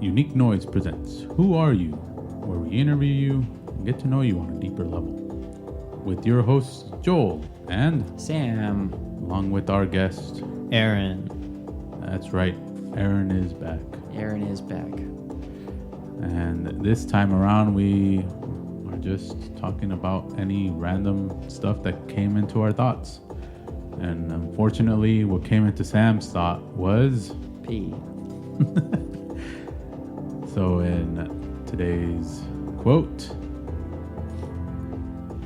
Unique Noise presents Who Are You? Where we interview you and get to know you on a deeper level. With your hosts, Joel and Sam. Along with our guest, Aaron. That's right, Aaron is back. Aaron is back. And this time around, we are just talking about any random stuff that came into our thoughts. And unfortunately, what came into Sam's thought was P. So in today's quote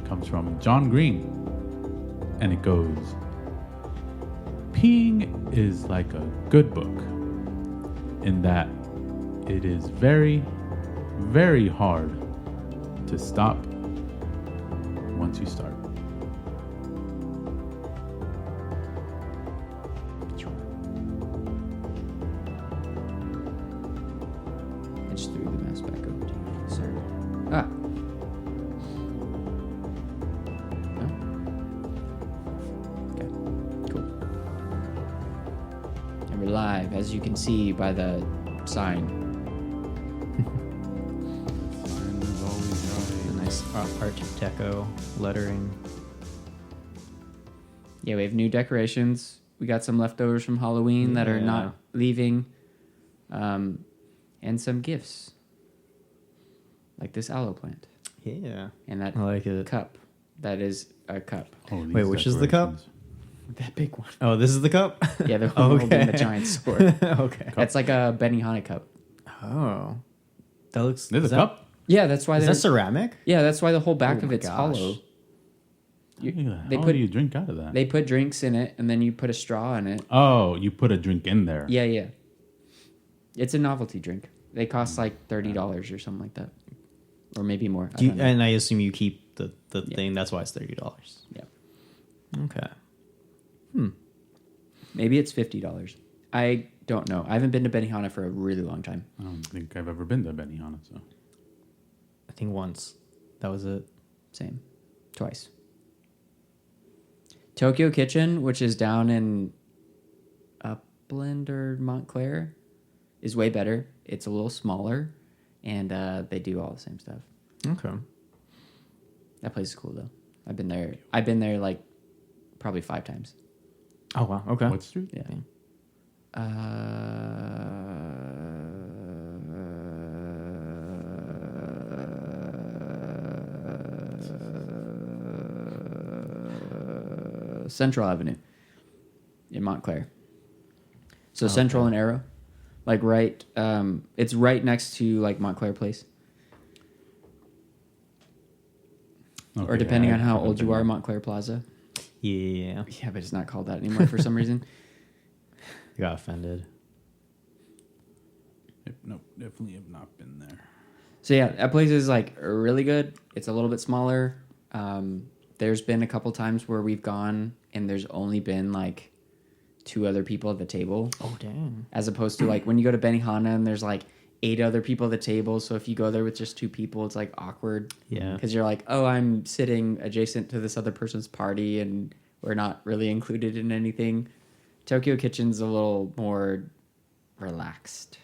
comes from John Green, and it goes, "Peeing is like a good book in that it is very, very hard to stop once you start." I just threw the mouse back over to you, sir. Ah. Oh. Okay. Cool. And we're live, as you can see by the sign. Sign is always The right. nice Art Deco lettering. Yeah, we have new decorations. We got some leftovers from Halloween that are Yeah. not leaving. And some gifts. Like this aloe plant. Yeah. And that I like it. cup. That is a cup. Oh, these Wait, which is the cup? decorations. That big one. Oh, this is the cup? Yeah, the one holding the giant sword. Okay. That's like a Benihana cup. Oh. That looks... This is a that- cup? Yeah, that's why Is they're... that ceramic? Yeah, that's why the whole back Oh of my it's gosh. hollow. How They do put you drink out of that? they put drinks in it, and then you put a straw in it. Oh, you put a drink in there. Yeah, yeah. It's a novelty drink. They cost like $30 or something like that, or maybe more. I don't know. And I assume you keep the Yeah. thing. That's why it's $30. Yeah, Okay. maybe it's $50. I don't know. I haven't been to Benihana for a really long time. I don't think I've ever been to Benihana, so. I think once. That was it. Same, twice. Tokyo Kitchen, which is down in Upland or Montclair, is way better. It's a little smaller, and they do all the same stuff. Okay. That place is cool though. I've been there. I've been there like probably 5 times. Oh, wow. Okay. What street? Yeah. Central Avenue in Montclair. So Central and Arrow, like right. It's right next to like Montclair Place, or Okay, depending yeah, on how I've old you been are, there. Montclair Plaza. Yeah. Yeah, but it's not called that anymore for some reason. I got offended. Nope, definitely have not been there. So yeah, that place is like really good. It's a little bit smaller. There's been a couple times where we've gone and there's only been like 2 other people at the table, Oh, dang. as opposed to like when you go to Benihana and there's like 8 other people at the table. So if you go there with just 2 people, it's like awkward. Yeah. Because you're like, oh, I'm sitting adjacent to this other person's party and we're not really included in anything. Tokyo Kitchen's a little more relaxed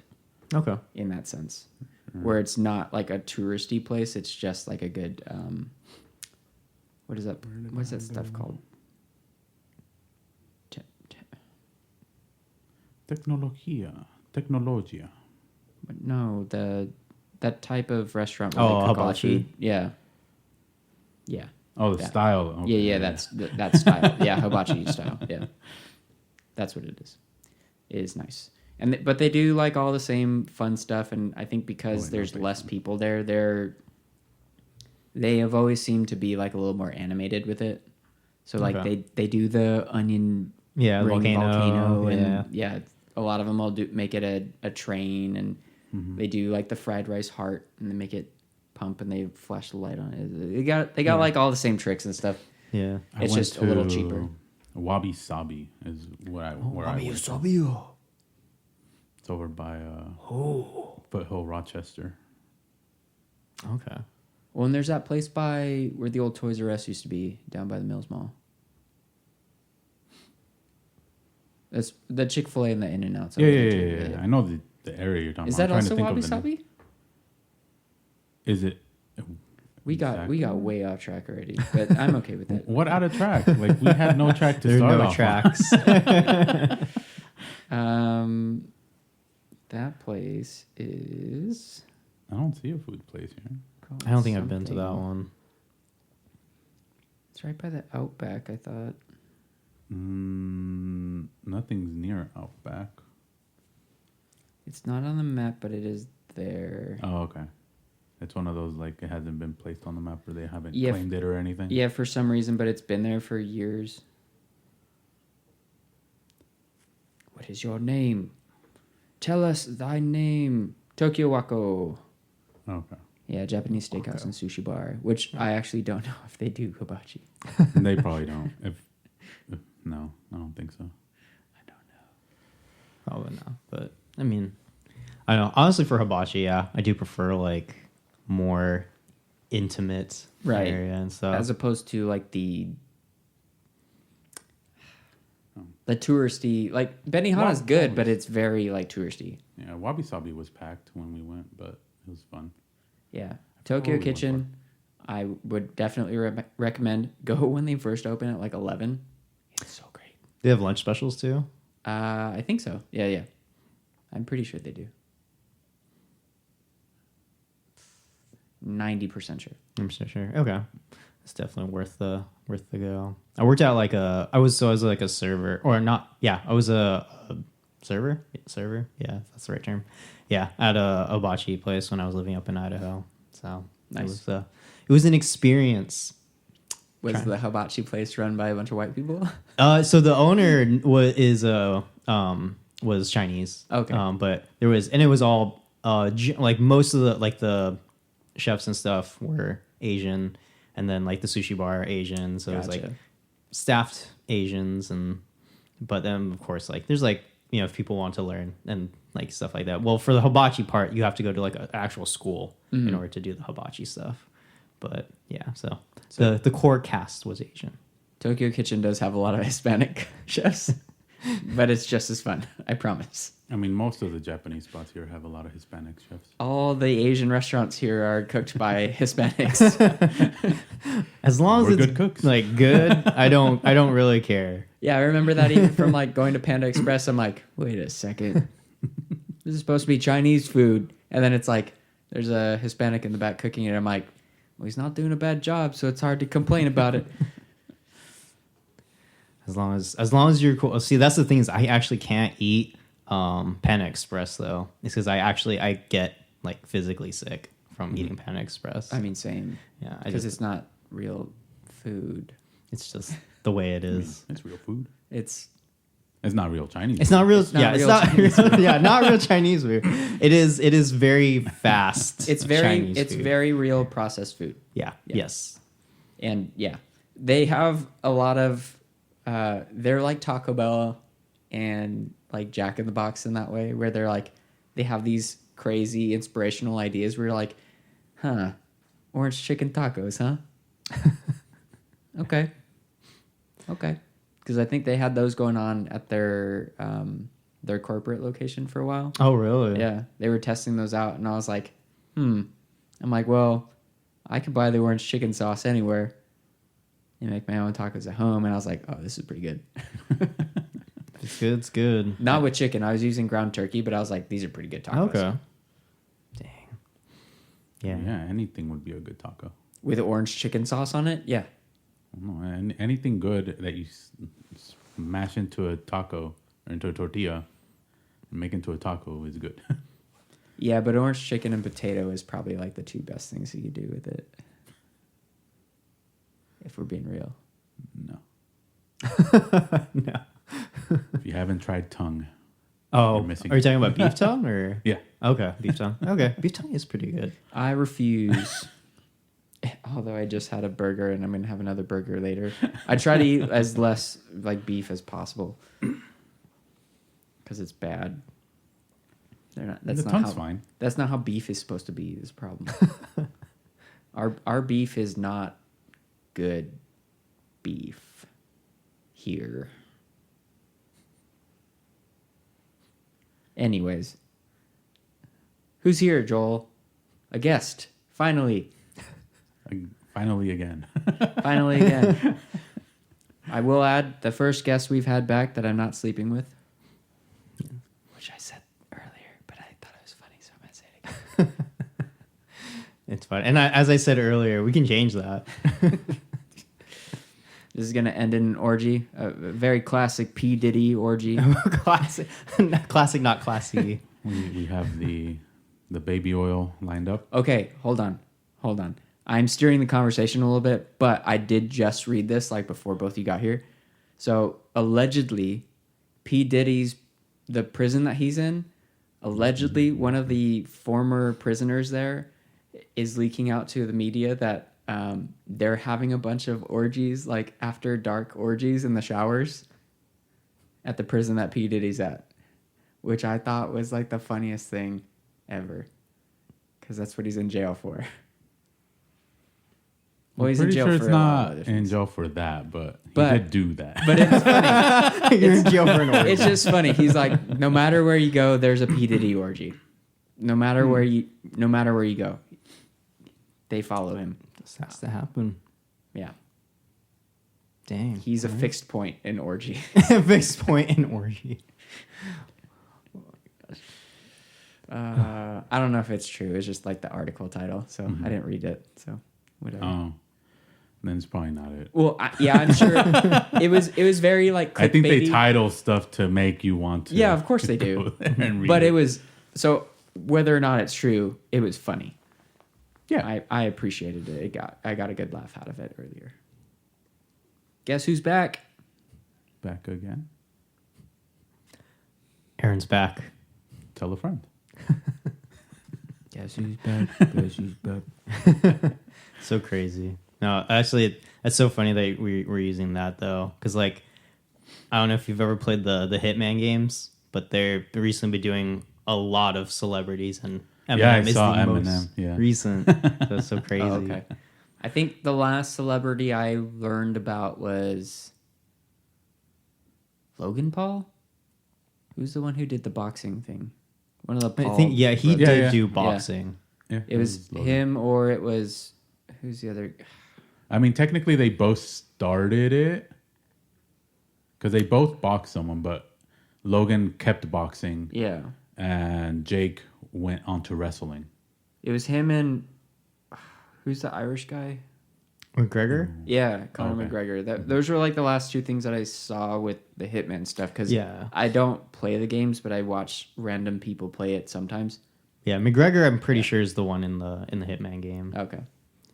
Okay. in that sense, where it's not like a touristy place. It's just like a good, what is that? What's that stuff called? Technologia. No, that type of restaurant. Oh, they cook all the hibachi? food. Yeah. Yeah. Oh, the Yeah. style. Okay. Yeah, that's that style. Yeah, hibachi style. Yeah, that's what it is. It is nice, and but they do like all the same fun stuff. And I think because there's less people there, they have always seemed to be like a little more animated with it. So like Okay. they do the onion Yeah, ring volcano, yeah. and yeah, a lot of them will make it a train, and they do like the fried rice heart, and they make it pump, and they flash the light on it. They got like all the same tricks and stuff. Yeah. I It's went just a little to cheaper. Wabi Sabi is where I went. It's over by Foothill, Rochester. Okay. Well, and there's that place by where the old Toys R Us used to be, down by the Mills Mall. That's the Chick-fil-A and the In-N-Outs. Yeah. I know the area you're talking Is about. that I'm also trying wabi to think of the name. sabi? Is it? We got way off track already, but I'm okay with it. What out of track? Like we had no track to There are start no off tracks. That place is. I don't see a food place here. called I don't think I've been to that something. one. It's right by the Outback, I thought. Nothing's near Outback. It's not on the map, but it is there. Oh, okay. It's one of those like it hasn't been placed on the map or they haven't Yeah, claimed it or anything. Yeah, for some reason, but it's been there for years. What is your name? Tell us thy name. Tokyo Wako. Okay. Yeah, Japanese steakhouse and sushi bar, which I actually don't know if they do hibachi. They probably don't. If no, I don't think so. I don't know. Probably not. But I mean, I don't know. Honestly, for hibachi, yeah, I do prefer like more intimate area and stuff. As opposed to like the touristy, like Benihana's good, but it's very like touristy. Yeah, Wabi Sabi was packed when we went, but it was fun. Yeah, Tokyo we went Kitchen, I would definitely recommend. Go when they first open at like 11. It's so great. They have lunch specials too. I think so. Yeah. I'm pretty sure they do. 90% sure. I'm so sure. Okay, it's definitely worth the go. I worked at like I was like a server or not. Yeah, I was a server. Server. Yeah, that's the right term. Yeah, at a hibachi place when I was living up in Idaho. So Nice. it was an experience. Was the hibachi place run by a bunch of white people? So the owner was Chinese. Okay. But it was all like most of the chefs and stuff were Asian, and then like the sushi bar Asian. So it was like staffed Asians, but then of course like there's like if people want to learn and like stuff like that. Well, for the hibachi part, you have to go to like an actual school in order to do the hibachi stuff. But yeah, so the core cast was Asian. Tokyo Kitchen does have a lot of Hispanic chefs, but it's just as fun. I promise. I mean, most of the Japanese spots here have a lot of Hispanic chefs. All the Asian restaurants here are cooked by Hispanics. As long as We're it's good cooks. like good, I don't really care. Yeah, I remember that even from like going to Panda Express. I'm like, wait a second, this is supposed to be Chinese food, and then it's like there's a Hispanic in the back cooking it. I'm like, well, he's not doing a bad job, so it's hard to complain about it. As long as you're cool. See, that's the thing is I actually can't eat Panda Express though. It's because I get like physically sick from eating Panda Express. I mean, same. Yeah, because it's not real food. It's just the way it is. It's real food. It's not real Chinese. It's not real. It's not Yeah, real it's Chinese not. Yeah, not real Chinese food. It is very fast. it's very Chinese it's food. very real processed food. Yeah. Yes. And yeah, they have a lot of they're like Taco Bell and like Jack in the Box in that way, where they're like they have these crazy inspirational ideas where you're like, orange chicken tacos, huh? Okay, because I think they had those going on at their corporate location for a while. Oh, really? Yeah, they were testing those out, and I was like, I'm like, well, I could buy the orange chicken sauce anywhere and make my own tacos at home. And I was like, oh, this is pretty good. It's good. It's good. Not with chicken. I was using ground turkey, but I was like, these are pretty good tacos. Okay. Dang. Yeah. Yeah, anything would be a good taco. With orange chicken sauce on it? Yeah. No, anything good that you smash into a taco or into a tortilla and make into a taco is good. Yeah, but orange chicken and potato is probably like the two best things you could do with it. If we're being real. No. No. If you haven't tried tongue. Oh, You're missing are you talking about beef tongue or? Yeah. Okay, beef tongue. Okay, beef tongue is pretty good. I refuse. Although I just had a burger and I'm going to have another burger later. I try to eat as less like beef as possible. Because it's bad. The tongue's fine. That's not how beef is supposed to be, is the problem. Our beef is not good beef here. Anyways, Who's here, Joel? A guest. Finally. Finally again. Finally again. I will add the first guest we've had back that I'm not sleeping with. Which I said earlier, but I thought it was funny, so I'm going to say it again. It's fine. And as I said earlier, we can change that. This is going to end in an orgy. A very classic P. Diddy orgy. Classic. Classic, not classy. We have the baby oil lined up. Okay, hold on. I'm steering the conversation a little bit, but I did just read this like before both you got here. So allegedly, P. Diddy's, the prison that he's in, allegedly one of the former prisoners there is leaking out to the media that they're having a bunch of orgies, like after dark orgies in the showers at the prison that P. Diddy's at, which I thought was like the funniest thing ever, because that's what he's in jail for. Well, he's in jail pretty for sure it's a lot not of other in things. jail for that, but he But- did do that. But it's funny. You're in jail for an orgy. It's just funny. He's like, no matter where you go, there's a P. Diddy orgy. No matter where you go, they follow him. This has to happen. Yeah, Dang. he's a fixed point in orgy. Fixed point in orgy. I don't know if it's true. It's just like the article title, so I didn't read it. So whatever. Oh, then it's probably not it. Well, I'm sure it was very like clickbaity. I think they title stuff to make you want to. Yeah, of course they go do. there and read But it was so whether or not it's true, it was funny. Yeah. I appreciated it. I got a good laugh out of it earlier. Guess who's back? Back again. Aaron's back. Tell a friend. Guess who's back? Guess who's back? So crazy. No, actually, it's so funny that we're using that though, because like, I don't know if you've ever played the Hitman games, but they're recently been doing a lot of celebrities, and Eminem Yeah, I is saw the Eminem, most yeah. recent. That's so crazy. Oh, okay. I think the last celebrity I learned about was Logan Paul. Who's the one who did the boxing thing? One of the Paul I think he brothers. did do boxing. Yeah, It was Logan. him, or it was who's the other? I mean, technically, they both started it because they both boxed someone, but Logan kept boxing, Yeah, and Jake went on to wrestling. it was him and who's the Irish guy? McGregor. Yeah, Conor Okay. McGregor. Those were like the last two things that I saw with the Hitman stuff. Because Yeah. I don't play the games, but I watch random people play it sometimes. Yeah, McGregor. I'm pretty sure is the one in the Hitman game. Okay,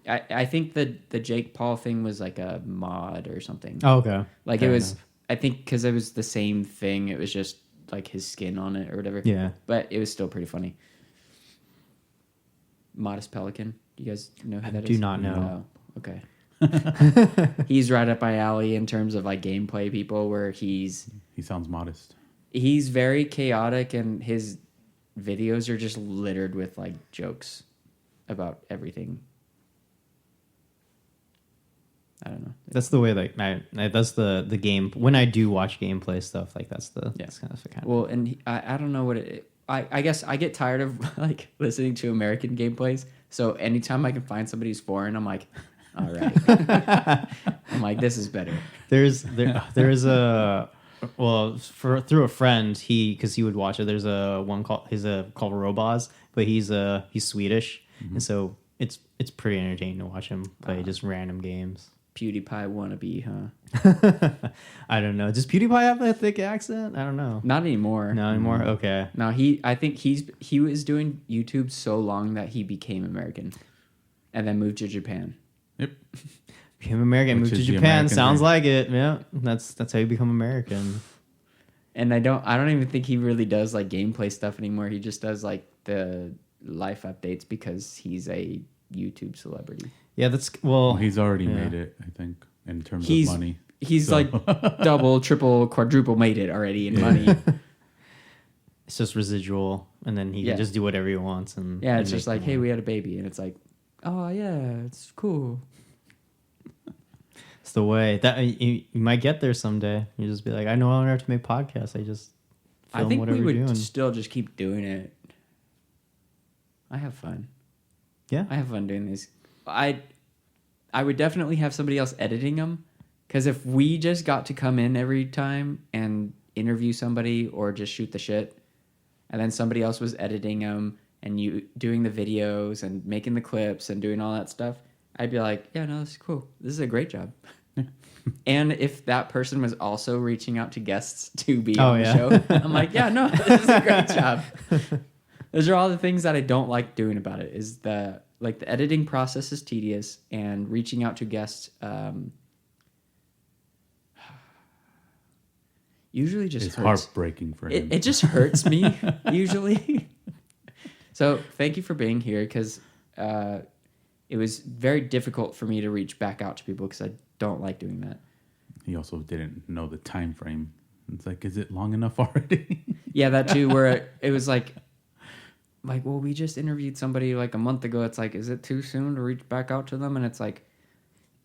I think the Jake Paul thing was like a mod or something. Oh, okay. Like Fair it was. enough. I think because it was the same thing. It was just like his skin on it or whatever. Yeah. But it was still pretty funny. Modest Pelican. Do you guys know who that is? do not know. Oh, okay. He's right up my alley in terms of like gameplay people where He sounds modest. he's very chaotic and his videos are just littered with like jokes about everything. I don't know. That's the way like that's the game. When I do watch gameplay stuff, like that's kind of the kind of. Well, and I don't know what it. I guess I get tired of like listening to American gameplays. So anytime I can find somebody who's foreign, I'm like, all right. I'm like, this is better. There is a through a friend because he would watch it. There's a one called called Robaz, but he's Swedish, and so it's pretty entertaining to watch him play just random games. PewDiePie wannabe, huh? I don't know. Does PewDiePie have a thick accent? I don't know. Not anymore. Not anymore. Okay. No, I think he was doing YouTube so long that he became American, and then moved to Japan. Yep. Became American, Which moved to is the Japan. American Sounds dream. like it. Yeah, that's how you become American. And I don't even think he really does like gameplay stuff anymore. He just does like the life updates because he's a YouTube celebrity. Yeah, that's Well, well. he's already yeah. made it, I think, in terms He's- of money. He's So- like double, triple, quadruple made it already in money. It's just residual, and then he Yeah. can just do whatever he wants. And Yeah, and it's just make like, hey, more. we had a baby, and it's like, oh yeah, it's cool. It's the way that you might get there someday. You just be like, I know I don't have to make podcasts. I just film I think whatever we would you're doing. still just keep doing it. I have fun. Yeah. I have fun doing these. I would definitely have somebody else editing them, because if we just got to come in every time and interview somebody or just shoot the shit, and then somebody else was editing them and you doing the videos and making the clips and doing all that stuff, I'd be like, yeah, no, this is cool. This is a great job. And if that person was also reaching out to guests to be on the show, I'm like, yeah, no, this is a great job. Those are all the things that I don't like doing about it. Is the editing process is tedious, and reaching out to guests usually just it's hurts. heartbreaking for him. It just hurts me usually. So thank you for being here, because it was very difficult for me to reach back out to people because I don't like doing that. He also didn't know the time frame. It's like, is it long enough already? Yeah, that too, where it was like, well, we just interviewed somebody like a month ago. It's like, is it too soon to reach back out to them? And it's like,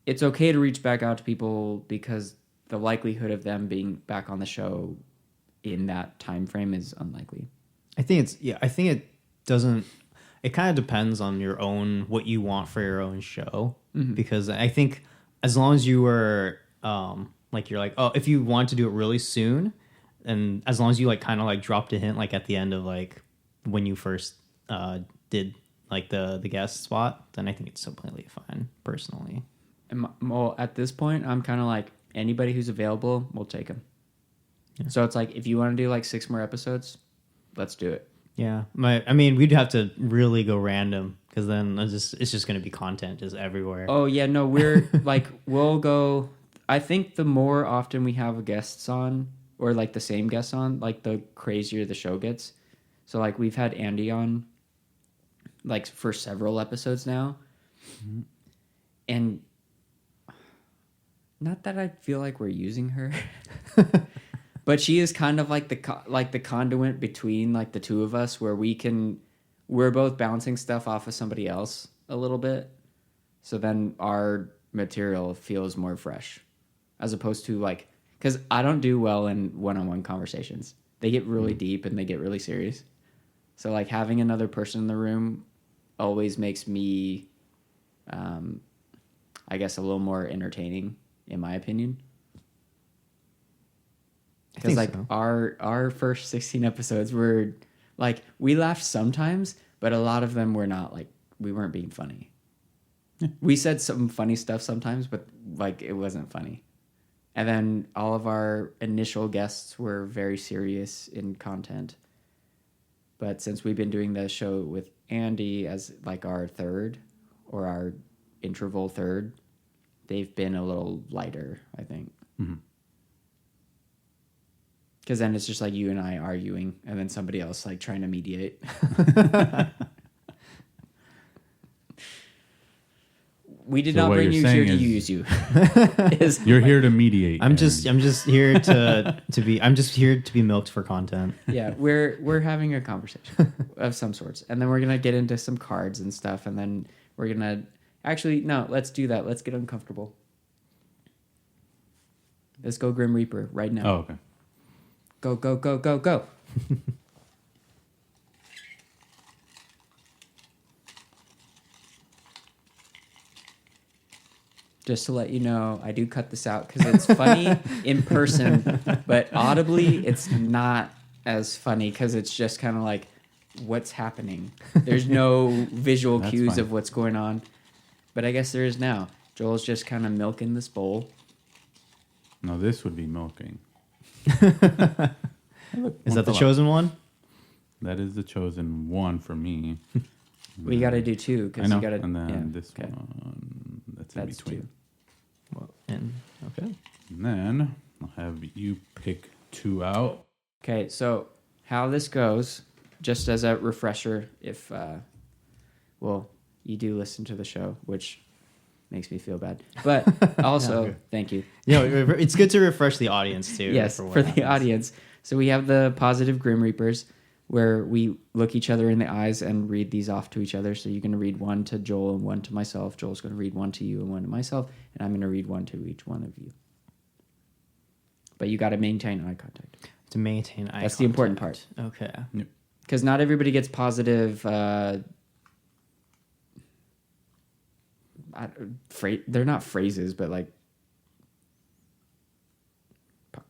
it's okay to reach back out to people because the likelihood of them being back on the show in that time frame is unlikely. I think it doesn't. It kind of depends on your own, what you want for your own show. Mm-hmm. Because I think as long as you were you're like, oh, if you want to do it really soon, and as long as you like kind of like dropped a hint like at the end of like when you first did like the guest spot, then I think it's completely fine personally. And well, at this point, I'm kind of like, anybody who's available, we'll take them. Yeah. So it's like, if you want to do like 6 more episodes, let's do it. Yeah, we'd have to really go random, because then it's just going to be content just everywhere. Oh yeah, no, we're like, we'll go. I think the more often we have guests on, or like the same guests on, like the crazier the show gets. So like we've had Andy on, like for several episodes now, and not that I feel like we're using her. But she is kind of like the conduit between like the two of us, where we're both bouncing stuff off of somebody else a little bit. So then our material feels more fresh, as opposed to like, because I don't do well in one-on-one conversations. They get really deep and they get really serious. So like having another person in the room always makes me, I guess, a little more entertaining, in my opinion. Because like so. Our first 16 episodes were like, we laughed sometimes, but a lot of them were not, like, we weren't being funny. We said some funny stuff sometimes, but like it wasn't funny. And then all of our initial guests were very serious in content. But since we've been doing the show with Andy as like our third, or our interval third, they've been a little lighter, I think. Mm-hmm. Because then it's just like you and I arguing, and then somebody else like trying to mediate. We did not bring you here to use you. You're here to mediate. I'm just here to be milked for content. Yeah, we're having a conversation of some sorts, and then we're gonna get into some cards and stuff, and then we're gonna let's do that. Let's get uncomfortable. Let's go Grim Reaper right now. Oh, okay. Go, go, go, go, go. Just to let you know, I do cut this out because it's funny in person, but audibly it's not as funny because it's just kind of like, what's happening? There's no visual cues of what's going on. But I guess there is now. Joel's just kind of milking this bowl. No, this would be milking. Is that the chosen one? That is the chosen one for me. We got to do 2 because you got to. And then this one, that's in between. 2. Well, okay. And then I'll have you pick 2 out. Okay, so how this goes, just as a refresher, if you do listen to the show, which makes me feel bad, but also thank you. It's good to refresh the audience too. Yes, for the audience. So we have the positive Grim Reapers, where we look each other in the eyes and read these off to each other. So you're going to read 1 to Joel and 1 to myself. Joel's going to read 1 to you and 1 to myself, and I'm going to read 1 to each one of you. But you got to maintain eye contact. To maintain eye contact. That's the important part. Okay. Because not everybody gets positive they're not phrases, but like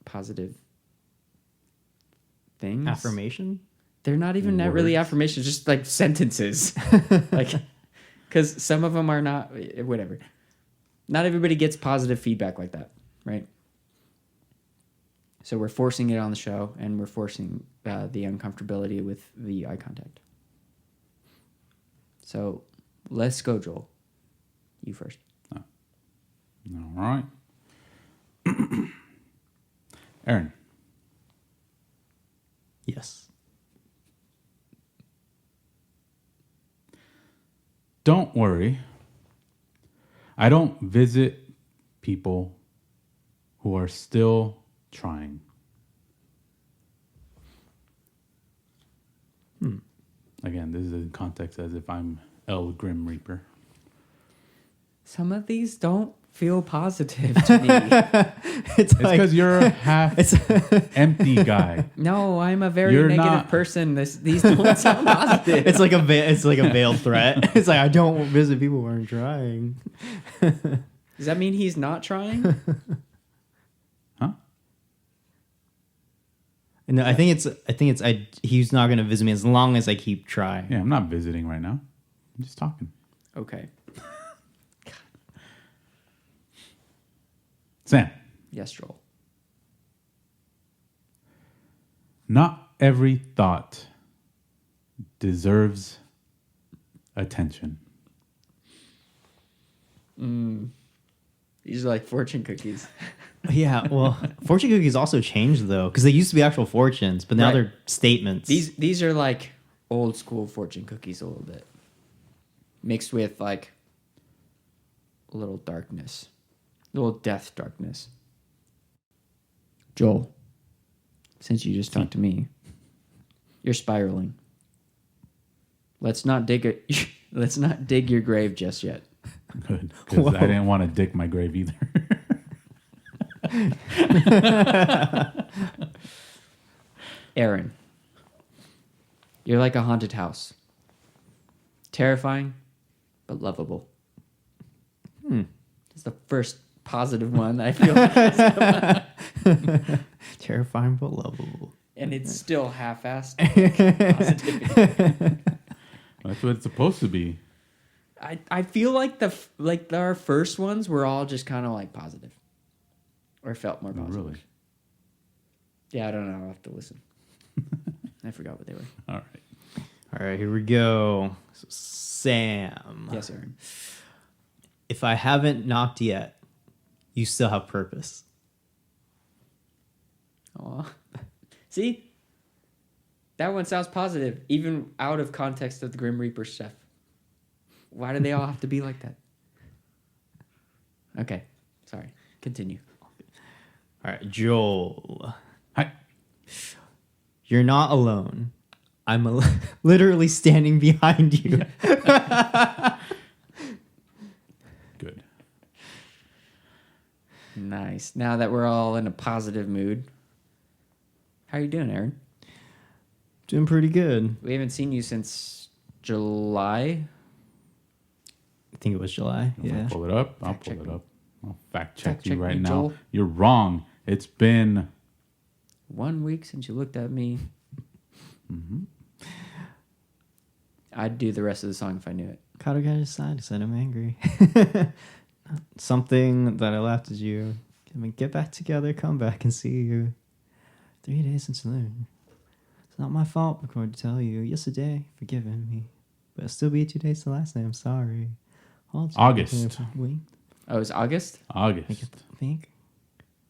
positive things. Affirmation? They're not even that really affirmations, just like sentences. Like, because some of them are not, whatever. Not everybody gets positive feedback like that, right? So we're forcing it on the show, and we're forcing the uncomfortability with the eye contact. So let's go, Joel. You first. Oh. All right. Aaron. Yes. Don't worry. I don't visit people who are still trying. Again, this is in context as if I'm El Grim Reaper. Some of these don't feel positive to me. It's because you're a half empty guy. No, I'm a very You're negative not. person. These don't sound positive. it's like a veiled threat. It's like, I don't visit people who aren't trying. Does that mean he's not trying? Huh? No, I think he's not going to visit me as long as I keep trying. Yeah, I'm not visiting right now. I'm just talking. Okay. Sam. Yes, Joel. Not every thought deserves attention. These are like fortune cookies. Yeah, well, fortune cookies also changed though, because they used to be actual fortunes, but now Right. they're statements. These are like old school fortune cookies a little bit, mixed with like a little darkness, a little death darkness. Joel, since you just talked to me, you're spiraling. Let's not dig it. Let's not dig your grave just yet. Good, because I didn't want to dig my grave either. Aaron, you're like a haunted house. Terrifying, but lovable. It's the first positive one, I feel. Terrifying but lovable. And it's still half-assed positivity. That's what it's supposed to be. I feel like our first ones were all just kind of like positive. Or felt more positive. Really? Yeah, I don't know. I'll have to listen. I forgot what they were. All right. All right, here we go. So, Sam. Yes, Aaron. If I haven't knocked yet, you still have purpose. Aw. See? That one sounds positive, even out of context of the Grim Reaper stuff. Why do they all have to be like that? Okay. Sorry. Continue. All right, Joel. Hi. You're not alone. I'm literally standing behind you. Good. Nice. Now that we're all in a positive mood, how are you doing, Aaron? Doing pretty good. We haven't seen you since July. I think it was July. I'll pull it up. I'll pull it up. I'll fact check you right now. Joel. You're wrong. It's been 1 week since you looked at me. I'd do the rest of the song if I knew it. Caught a guy decided, said I'm angry. Something that I laughed at you. I mean, get back together, come back and see you. 3 days since you learned. It's not my fault, I'm going to tell you. Yesterday, forgiven me. But it'll still be 2 days to last night, I'm sorry. August. Oh, it was August? August. Make it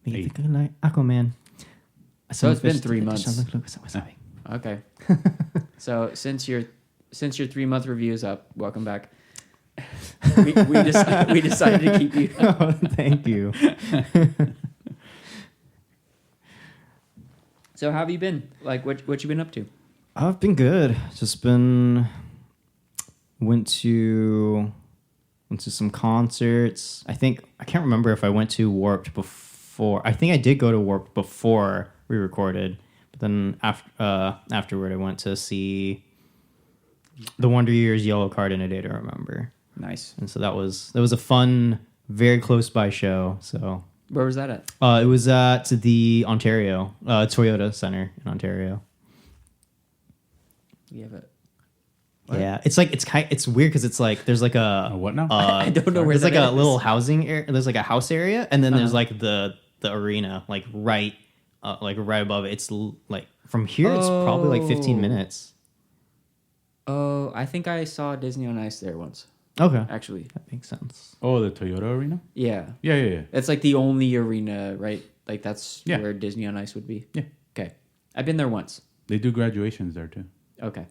Eight. good night, Aquaman. So it's been 3 months. Okay. So since your 3 month review is up, welcome back. we decided to keep you. Oh, thank you. So how have you been? Like what you been up to? I've been good. Just been went to some concerts. I can't remember if I went to Warped before. I think I did go to Warped before we recorded, but then afterward I went to see the Wonder Years Yellow Card in a Day to Remember. Nice. And so that was a fun, very close by show. So Where was that at? it was at the Ontario Toyota Center in Ontario. We have it. What? Yeah, it's weird because it's like there's like a what now? I don't know where there's that like a is. little housing area. There's like a house area, and then there's like the arena, like right above it. It's like from here, it's probably like 15 minutes. Oh, I think I saw Disney on Ice there once. Okay, Actually, that makes sense. Oh, the Toyota Arena. yeah. Yeah. It's like the only arena, right? Like that's Yeah. where Disney on Ice would be. Yeah. Okay. I've been there once. They do graduations there too. Okay.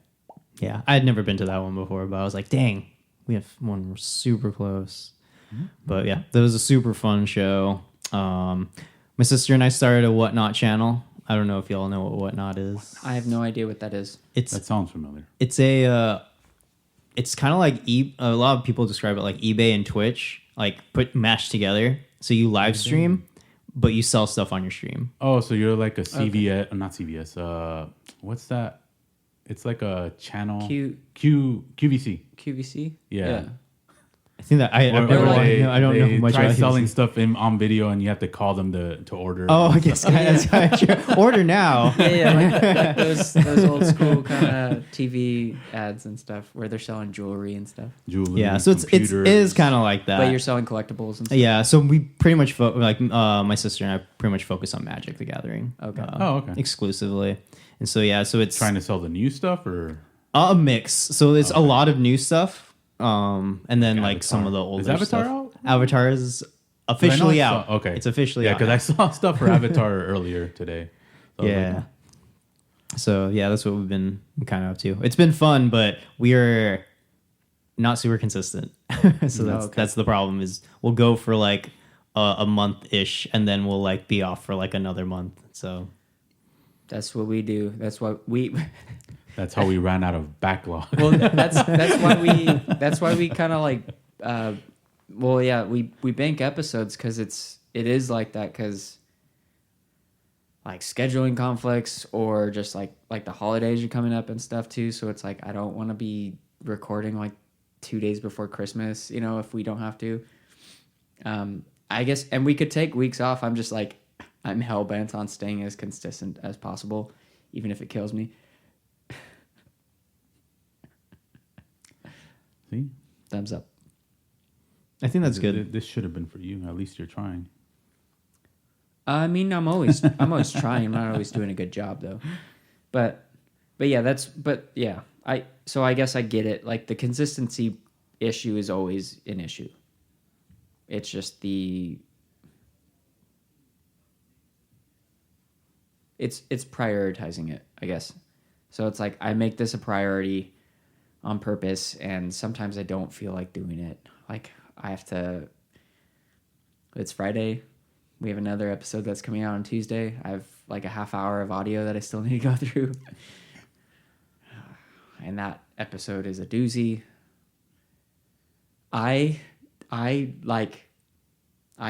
Yeah, I had never been to that one before, but I was like, dang, we have one. We're super close. Mm-hmm. But yeah, that was a super fun show. My sister and I started a Whatnot channel. I don't know if y'all know what Whatnot is. I have no idea what that is. That sounds familiar. It's it's kind of like a lot of people describe it like eBay and Twitch, like mashed together. So you live stream, but you sell stuff on your stream. Oh, so you're like a CVS, not CVS. What's that? It's like a channel. QVC. QVC? I think that I don't know much try about selling QVC. stuff on video, and you have to call them to order. Oh, I guess that's kind of true. Order now. Like those old school kind of TV ads and stuff where they're selling jewelry and stuff. Jewelry, Yeah, so it is kind of like that. But you're selling collectibles and stuff. Yeah, so we pretty much my sister and I pretty much focus on Magic the Gathering. Okay. Okay. Exclusively. And so so it's Trying to sell the new stuff or a mix. So it's a lot of new stuff. And then like some of the older Is Avatar stuff. out? Avatar is officially out. Okay. It's officially out. out. Yeah, because I saw stuff for Avatar earlier today. So I was Yeah. like, So yeah, that's what we've been kind of up to. It's been fun, but we are not super consistent. So that's the problem is we'll go for like a month-ish and then we'll like be off for like another month. So That's what we do. That's what we. That's how we ran out of backlog. Well, that's why we kind of like. We bank episodes because it is like that because like scheduling conflicts or just like the holidays are coming up and stuff too. So it's like I don't want to be recording like 2 days before Christmas, if we don't have to. I guess, and we could take weeks off. I'm just like I'm hell bent on staying as consistent as possible, even if it kills me. See? Thumbs up. I think that's good. This should have been for you. At least you're trying. I mean, I'm always trying. I'm not always doing a good job though. But yeah, I guess I get it. Like the consistency issue is always an issue. It's just it's prioritizing it, I guess. So it's like I make this a priority on purpose, and sometimes I don't feel like doing it. Like I have to. It's Friday. We have another episode that's coming out on Tuesday. I have like a half hour of audio that I still need to go through. And that episode is a doozy. I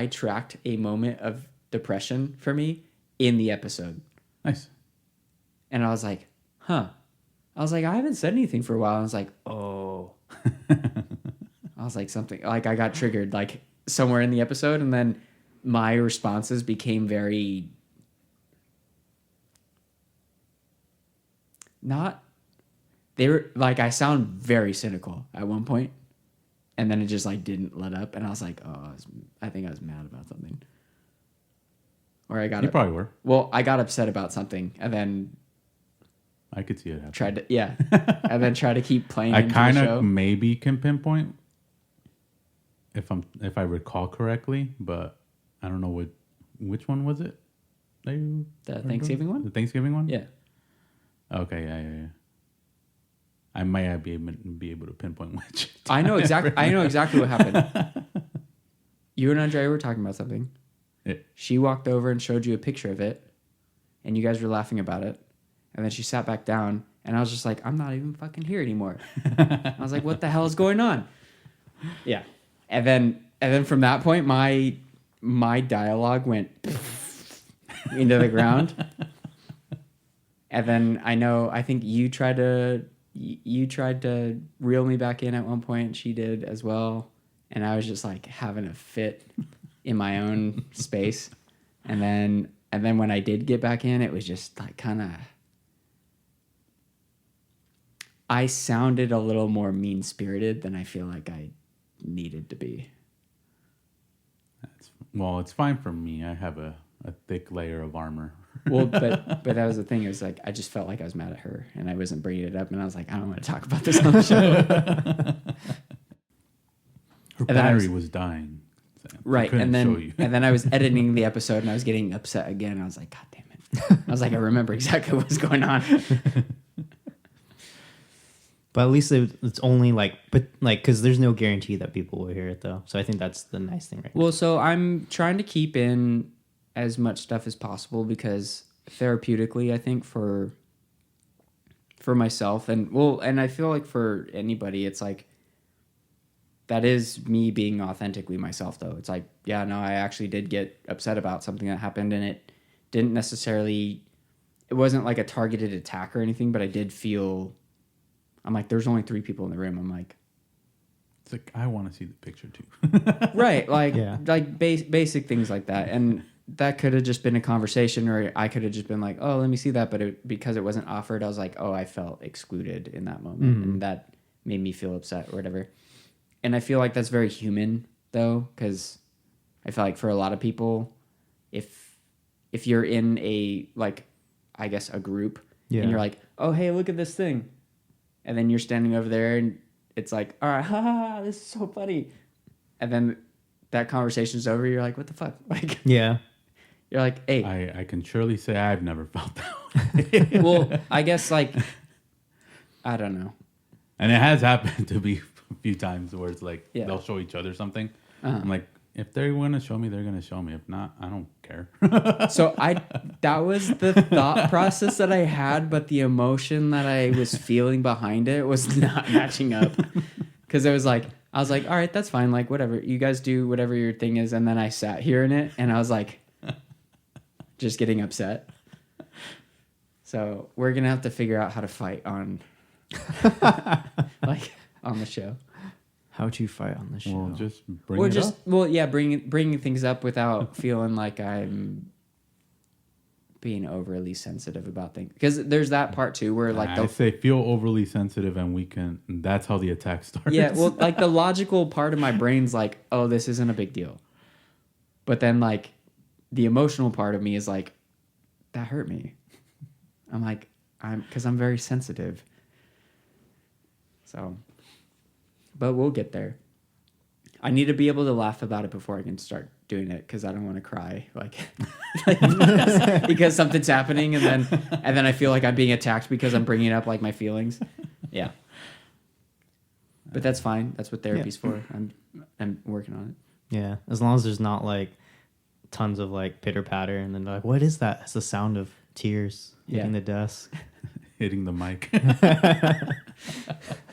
tracked a moment of depression for me in the episode. Nice. And I was like, I haven't said anything for a while. I was like, oh. I was like, something. Like, I got triggered, like, somewhere in the episode. And then my responses became very... They were, like, I sound very cynical at one point. And then it just, like, didn't let up. And I was like, I think I was mad about something. Or I got... You probably were. Well, I got upset about something. And then... I could see it happen. Tried to keep playing. I kind of maybe can pinpoint if I recall correctly, but I don't know which one was it? The Thanksgiving one? The Thanksgiving one? Yeah. Okay, yeah. I might not be able to pinpoint which. I know exactly what happened. You and Andre were talking about something. Yeah. She walked over and showed you a picture of it, and you guys were laughing about it. And then she sat back down, and I was just like, I'm not even fucking here anymore. I was like, what the hell is going on? Yeah. And then from that point, my dialogue went into the ground. And then I think you tried to you tried to reel me back in at one point. She did as well. And I was just like having a fit in my own space. And then when I did get back in, it was just like kind of, I sounded a little more mean-spirited than I feel like I needed to be. Well, it's fine for me. I have a thick layer of armor. Well, but that was the thing. It was like I just felt like I was mad at her, and I wasn't bringing it up. And I was like, I don't want to talk about this on the show. Her battery was dying. So right, and then I was editing the episode, and I was getting upset again. I was like, God damn it! I was like, I remember exactly what was going on. But at least it's only because there's no guarantee that people will hear it though. So I think that's the nice thing, right? Well, so I'm trying to keep in as much stuff as possible because therapeutically, I think for myself and I feel like for anybody, it's like that is me being authentically myself though. It's like, yeah, no, I actually did get upset about something that happened and it didn't necessarily, it wasn't like a targeted attack or anything, but I did feel, I'm like, there's only 3 people in the room. I'm like, it's like, I want to see the picture too. right. Like, basic things like that. And that could have just been a conversation, or I could have just been like, oh, let me see that. But because it wasn't offered, I was like, oh, I felt excluded in that moment. Mm-hmm. And that made me feel upset or whatever. And I feel like that's very human though. Cause I feel like for a lot of people, if you're in a, like, I guess a group and you're like, oh, hey, look at this thing. And then you're standing over there and it's like, all right, ha, ha, ha, this is so funny. And then that conversation's over. You're like, what the fuck? Like, yeah. You're like, hey. I can surely say I've never felt that way. Well, I guess, like, I don't know. And it has happened to me a few times where it's like, yeah. they'll show each other something. Uh-huh. I'm like, if they're going to show me, they're going to show me. If not, I don't care. So that was the thought process that I had, but the emotion that I was feeling behind it was not matching up. Because I was like, all right, that's fine. Like, whatever. You guys do whatever your thing is. And then I sat here in it and I was like, just getting upset. So we're going to have to figure out how to fight on, like, on the show. How would you fight on the show? Well, just bring it up. Well, yeah, bringing things up without feeling like I'm being overly sensitive about things. Because there's that part too, where like I say feel overly sensitive, and that's how the attack starts. Yeah, well, like the logical part of my brain's like, oh, this isn't a big deal. But then like the emotional part of me is like, that hurt me. I'm like, because I'm very sensitive. So. But we'll get there. I need to be able to laugh about it before I can start doing it because I don't want to cry like because something's happening and then I feel like I'm being attacked because I'm bringing up like my feelings. Yeah. But that's fine. That's what therapy's for. I'm working on it. Yeah, as long as there's not like tons of like pitter patter and then like, what is that? It's the sound of tears hitting the desk. Hitting the mic.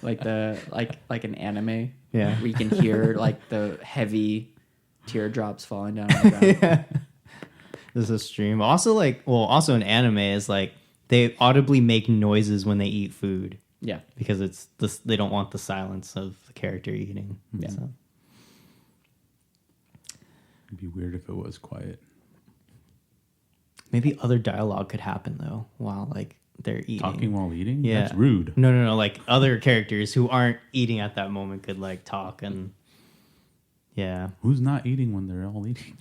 like an anime. Yeah. Where you can hear like the heavy teardrops falling down on the ground. Yeah. This is a stream. Also in anime is like they audibly make noises when they eat food. Yeah. Because they don't want the silence of the character eating. Yeah. So. It'd be weird if it was quiet. Maybe other dialogue could happen though while like they're eating. Talking while eating? Yeah. That's rude. No. Like other characters who aren't eating at that moment could like talk and yeah. Who's not eating when they're all eating?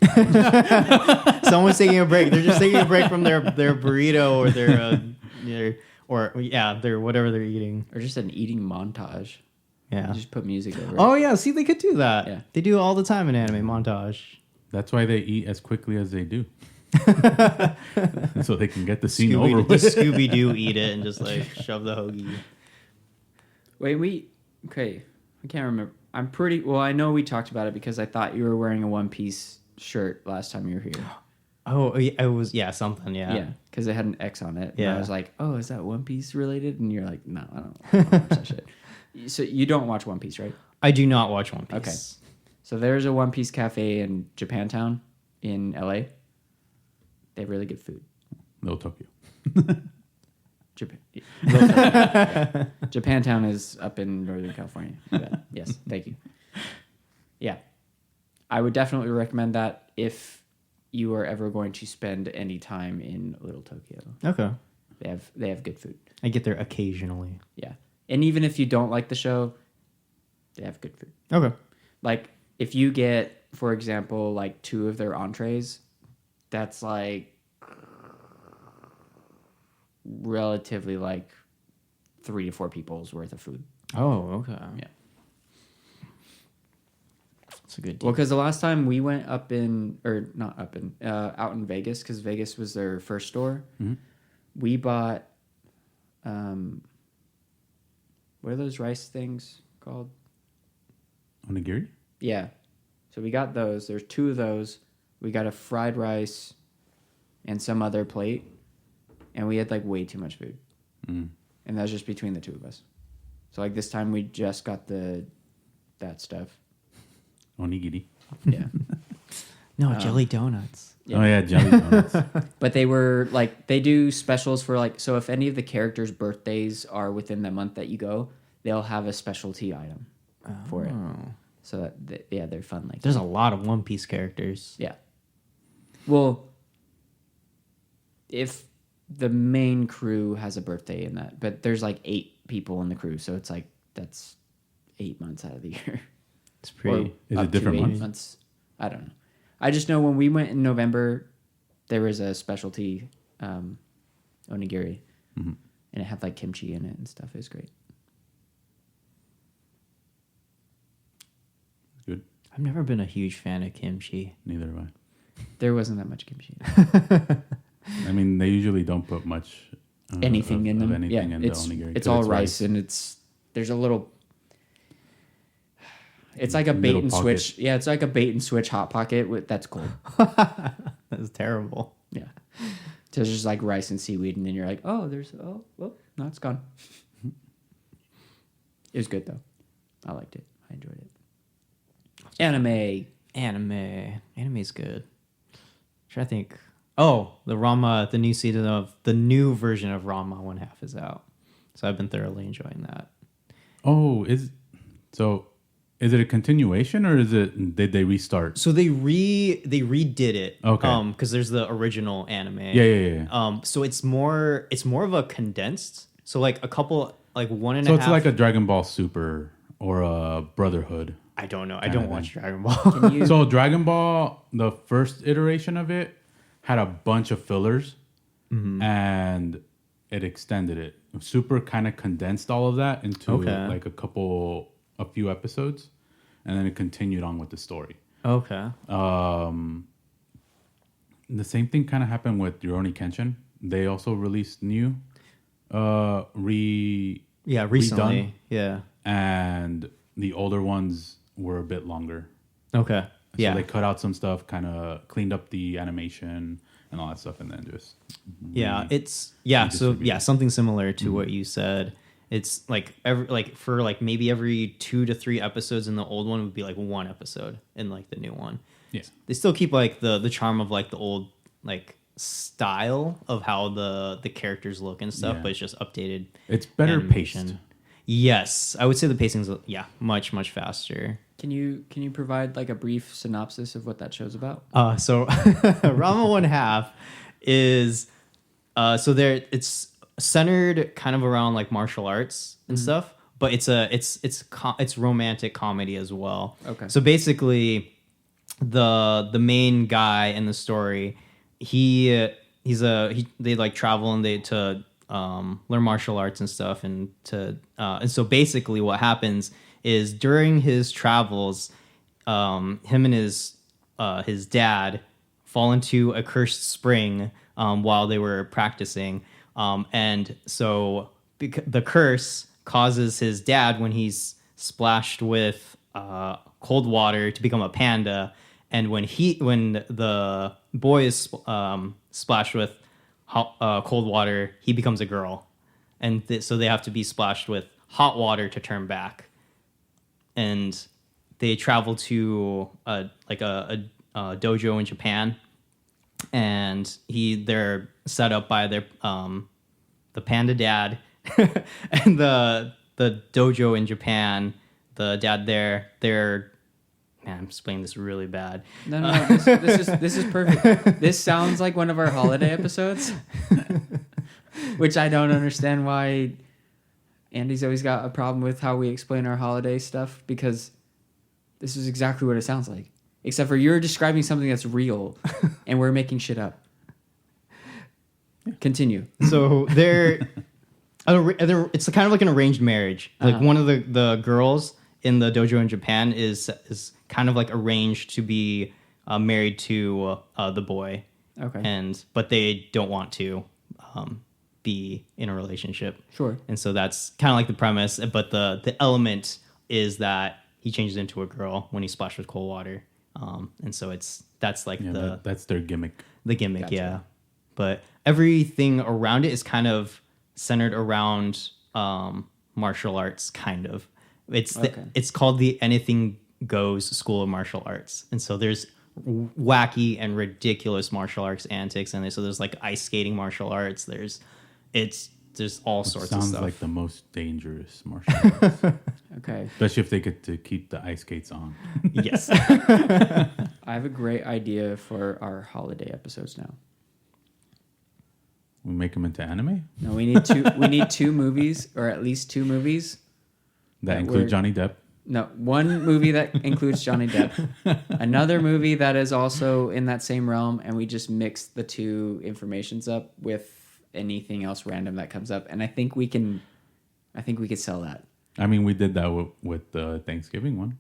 Someone's taking a break. They're just taking a break from their burrito or their whatever they're eating. Or just an eating montage. Yeah. You just put music over it. Oh yeah, see they could do that. Yeah. They do it all the time in anime montage. That's why they eat as quickly as they do. So they can get the scene over with. Just Scooby-Doo eat it and just like shove the hoagie. Wait, okay. I can't remember. I know we talked about it because I thought you were wearing a One Piece shirt last time you were here. Oh, it was, something, Yeah, because it had an X on it. Yeah. And I was like, oh, is that One Piece related? And you're like, no, I don't watch that shit. So you don't watch One Piece, right? I do not watch One Piece. Okay. So there's a One Piece cafe in Japantown in LA. They have really good food. No Tokyo. Japan. Yeah. Japantown is up in Northern California. But yes, thank you. Yeah, I would definitely recommend that if you are ever going to spend any time in Little Tokyo. Okay. They have good food. I get there occasionally. Yeah, and even if you don't like the show, they have good food. Okay. Like if you get, for example, like 2 of their entrees, that's like relatively like 3 to 4 people's worth of food. Oh, okay. Yeah. It's a good Well, deal. because the last time we went out in Vegas, because Vegas was their first store, we bought, what are those rice things called? Onigiri? Yeah. So we got those. There's 2 of those. We got a fried rice and some other plate. And we had like way too much food. And that was just between the 2 of us. So like this time we just got that stuff. Onigiri. Yeah. No, jelly donuts. Yeah. Oh yeah, jelly donuts. But they were like, they do specials for like, so if any of the characters' birthdays are within the month that you go, they'll have a specialty item for it. So that, they're fun. Like There's a lot of One Piece characters. Yeah. Well, if the main crew has a birthday in that, but there's like 8 people in the crew, so it's like that's 8 months out of the year. It's pretty. Is up it different to 8 months? months? I don't know. I just know when we went in November, there was a specialty onigiri, and it had like kimchi in it and stuff. It was great. Good. I've never been a huge fan of kimchi. Neither have I. There wasn't that much kimchi in it. I mean, they usually don't put much Anything in them. anything Yeah, in it's the onigiri. it's 'cause all rice, and there's a little. It's like a bait Little and pocket. switch. Yeah, it's like a bait and switch hot pocket that's cold. That's terrible. Yeah, so it's just like rice and seaweed, and then you're like, oh, well, no, it's gone. It was good though. I liked it. I enjoyed it. Anime's good. Try to think. Oh, the new season of the new version of Ranma 1/2 is out, so I've been thoroughly enjoying that. Oh, is it a continuation or did they restart? So they redid it. Okay. Because there's the original anime. Yeah. So it's more of a condensed. So like a couple, like 1.5. So it's like a Dragon Ball Super or a Brotherhood. I don't know. I kind don't of watch thing. Dragon Ball. Can you? So Dragon Ball, the first iteration of it, had a bunch of fillers, and it extended it. Super kind of condensed all of that into like a few episodes, and then it continued on with the story. Okay. The same thing kind of happened with Rurouni Kenshin. They also released new, Recently. redone, Yeah. and the older ones were a bit longer. Okay. So they cut out some stuff, kind of cleaned up the animation and all that stuff, and then just So something similar to what you said. It's like maybe every 2 to 3 episodes in the old one would be like 1 episode in like the new one. Yeah. They still keep like the charm of like the old like style of how the characters look and stuff, Yeah. but it's just updated. It's better animation. paced. Yes, I would say the pacing's much faster. Can you provide like a brief synopsis of what that show's about? So Rama 1/2 is it's centered kind of around like martial arts and stuff, but it's romantic comedy as well. Okay. So basically, the main guy in the story, they like travel and they to learn martial arts and stuff, and so basically what happens is during his travels, him and his dad fall into a cursed spring while they were practicing, and so the curse causes his dad, when he's splashed with cold water, to become a panda, and when the boy is splashed with cold water, he becomes a girl, and so they have to be splashed with hot water to turn back. And they travel to a dojo in Japan, and they're set up by the the panda dad and the dojo in Japan. The dad there, they're man, I'm explaining this really bad. No. This is perfect. This sounds like one of our holiday episodes, which I don't understand why Andy's always got a problem with how we explain our holiday stuff, because this is exactly what it sounds like. Except for you're describing something that's real, and we're making shit up. Continue. So it's kind of like an arranged marriage. Like one of the girls in the dojo in Japan is kind of like arranged to be married to the boy. Okay. But they don't want to be in a relationship. Sure. And so that's kind of like the premise. But the element is that he changes into a girl when he splashed with cold water. And so that's their gimmick. The gimmick, gotcha. Yeah. But everything around it is kind of centered around martial arts, kind of. It's called the Anything Goes School of Martial Arts. And so there's wacky and ridiculous martial arts antics in there. So there's like ice skating martial arts. There's all sorts of stuff. Sounds like the most dangerous martial arts. Okay. Especially if they get to keep the ice skates on. Yes. I have a great idea for our holiday episodes now. We make them into anime? No, we need two movies, or at least two movies. That include Johnny Depp? No, one movie that includes Johnny Depp. Another movie that is also in that same realm, and we just mix the two informations up with anything else random that comes up. And I think we could sell that. I mean, we did that with the Thanksgiving one.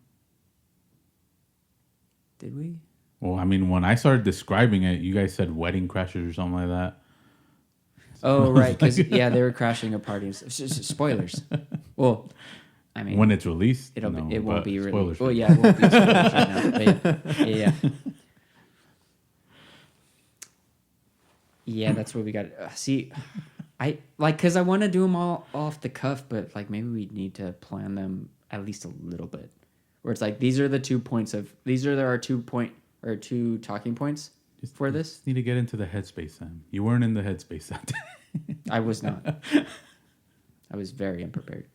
Did we? Well, I mean, when I started describing it, you guys said wedding crashers or something like that. Oh, right. Because, they were crashing a party. Spoilers. Well, I mean, when it's released, it won't be released. Well, yeah, it won't be spoilers right now. But yeah. Yeah, that's what we got. See, because I want to do them all off the cuff, but like maybe we need to plan them at least a little bit. Where it's like these are our 2 talking points for this. Just need to get into the headspace, Sam. You weren't in the headspace that day. I was not. I was very unprepared.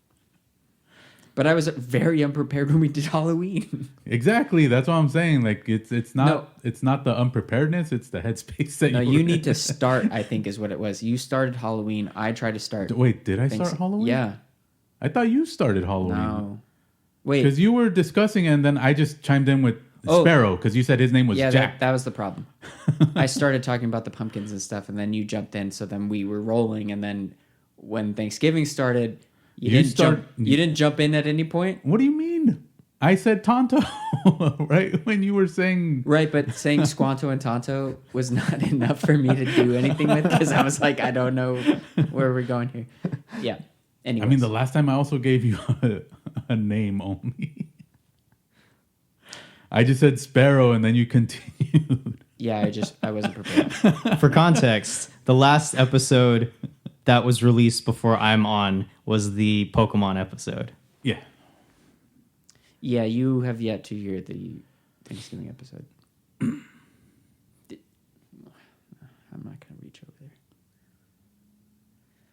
But I was very unprepared when we did Halloween. Exactly. That's what I'm saying. Like it's not the unpreparedness, it's the headspace that you need to start, I think is what it was. You started Halloween. I tried to start. Wait, did I start Halloween? Yeah. I thought you started Halloween. No. Wait. Because you were discussing and then I just chimed in with Sparrow because you said his name was Jack. That was the problem. I started talking about the pumpkins and stuff, and then you jumped in, so then we were rolling, and then when Thanksgiving started, you didn't jump in at any point. What do you mean? I said Tonto, right? When you were saying... Right, but saying Squanto and Tonto was not enough for me to do anything with, because I was like, I don't know where we're going here. Yeah. Anyways. I mean, the last time I also gave you a name only. I just said Sparrow, and then you continued. Yeah, I wasn't prepared. For context, the last episode that was released before I'm on was the Pokemon episode. Yeah. Yeah, you have yet to hear the Thanksgiving episode. I'm not going to reach over there.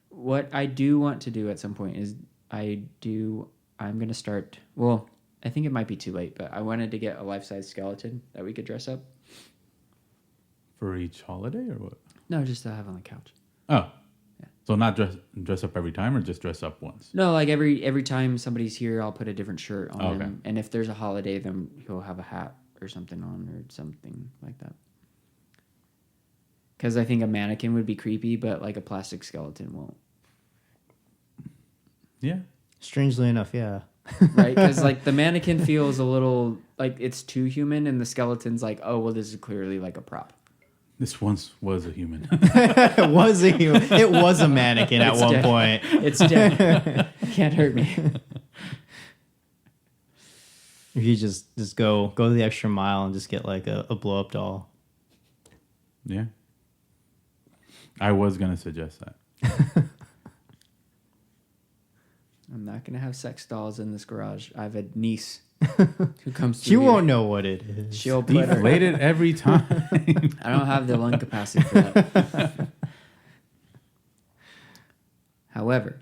What I do want to do at some point is I'm going to start... Well, I think it might be too late, but I wanted to get a life-size skeleton that we could dress up. For each holiday or what? No, just to have on the couch. Oh. Yeah. So not dress up every time or just dress up once? No, like every time somebody's here, I'll put a different shirt on him. And if there's a holiday, then he'll have a hat or something on or something like that. Because I think a mannequin would be creepy, but like a plastic skeleton won't. Yeah. Strangely enough, yeah. Right? Because like the mannequin feels a little like it's too human, and the skeleton's like, oh, well, this is clearly like a prop. This once was a human. It was a human. It was a mannequin at one point. It's dead. Can't hurt me. If you just go the extra mile and just get like a blow up doll. Yeah. I was gonna suggest that. I'm not gonna have sex dolls in this garage. I have a niece who comes to She won't know what it is. She'll put deflated every time. I don't have the lung capacity for that. However,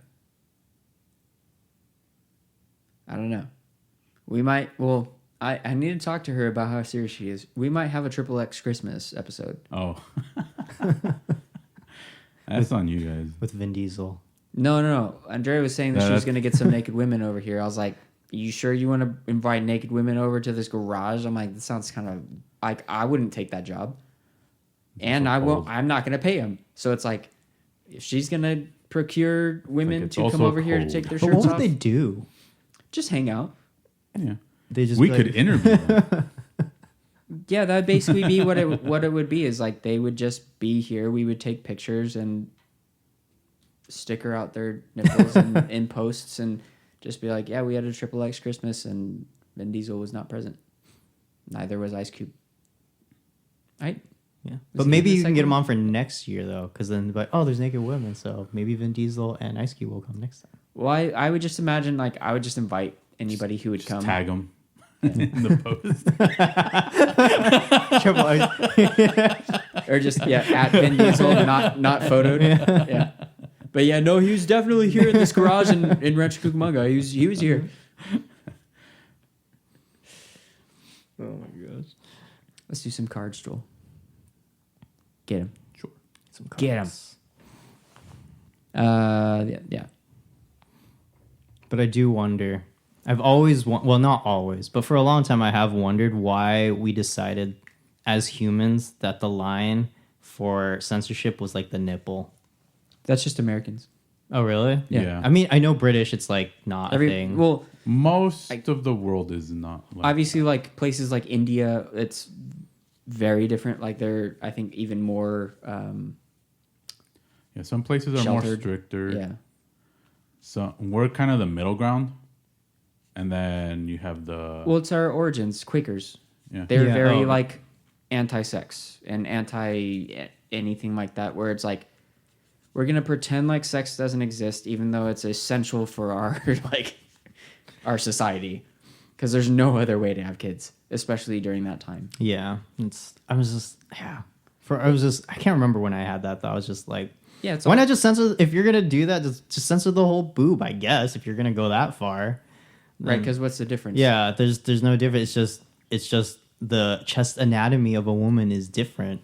I don't know. We might. Well, I need to talk to her about how serious she is. We might have a XXX Christmas episode. Oh, that's on you guys. With Vin Diesel. No. Andrea was saying that she was going to get some naked women over here. I was like, you sure you want to invite naked women over to this garage? I'm like, that sounds kind of like I wouldn't take that job. And so I won't. cold. I'm not going to pay them. So it's like, if she's going to procure women it's to come also over here to cold. take their But shirts what would off, they do? just hang out. Yeah, They just we be could like- interview them. Yeah, that would basically be what it would be. Is like they would just be here. We would take pictures and sticker out their nipples in posts and just be like, yeah, we had a XXX Christmas and Vin Diesel was not present. Neither was Ice Cube. Right? Yeah, Was but he maybe in the you can get second him one? on for next year though, because then like, oh, there's naked women, so maybe Vin Diesel and Ice Cube will come next time. Well, I would just imagine like I would just invite anybody who would Just come. tag them in the post. Triple X. Or just at Vin Diesel, not photoed. Yeah. But yeah, no, he was definitely here in this garage in Rancho Cucamonga. He was here. Oh my gosh. Let's do some cards, Joel. Get him. Sure. Some Get 'em. cards. Yeah. But I do wonder. I've always, well, not always, but for a long time, I have wondered why we decided as humans that the line for censorship was like the nipple. That's just Americans. Oh, really? Yeah. I mean, I know British, it's like not a thing. Well, Most of the world is not. Like obviously, like places like India, it's very different. Like they're, I think, even more. yeah, some places are more Sheltered. stricter. Yeah. So we're kind of the middle ground, and then you have the Well, it's our origins. Quakers. yeah. They're Yeah. very Oh. like anti-sex and anti anything like that. Where it's like we're gonna pretend like sex doesn't exist, even though it's essential for our like our society, because there's no other way to have kids, especially during that time. Yeah. I can't remember when I had that thought. I was just like, Yeah, it's why all, not just censor, if you're going to do that, just censor the whole boob, I guess, if you're going to go that far. right? Because what's the difference? Yeah, there's no difference. It's just the chest anatomy of a woman is different.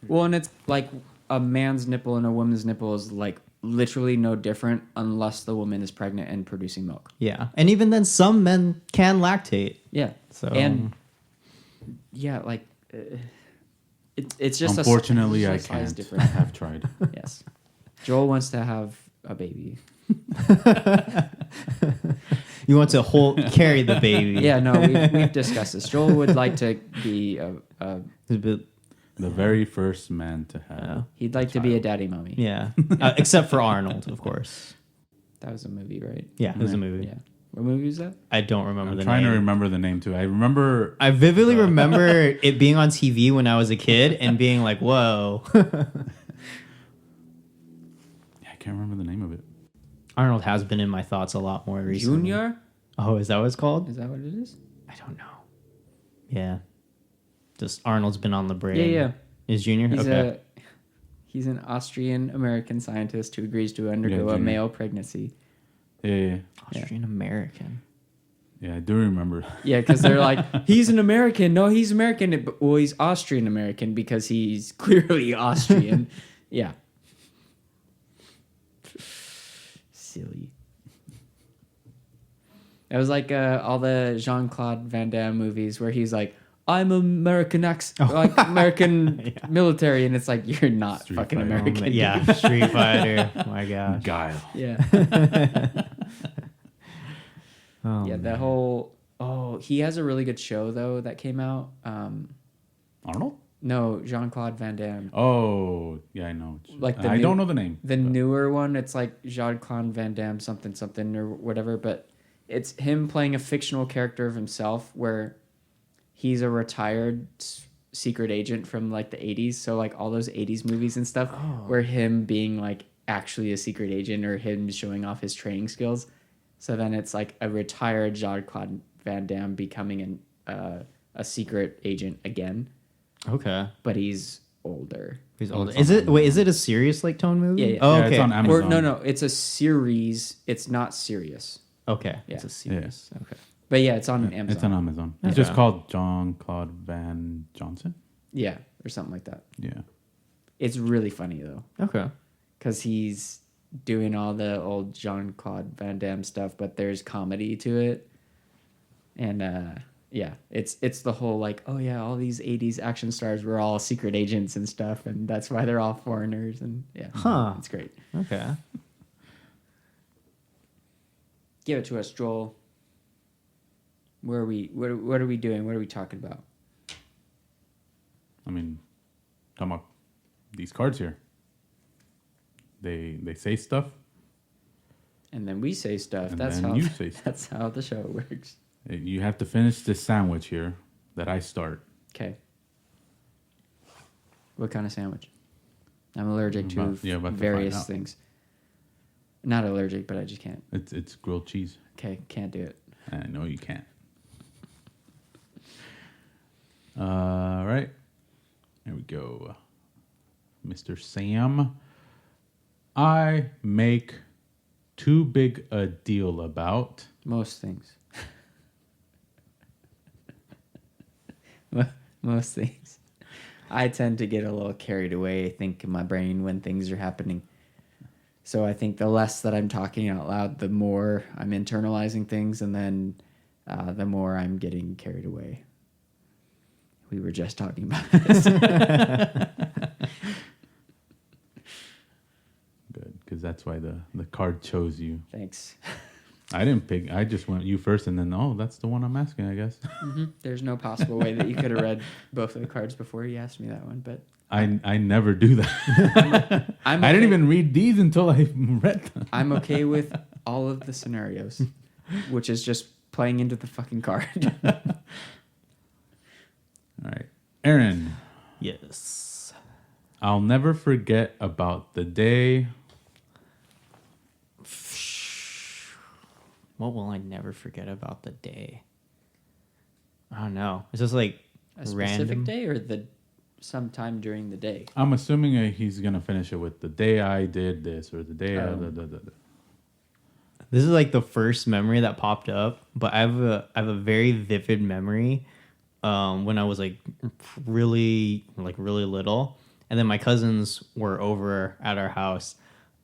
Well, and it's like a man's nipple and a woman's nipple is like literally no different unless the woman is pregnant and producing milk. Yeah. And even then, some men can lactate. Yeah. So And yeah, like it's just Unfortunately, I it's just a size can't. I difference. have tried. Yes. Joel wants to have a baby. you want to carry the baby. Yeah, no, we've discussed this. Joel would like to be The very first man to have. he'd like to be a daddy mommy. Yeah. Except for Arnold, of course. That was a movie, right? Yeah, it was a movie. Yeah. What movie was that? I don't remember I'm the trying name. to remember the name too. I remember. I vividly remember it being on TV when I was a kid and being like, whoa. I can't remember the name of it. Arnold has been in my thoughts a lot more recently. Junior? Oh, is that what it's called? Is that what it is? I don't know. Yeah. Just Arnold's been on the brain. Yeah. Is Junior? Okay. He's an Austrian American scientist who agrees to undergo a Junior. male pregnancy. Yeah. Austrian American. Yeah, I do remember. Yeah, because they're like, he's an American. No, he's American. Well, he's Austrian American because he's clearly Austrian. Yeah. Silly. It was like all the Jean-Claude Van Damme movies where he's like, I'm American like American Yeah. military, and it's like you're not Street fucking Fighter. American. Yeah, Street Fighter. My gosh. Guile. Yeah. Oh, Yeah, that man. whole he has a really good show though that came out. Arnold? No, Jean-Claude Van Damme. Oh, yeah, I know. Like the I new- don't know the name. The but- newer one, it's like Jean-Claude Van Damme something something or whatever, but it's him playing a fictional character of himself where he's a retired secret agent from like the 80s, so like all those 80s movies and stuff where him being like actually a secret agent or him showing off his training skills. So then it's like a retired Jean-Claude Van Damme becoming a secret agent again, Okay. but he's older. He's Oh, older. it's on Is it? Amazon. Wait, is it a serious like tone movie? Yeah, yeah. Oh, Yeah, okay. it's on Amazon. Or no, it's a series. It's not serious. Okay. Yeah. It's a serious. Okay. But yeah, it's on Amazon. It's on Amazon. Okay. It's just called Jean-Claude Van Johnson. Yeah, or something like that. Yeah. It's really funny though, Okay. because he's doing all the old Jean-Claude Van Damme stuff, but there's comedy to it, and yeah, it's the whole like, oh yeah, all these '80s action stars were all secret agents and stuff, and that's why they're all foreigners, and yeah, Huh. it's great. Okay. Give it to us, Joel. Where are we? What are we doing? What are we talking about? I mean, talking about these cards here. They say stuff. And then we say stuff. And That's then how you say stuff. that's how the show works. You have to finish this sandwich here that I start. Okay. What kind of sandwich? I'm allergic to about to find various out. things. Not allergic, but I just can't. It's grilled cheese. Okay, can't do it. I know you can't. All right. Here we go. Mr. Sam. I make too big a deal about. Most things. Most things. I tend to get a little carried away, I think, in my brain when things are happening. So I think the less that I'm talking out loud, the more I'm internalizing things, and then the more I'm getting carried away. We were just talking about this. Good, because that's why the card chose you. Thanks. I didn't pick. I just went you first, and then that's the one I'm asking, I guess. There's no possible way that you could have read both of the cards before you asked me that one, but I never do that. I'm I didn't okay- even read these until I read them. I'm okay with all of the scenarios, which is just playing into the fucking card. All right, Aaron. Yes. I'll never forget about the day. What will I never forget about the day? I don't know. It's just like A specific random. day or the sometime during the day? I'm assuming he's gonna finish it with the day I did this or the day I. This is like the first memory that popped up, but I have a very vivid memory when I was like really little, and then my cousins were over at our house,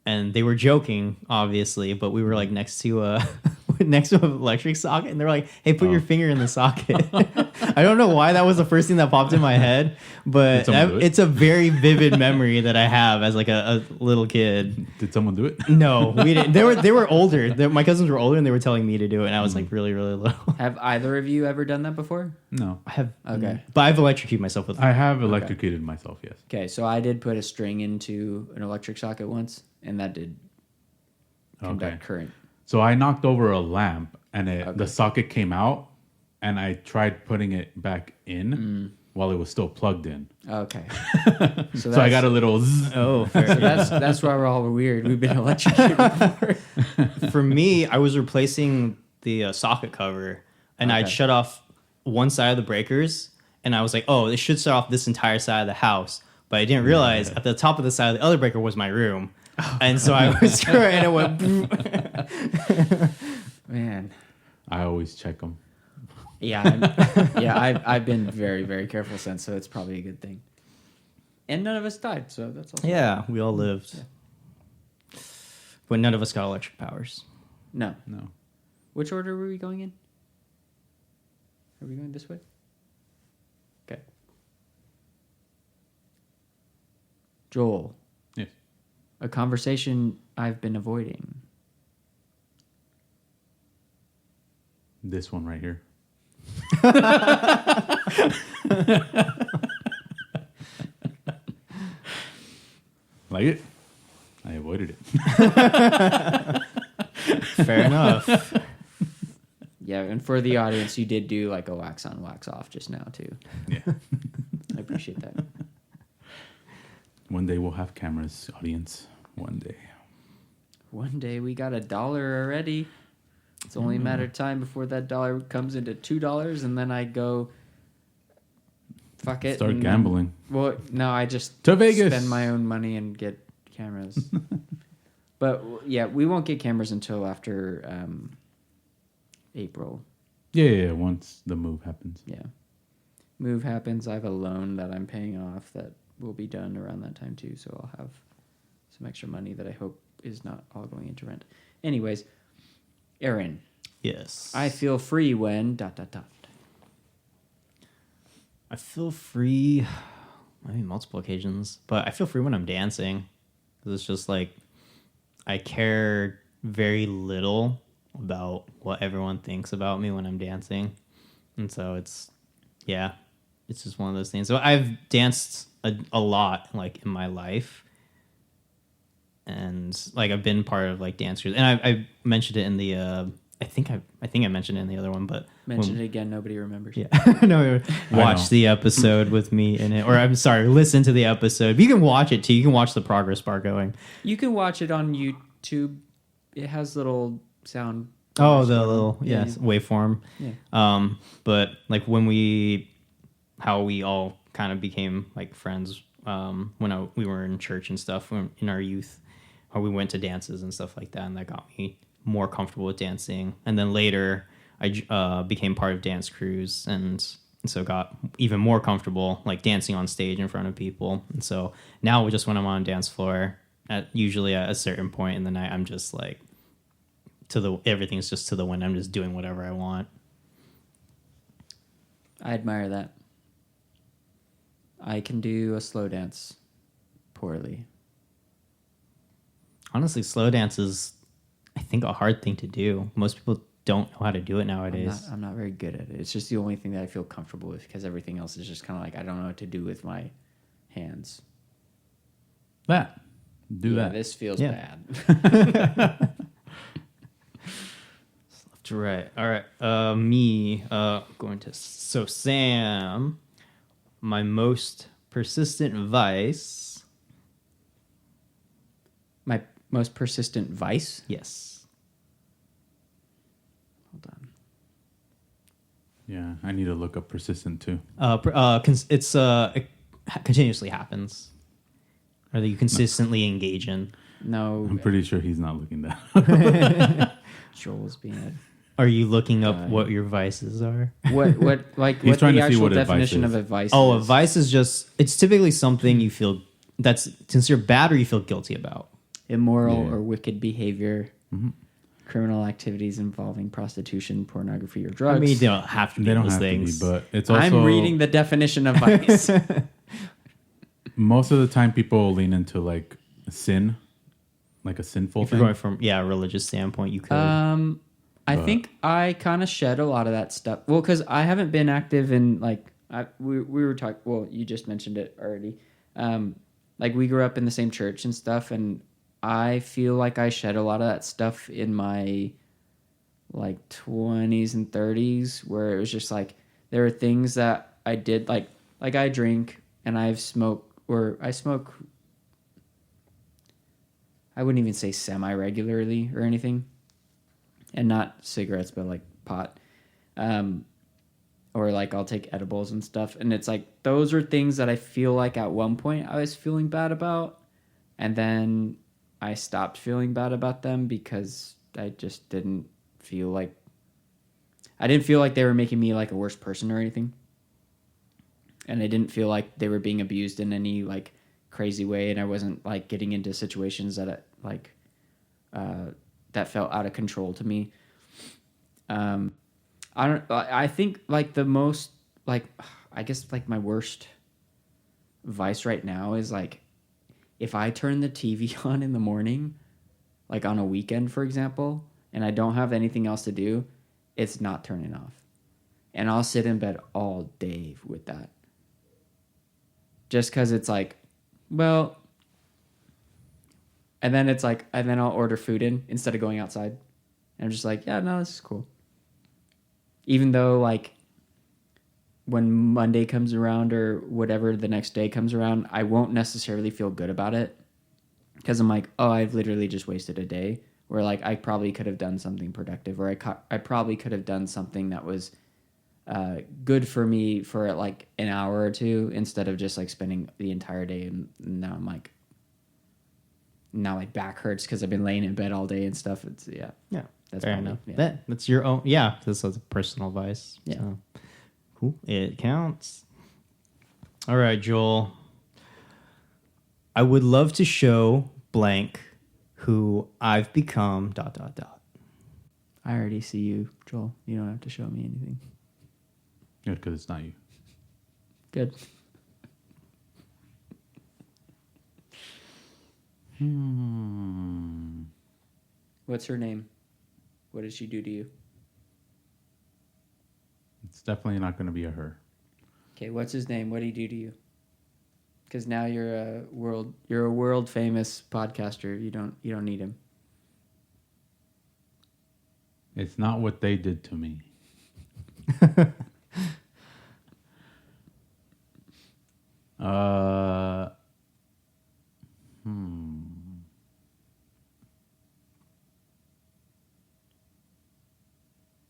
and they were joking, obviously, but we were like next to an electric socket, and they're like, "Hey, put your finger in the socket." I don't know why that was the first thing that popped in my head, but Did someone do it? it's a very vivid memory that I have as like a little kid. Did someone do it? No, we didn't. They were older. My cousins were older, and they were telling me to do it, and I was like really little. Have either of you ever done that before? No. I have Okay. but I've electrocuted myself with. I have electrocuted myself. Yes. Okay, so I did put a string into an electric socket once, and that did conduct current. So I knocked over a lamp, and Okay. the socket came out, and I tried putting it back in while it was still plugged in. Okay. So I got a little. Zzz. Oh, fair. So that's why we're all weird. We've been electrocuted before. For me, I was replacing the socket cover, and I'd Okay. shut off one side of the breakers, and I was like, "Oh, this should shut off this entire side of the house." But I didn't realize at the top of the side of the other breaker was my room, and so I was and it went. Man. I always check them. Yeah, I've been very, very careful since, so it's probably a good thing. And none of us died, so that's all. Yeah, we all lived, but none of us got electric powers. No. No. Which order were we going in? Are we going this way? Okay. Joel, Yes. a conversation I've been avoiding. This one right here. Like it? I avoided it. Fair enough. Yeah, and for the audience, you did do like a wax on, wax off just now too. Yeah. I appreciate that. One day we'll have cameras, audience. One day. One day we got $1 already. It's only a matter of time before that dollar comes into $2, and then I go fuck it. Start and gambling. Well, no, I just To Vegas. spend my own money and get cameras. But yeah, we won't get cameras until after April. Yeah, once the move happens. Yeah. Move happens. I have a loan that I'm paying off that will be done around that time too. So I'll have some extra money that I hope is not all going into rent. Anyways, Aaron. Yes. I feel free when ... I feel free, I mean, multiple occasions, but I feel free when I'm dancing. 'Cause it's just like, I care very little about what everyone thinks about me when I'm dancing. And so it's just one of those things. So I've danced a lot, like, in my life. And, like, I've been part of, like, dance groups. And I mentioned it in the, I think I mentioned it in the other one, but Mention it again. Nobody remembers. yeah, no, watch the episode with me in it, or I'm sorry, listen to the episode. But you can watch it too. You can watch the progress bar going. You can watch it on YouTube. It has little sound. Oh, the little waveform. Yeah. But like how we all kind of became like friends when we were in church and stuff in our youth, how we went to dances and stuff like that, and that got me more comfortable with dancing. And then later I became part of dance crews and so got even more comfortable like dancing on stage in front of people. And so now just when I'm on a dance floor usually at a certain point in the night, I'm just like everything's just to the wind. I'm just doing whatever I want. I admire that. I can do a slow dance poorly. Honestly, slow dance is, I think, a hard thing to do. Most people don't know how to do it nowadays. I'm not very good at it. It's just the only thing that I feel comfortable with because everything else is just kind of like I don't know what to do with my hands. That. That. This feels bad. Left to right. All right. Me going to Sam. My most persistent vice. My most persistent vice? Yes. Hold on. Yeah, I need to look up persistent too. It continuously happens. Or that you consistently engage in. No. I'm pretty sure he's not looking that. Joel's being Are you looking up what your vices are? What He's trying the to see actual what definition advice is. of advice Oh, is? a vice is just, it's typically something you feel that's considered bad or you feel guilty about. Immoral or wicked behavior, criminal activities involving prostitution, pornography, or drugs. I mean, they don't have to be those things. But it's also... I'm reading the definition of vice. Most of the time people lean into like sin, like a sinful If thing. you're going from a religious standpoint, you could. I think I kind of shed a lot of that stuff. Well, because I haven't been active in like we were talking. Well, you just mentioned it already. Like we grew up in the same church and stuff, and I feel like I shed a lot of that stuff in my like 20s and 30s, where it was just like there were things that I did like I drink and I smoke. I wouldn't even say semi-regularly or anything. And not cigarettes, but like pot. Or like I'll take edibles and stuff. And it's like those are things that I feel like at one point I was feeling bad about. And then I stopped feeling bad about them because I just didn't feel like... I didn't feel like they were making me like a worse person or anything. And I didn't feel like they were being abused in any like crazy way, and I wasn't like getting into situations that that felt out of control to me. I think like the most like I guess like my worst vice right now is like if I turn the TV on in the morning, like on a weekend for example, and I don't have anything else to do, it's not turning off. And I'll sit in bed all day with that. Just because it's like, well, and then it's like, and then I'll order food in instead of going outside. And I'm just like, yeah, no, this is cool. Even though like when Monday comes around or whatever the next day comes around, I won't necessarily feel good about it. Because I'm like, oh, I've literally just wasted a day. Where like I probably could have done something productive, or I probably could have done something that was good for me for like an hour or two instead of just like spending the entire day. And now I'm like, now my back hurts because I've been laying in bed all day and stuff. It's yeah, that's fair probably, enough. yeah. That's your own. Yeah, this is a personal vice. Yeah. So. Cool. It counts. All right, Joel. I would love to show blank who I've become. ... I already see you, Joel. You don't have to show me anything. Good, because it's not you. Good. What's her name? What did she do to you? It's definitely not going to be a her. Okay, what's his name? What did he do to you? Because now you're a world famous podcaster. You don't need him. It's not what they did to me.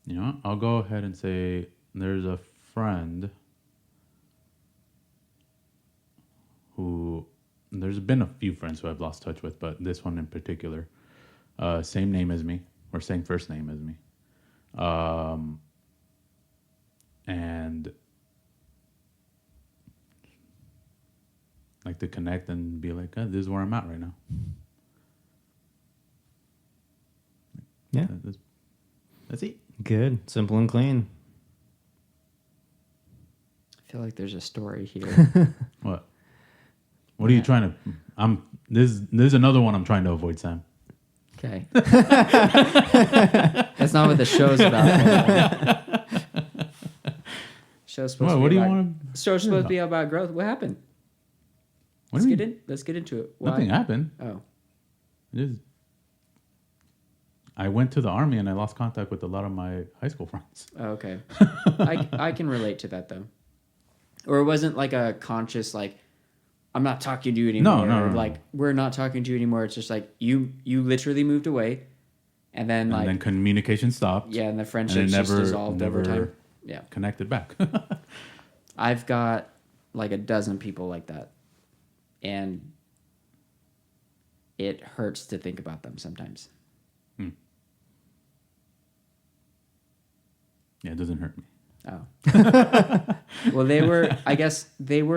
You know what? I'll go ahead and say there's a friend who, there's been a few friends who I've lost touch with, but this one in particular, same name as me, or same first name as me. And like to connect and be like, this is where I'm at right now. Yeah. That's it. Good. Simple and clean. I feel like there's a story here. What? What are you trying to? This is another one I'm trying to avoid, Sam. Okay. That's not what the show's about. Show's supposed to be show's supposed to be about growth. What happened? What do you mean? Let's get into it. Why? Nothing happened. Oh. It is. I went to the army and I lost contact with a lot of my high school friends. Oh, okay. I can relate to that though. Or it wasn't like a conscious like, I'm not talking to you anymore. No. Like we're not talking to you anymore. It's just like you literally moved away, and then communication stopped. Yeah, and the friendship just dissolved over time. Yeah, connected back. I've got like a dozen people like that, and it hurts to think about them sometimes. Yeah, it doesn't hurt me. Oh. Well, they were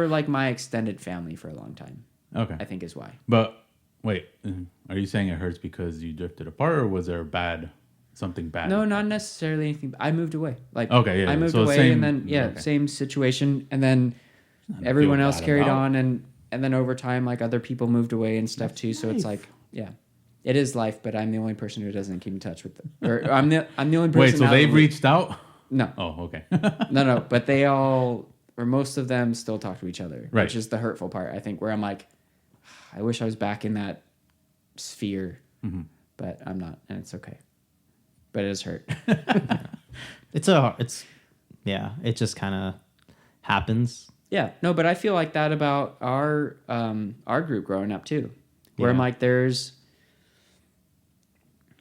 like my extended family for a long time. Okay. I think is why. But wait, are you saying it hurts because you drifted apart, or was there something bad? No, not necessarily anything. I moved away. Like okay, yeah. I moved away, and then same situation, and then everyone else carried on, and then over time, like other people moved away and stuff too. So it's like, yeah, it is life. But I'm the only person who doesn't keep in touch with them. Or I'm the only person. Wait, so they've reached out? No. Oh, okay. No. But they all, or most of them, still talk to each other, right? Which is the hurtful part, I think. Where I'm like, I wish I was back in that sphere, but I'm not, and it's okay. But it is hurt. It just kind of happens. Yeah, no, but I feel like that about our group growing up too, where I'm like, there's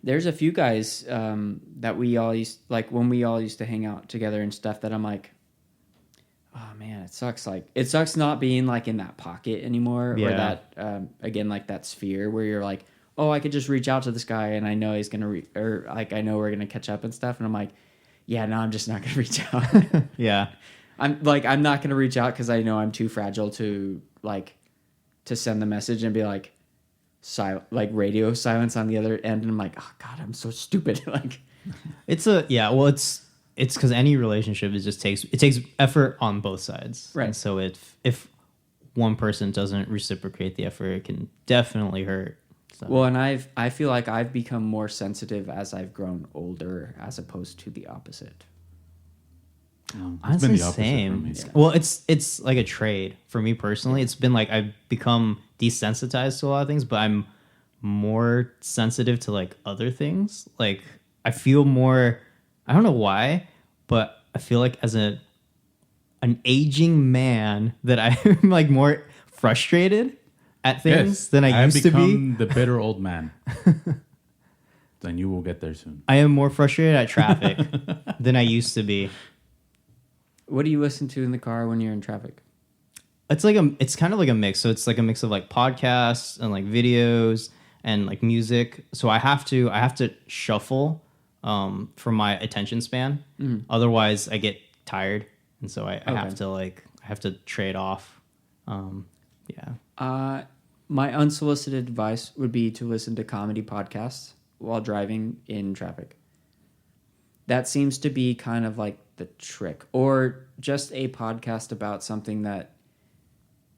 a few guys that we all used, like when we all used to hang out together and stuff, that I'm like, oh man, it sucks. Like it sucks not being like in that pocket anymore, or that again, like that sphere where you're like, oh, I could just reach out to this guy and I know he's gonna or like I know we're gonna catch up and stuff, and I'm like, yeah, no, I'm just not gonna reach out. Yeah, I'm not gonna reach out because I know I'm too fragile to send the message and be like, radio silence on the other end, and I'm like, oh god, I'm so stupid. Like it's because any relationship takes effort on both sides, right? And so if one person doesn't reciprocate the effort, it can definitely hurt. So. Well, and I feel like I've become more sensitive as I've grown older, as opposed to the opposite. It's been the same. Yeah. Well, it's like a trade for me personally. It's been like I've become desensitized to a lot of things, but I'm more sensitive to like other things. Like I feel more, I don't know why, but I feel like as an aging man that I'm like more frustrated at things than I used to be. I've become the bitter old man. Then you will get there soon. I am more frustrated at traffic than I used to be. What do you listen to in the car when you're in traffic? It's kind of like a mix. So it's like a mix of like podcasts and like videos and like music. So I have to shuffle for my attention span. Otherwise I get tired. And so I have to trade off. Yeah. My unsolicited advice would be to listen to comedy podcasts while driving in traffic. That seems to be kind of like the trick. Or just a podcast about something that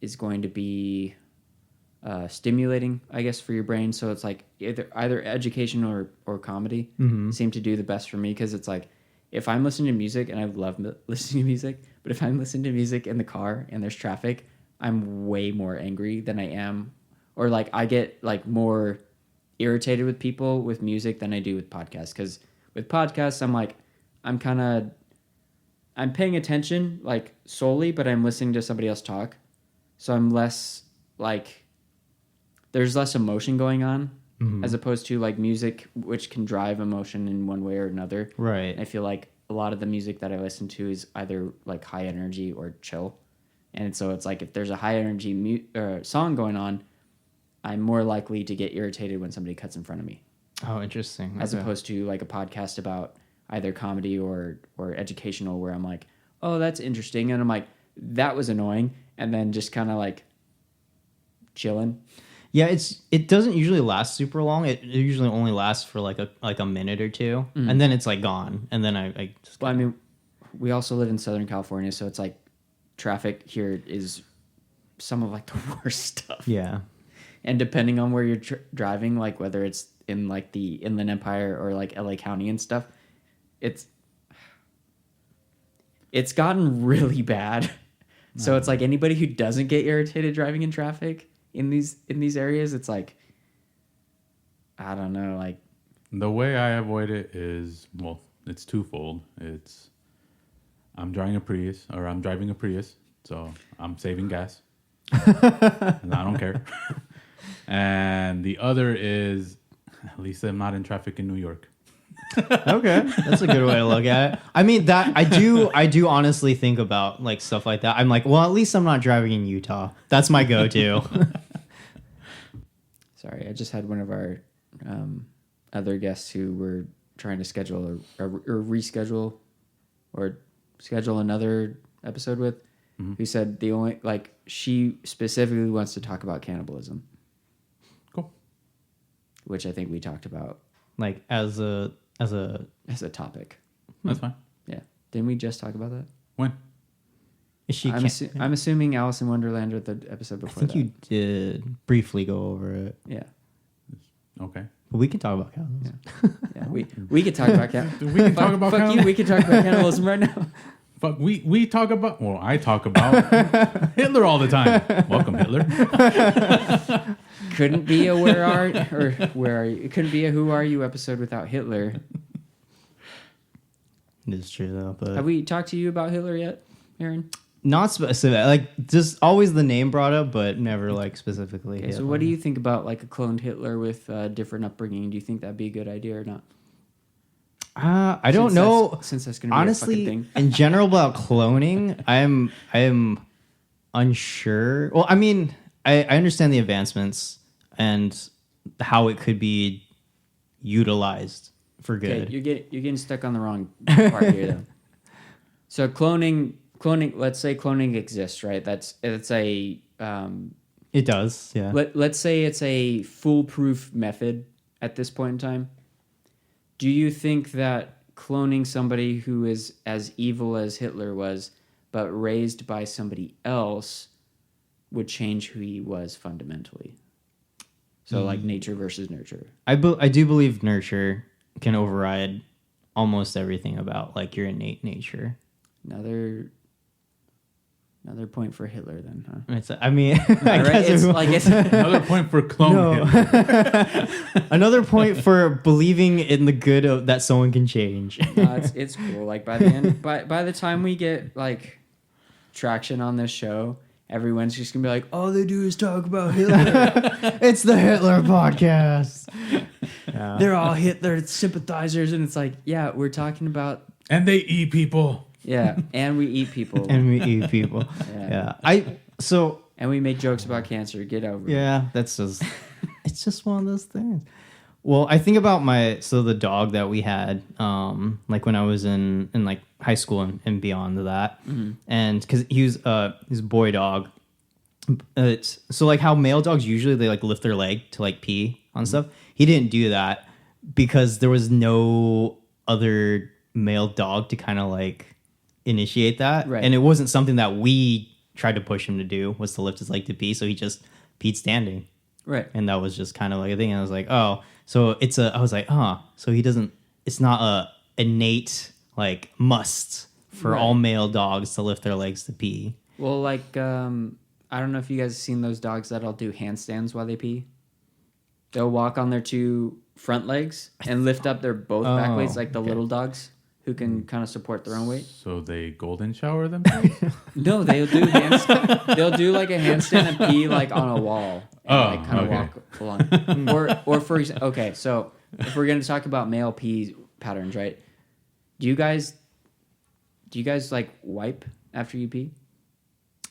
is going to be stimulating, I guess, for your brain. So it's like either education or comedy seem to do the best for me, because it's like if I'm listening to music, and I love listening to music, but if I'm listening to music in the car and there's traffic, I'm way more angry than I am, or like I get like more irritated with people with music than I do with podcasts. Because with podcasts, I'm paying attention like solely, but I'm listening to somebody else talk. So I'm less like, there's less emotion going on as opposed to like music, which can drive emotion in one way or another. Right. And I feel like a lot of the music that I listen to is either like high energy or chill. And so it's like, if there's a high energy song going on, I'm more likely to get irritated when somebody cuts in front of me. Oh, interesting. As opposed to like a podcast about either comedy or educational, where I'm like, oh, that's interesting. And I'm like, that was annoying. And then just kind of like chilling. Yeah, it doesn't usually last super long. It usually only lasts for like a minute or two, and then it's like gone. And then I just. Well, I mean, we also live in Southern California, so it's like traffic here is some of like the worst stuff. Yeah. And depending on where you're driving, like whether it's in like the Inland Empire or like LA County and stuff, it's gotten really bad. So it's like anybody who doesn't get irritated driving in traffic in these areas, it's like, I don't know, like the way I avoid it is, well, it's twofold. It's I'm driving a Prius, so I'm saving gas. And I don't care. And the other is, at least I'm not in traffic in New York. Okay, that's a good way to look at it. I mean, that I do honestly think about like stuff like that. I'm like, well, at least I'm not driving in Utah. That's my go-to. Sorry, I just had one of our other guests who were trying to schedule or reschedule or schedule another episode with, who said the only, like, she specifically wants to talk about cannibalism. Cool. Which I think we talked about. Like as a topic. That's fine. Yeah. Didn't we just talk about that? When? I'm assuming Alice in Wonderland or the episode before. I think you did briefly go over it. Yeah. Okay. But we can talk about cannibalism. Yeah. We could talk about cannibalism. We can talk about fuck you. We can talk about cannibalism right now. Fuck, we talk about. Well, I talk about Hitler all the time. Welcome, Hitler. Couldn't be a where are you? It couldn't be a who are you episode without Hitler. It is true though. But Have we talked to you about Hitler yet, Aaron? not specific, like just always the name brought up, but never like specifically. Okay, so what do you think about like a cloned Hitler with different upbringing? Do you think that'd be a good idea or not? I don't know. Since that's going to be honestly, a fucking thing. in general about cloning, I am unsure. Well, I mean, I understand the advancements and how it could be utilized for good. Okay, you're getting stuck on the wrong part here though. So cloning. Let's say cloning exists, right? It's a. It does, yeah. Let's say it's a foolproof method at this point in time. Do you think that cloning somebody who is as evil as Hitler was, but raised by somebody else, would change who he was fundamentally? So like nature versus nurture. I do believe nurture can override almost everything about like your innate nature. Another point for Hitler then, huh? I mean, I guess it's another point for clone Hitler. Another point for believing in the good that someone can change. It's cool. Like by the end, by the time we get like traction on this show, everyone's just gonna be like, all they do is talk about Hitler. It's the Hitler podcast. Yeah. They're all Hitler sympathizers, and it's like, yeah, we're talking about. And they eat people. Yeah, and we eat people. And we eat people. Yeah. And we make jokes about cancer. Get over it. yeah, that's just it's just one of those things. Well, I think about the dog that we had, like when I was in like high school and beyond that, and because he was a boy dog. It's so like how male dogs usually they like lift their leg to like pee on stuff. He didn't do that because there was no other male dog to kind of like initiate that, right. And it wasn't something that we tried to push him to do, was to lift his leg to pee. So he just peed standing, right? And that was just kind of like a thing. And I was like, oh, so I was like, so he doesn't. It's not a innate like must for all male dogs to lift their legs to pee. Well, like I don't know if you guys have seen those dogs that'll do handstands while they pee. They'll walk on their two front legs and lift up their both back legs, like the little dogs who can kind of support their own weight. So they golden shower themselves? No, they'll do they'll do like a handstand and pee like on a wall. And, like kind of walk along. Or for example, okay, so if we're gonna talk about male pee patterns, right? Do you guys like wipe after you pee?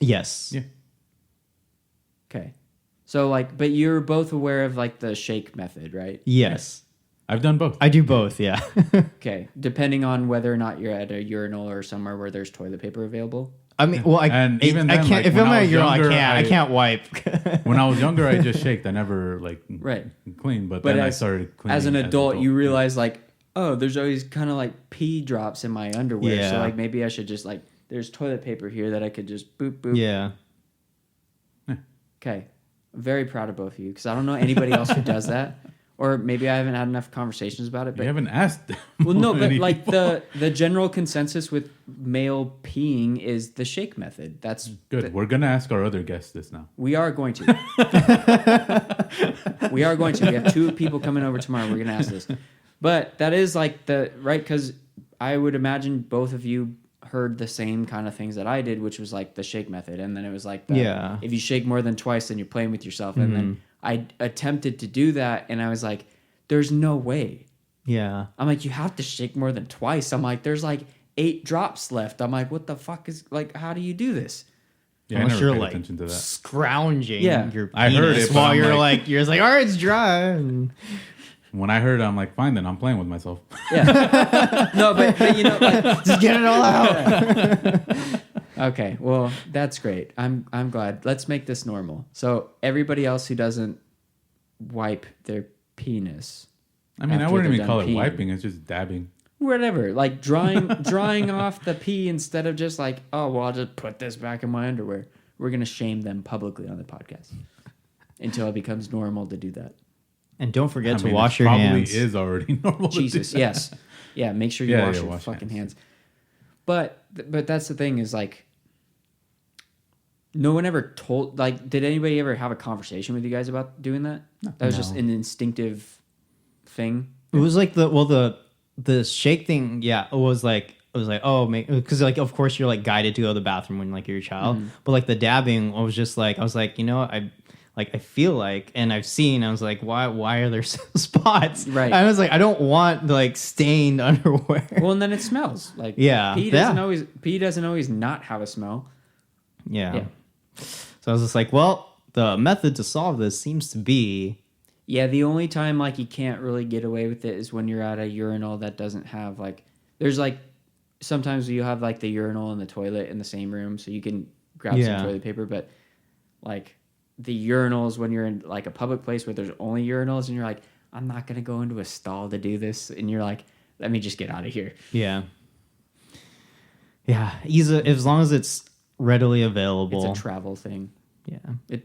Yes. Yeah. Okay. So like, but you're both aware of like the shake method, right? Yes. I've done both. I do both, yeah. Okay. Depending on whether or not you're at a urinal or somewhere where there's toilet paper available. I mean, well, I can't. Like, if I'm at a urinal, I can't wipe. When I was younger, I just shaked. I never like cleaned, but then I started cleaning. As an adult, you realize like, oh, there's always kind of like pee drops in my underwear. Yeah. So like maybe I should just like, there's toilet paper here that I could just boop boop. Yeah. Okay. I'm very proud of both of you because I don't know anybody else who does that. Or maybe I haven't had enough conversations about it. But you haven't asked them. Well, no, but like the general consensus with male peeing is the shake method. That's good. We're gonna ask our other guests this now. We are going to. We are going to. We have 2 people coming over tomorrow. We're gonna ask this. But that is like right, because I would imagine both of you heard the same kind of things that I did, which was like the shake method, and then it was like if you shake more than twice, then you're playing with yourself, and then I attempted to do that, and I was like, "There's no way." Yeah. I'm like, "You have to shake more than twice." I'm like, "There's like 8 drops left." I'm like, "What the fuck is like? How do you do this?" Yeah, unless you're paid like attention to that. scrounging your I heard penis it, while you're like, all right, it's dry. And when I heard it, I'm like, fine, then I'm playing with myself. Yeah. No, but you know, like, just get it all out. Okay, well, that's great. I'm glad. Let's make this normal. So everybody else who doesn't wipe their penis. I mean, I wouldn't even call it wiping. It's just dabbing. Whatever, like drying off the pee instead of just like, oh, well, I'll just put this back in my underwear. We're gonna shame them publicly on the podcast until it becomes normal to do that. And don't forget to wash your hands. Probably is already normal. Jesus, to do that. Yes, yeah. Make sure you wash your fucking hands. But that's the thing is like, no one ever told. Like, did anybody ever have a conversation with you guys about doing that? No. That was just an instinctive thing. It was like the shake thing. Yeah, it was like oh, because like of course you're like guided to go to the bathroom when like you're a child, but like the dabbing, I was like, you know, I feel like, and I've seen, I was like, why are there spots? Right. I was like, I don't want like stained underwear. Well, and then it smells like pee doesn't always not have a smell. Yeah. So I was just like, well, the method to solve this seems to be. Yeah, the only time like you can't really get away with it is when you're at a urinal that doesn't have like, there's like, sometimes you have like the urinal and the toilet in the same room, so you can grab some toilet paper, but like the urinals when you're in like a public place where there's only urinals and you're like, I'm not going to go into a stall to do this. And you're like, let me just get out of here. Yeah. Yeah. As long as it's readily available. It's a travel thing. Yeah.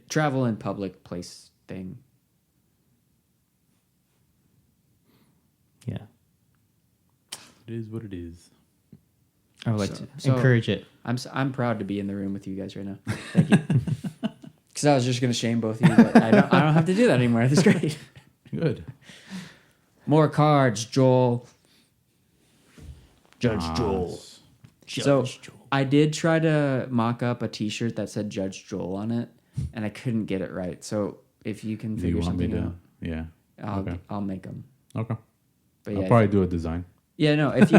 Travel in public place thing. Yeah. It is what it is. I would like to encourage it. I'm proud to be in the room with you guys right now. Thank you. Because I was just going to shame both of you, but I don't have to do that anymore. That's great. Good. More cards, Joel. Judge Joel. I did try to mock up a T-shirt that said Judge Joel on it, and I couldn't get it right. So if you can figure something out, yeah, I'll make them. Okay. But I'll probably do a design. Yeah, no. If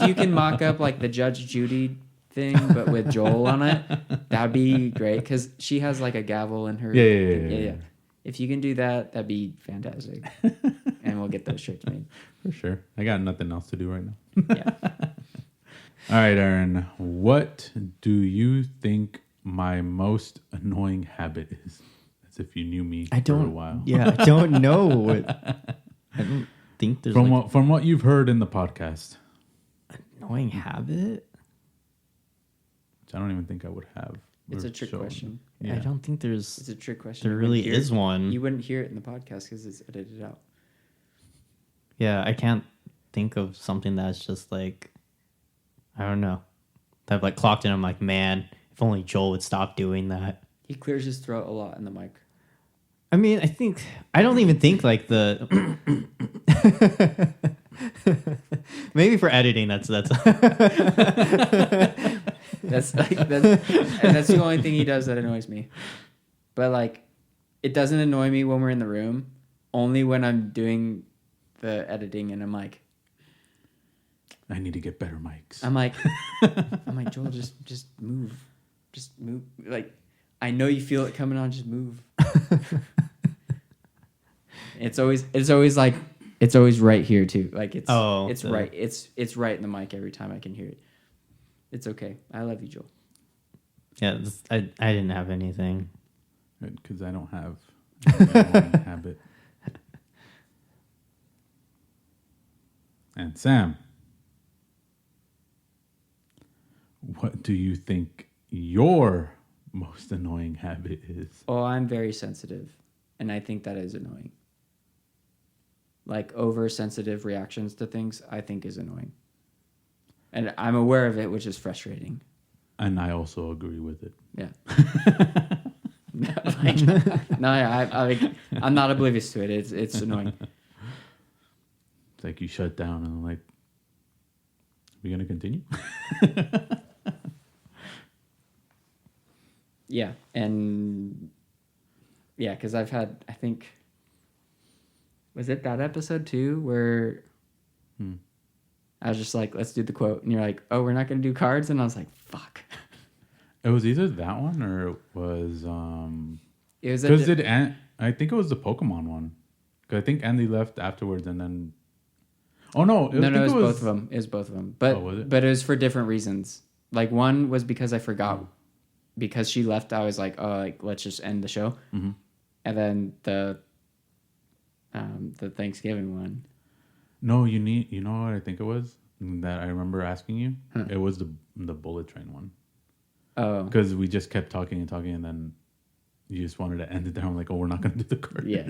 you can mock up like the Judge Judy thing, but with Joel on it, that'd be great because she has like a gavel in her. Yeah. If you can do that, that'd be fantastic, and we'll get those shirts made for sure. I got nothing else to do right now. Yeah. All right, Aaron. What do you think my most annoying habit is? As if you knew me for a while. Yeah, I don't know. I don't think there's from what you've heard in the podcast. Annoying habit? Which I don't even think I would have. It's a trick question. Yeah. I don't think there's. It's a trick question. There really is one. You wouldn't hear it in the podcast because it's edited out. Yeah, I can't think of something that's just like, I don't know. That I've like clocked in. I'm like, man, if only Joel would stop doing that. He clears his throat a lot in the mic. I mean, I don't even think like the. Maybe for editing, that's that's the only thing he does that annoys me. But like, it doesn't annoy me when we're in the room. Only when I'm doing the editing and I'm like, I need to get better mics. I'm like, Joel, just move, Like, I know you feel it coming on. Just move. It's always right here too. Like it's right. It's right in the mic every time I can hear it. It's okay. I love you, Joel. Yeah, I didn't have anything. Because I don't have an habit. And Sam, what do you think your most annoying habit is? Oh, I'm very sensitive, and I think that is annoying. Like oversensitive reactions to things, I think is annoying. And I'm aware of it, which is frustrating. And I also agree with it. Yeah. I'm not oblivious to it. It's annoying. It's like you shut down and I'm like, are we going to continue? Yeah. And yeah, because I've had, I think, was it that episode too where I was just like, let's do the quote. And you're like, oh, we're not going to do cards? And I was like, fuck. It was either that one or it was... It was I think it was the Pokemon one. Because I think Andy left afterwards and then... Oh, no. It was both of them. It was both of them. But, was it? But it was for different reasons. Like one was because I forgot. Because she left, I was like, oh, like let's just end the show. Mm-hmm. And then the Thanksgiving one. No, you know what I think it was? That I remember asking you? Huh. It was the bullet train one. Oh. Because we just kept talking and then you just wanted to end it there. I'm like, oh, we're not going to do the card. Yeah.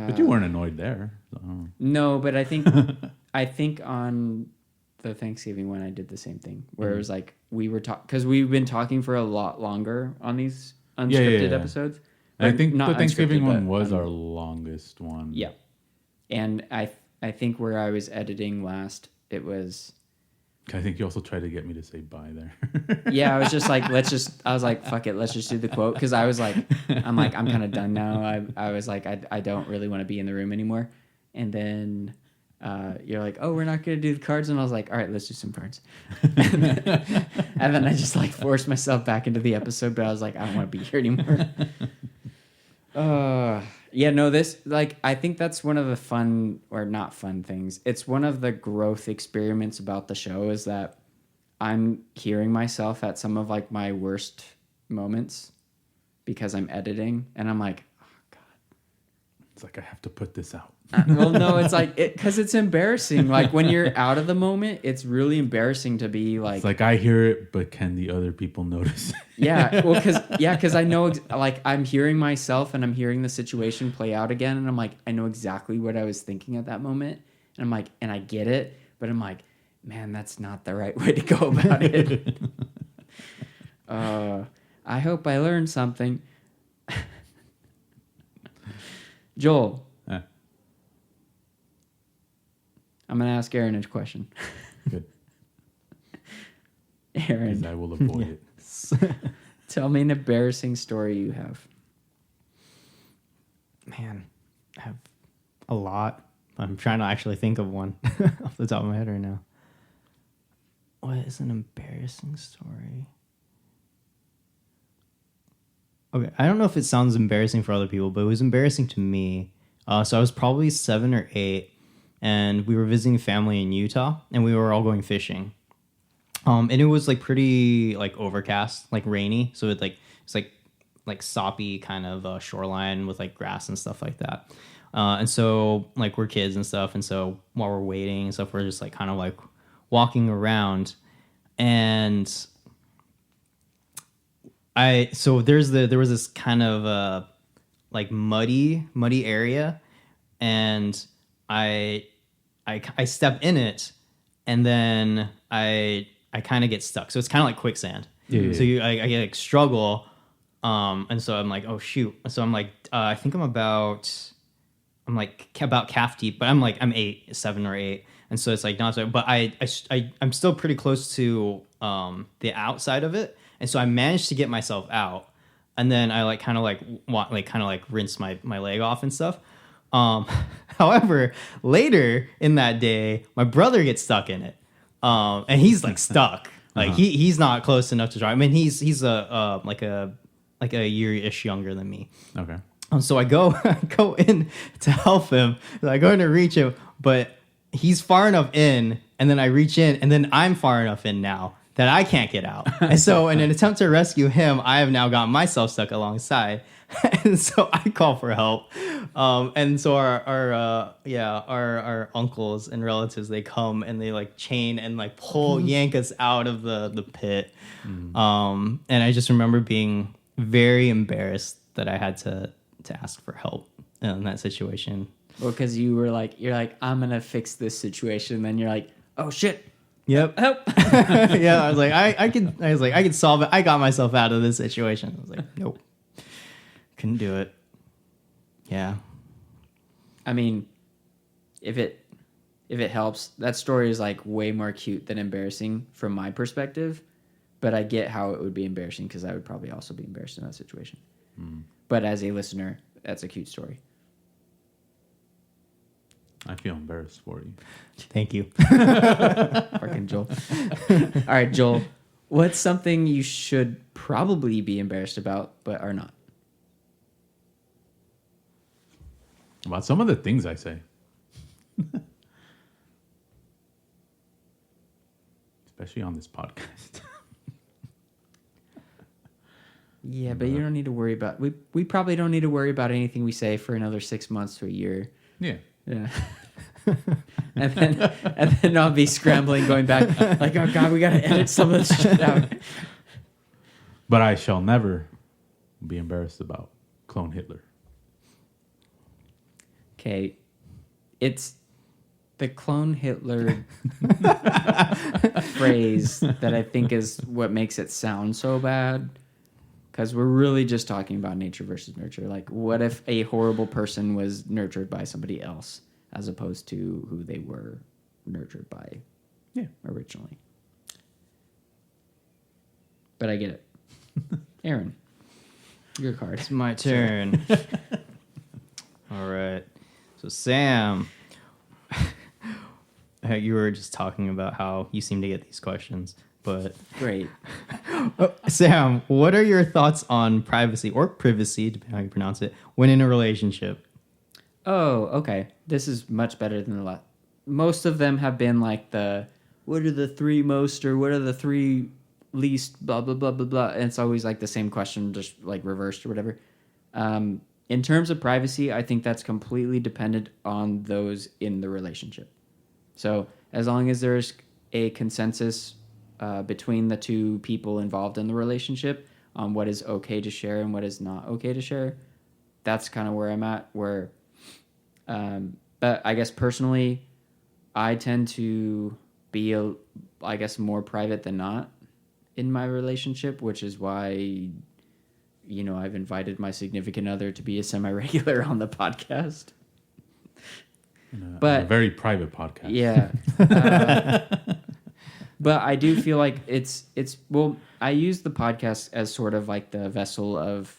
But you weren't annoyed there. So. No, but I think on the Thanksgiving one, I did the same thing. Where it was like, we were because we've been talking for a lot longer on these unscripted episodes. I think the Thanksgiving one was our longest one. Yeah. And I think where I was editing last, it was... I think you also tried to get me to say bye there. Yeah, I was just like, I was like, fuck it, let's just do the quote. Because I was like, I'm kind of done now. I was like, I don't really want to be in the room anymore. And then you're like, oh, we're not going to do the cards. And I was like, all right, let's do some cards. And then I just like forced myself back into the episode. But I was like, I don't want to be here anymore. Yeah, no, this, like, I think that's one of the fun, or not fun things. It's one of the growth experiments about the show is that I'm hearing myself at some of, like, my worst moments because I'm editing, and I'm like, oh, God. It's like, I have to put this out. Well, no, it's like, because it's embarrassing. Like, when you're out of the moment, it's really embarrassing to be like... It's like, I hear it, but can the other people notice it? Yeah, well, because I know, like, I'm hearing myself and I'm hearing the situation play out again, and I'm like, I know exactly what I was thinking at that moment, and I'm like, and I get it, but I'm like, man, that's not the right way to go about it. I hope I learned something. Joel. I'm going to ask Aaron a question. Good. Aaron. I will avoid it. Tell me an embarrassing story you have. Man, I have a lot. I'm trying to actually think of one off the top of my head right now. What is an embarrassing story? Okay, I don't know if it sounds embarrassing for other people, but it was embarrassing to me. So I was probably 7 or 8, and we were visiting family in Utah, and we were all going fishing. And it was like pretty like overcast, like rainy. So it's like soppy kind of shoreline with like grass and stuff like that. And so like we're kids and stuff, and so while we're waiting and stuff, we're just like kind of like walking around, and there was this kind of like muddy area, and I step in it, and then I kind of get stuck. So it's kind of like quicksand. Yeah. So I get like struggle, and so I'm like, oh shoot. So I'm like, I think I'm about calf deep, but I'm 8, 7 or 8, and so it's like not so. But I'm still pretty close to the outside of it, and so I managed to get myself out, and then I kind of rinse my leg off and stuff. However, later in that day, my brother gets stuck in it, and he's like stuck. Like he's not close enough to drive. I mean, he's a year-ish younger than me. Okay. So I go in to help him. I go in to reach him, but he's far enough in, and then I reach in, and then I'm far enough in now that I can't get out. And so in an attempt to rescue him, I have now got myself stuck alongside. And so I call for help. And so our uncles and relatives, they come and they like chain and like yank us out of the pit. And I just remember being very embarrassed that I had to ask for help in that situation. Well, because you're like, I'm gonna fix this situation, and then you're like, oh shit. Yep. Help. Yeah, I was like, I could solve it. I got myself out of this situation. I was like, nope. Couldn't do it. Yeah. I mean, if it helps, that story is like way more cute than embarrassing from my perspective, but I get how it would be embarrassing because I would probably also be embarrassed in that situation. But as a listener, that's a cute story. I feel embarrassed for you. Thank you. Fucking Joel. All right, Joel, what's something you should probably be embarrassed about but are not? About some of the things I say. Especially on this podcast. Yeah, but you don't need to worry about... We probably don't need to worry about anything we say for another 6 months to a year. Yeah. Yeah. and then I'll be scrambling, going back, like, oh God, we got to edit some of this shit out. But I shall never be embarrassed about Clone Hitler. Okay. It's the Clone Hitler phrase that I think is what makes it sound so bad. Because we're really just talking about nature versus nurture. Like, what if a horrible person was nurtured by somebody else as opposed to who they were nurtured by originally? But I get it. Aaron, your card. It's my turn. All right. So, Sam, you were just talking about how you seem to get these questions. But great. Sam, what are your thoughts on privacy or privacy, depending on how you pronounce it, when in a relationship? Oh, okay. This is much better than the last. Most of them have been like what are the 3 most or what are the 3 least, blah, blah, blah, blah, blah. And it's always like the same question, just like reversed or whatever. In terms of privacy, I think that's completely dependent on those in the relationship. So as long as there's a consensus between the 2 people involved in the relationship on what is okay to share and what is not okay to share, that's kind of where I'm at. But I guess personally, I tend to be, more private than not in my relationship, which is why, I've invited my significant other to be a semi-regular on the podcast. But a very private podcast. Yeah. But I do feel like I use the podcast as sort of like the vessel of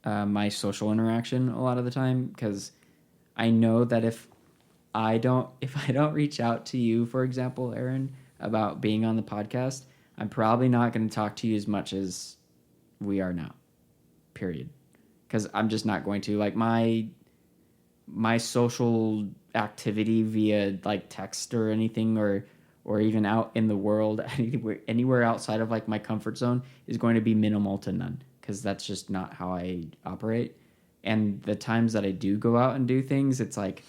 my social interaction a lot of the time, because I know that if I don't reach out to you, for example, Aaron, about being on the podcast, I'm probably not going to talk to you as much as we are now. Period. Because I'm just not going to. Like my social activity via like text or anything or even out in the world anywhere outside of like my comfort zone is going to be minimal to none, because that's just not how I operate. And the times that I do go out and do things, it's like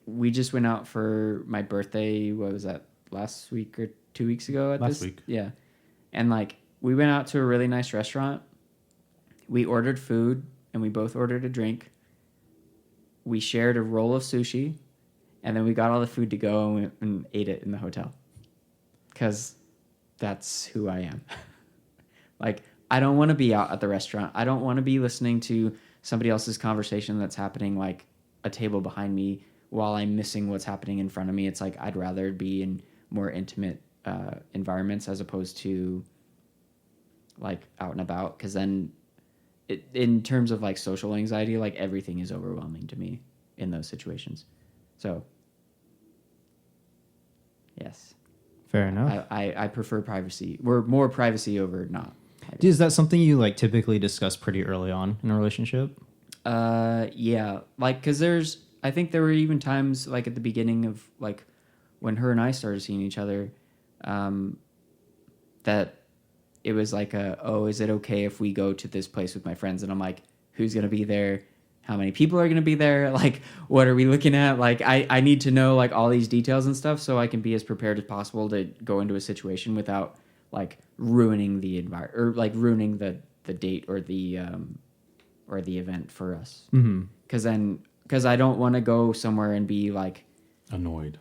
we just went out for my birthday. What was that, last week or 2 weeks ago? Last week. Yeah. And like we went out to a really nice restaurant. We ordered food and we both ordered a drink. We shared a roll of sushi, and then we got all the food to go and ate it in the hotel. Because that's who I am. Like, I don't want to be out at the restaurant. I don't want to be listening to somebody else's conversation that's happening like a table behind me while I'm missing what's happening in front of me. It's like I'd rather be in more intimate environments as opposed to like out and about, because then in terms of like social anxiety, like everything is overwhelming to me in those situations. So yes, fair enough. I prefer privacy. We're more privacy over not. Dude, is that something you like typically discuss pretty early on in a relationship? Yeah, like because I think there were even times like at the beginning of like when her and I started seeing each other, that it was like is it okay if we go to this place with my friends? And I'm like, who's going to be there? How many people are going to be there? Like, what are we looking at? Like, I need to know like all these details and stuff so I can be as prepared as possible to go into a situation without like ruining the environment or like ruining the date or the event for us. Mm-hmm. Because I don't want to go somewhere and be like annoyed.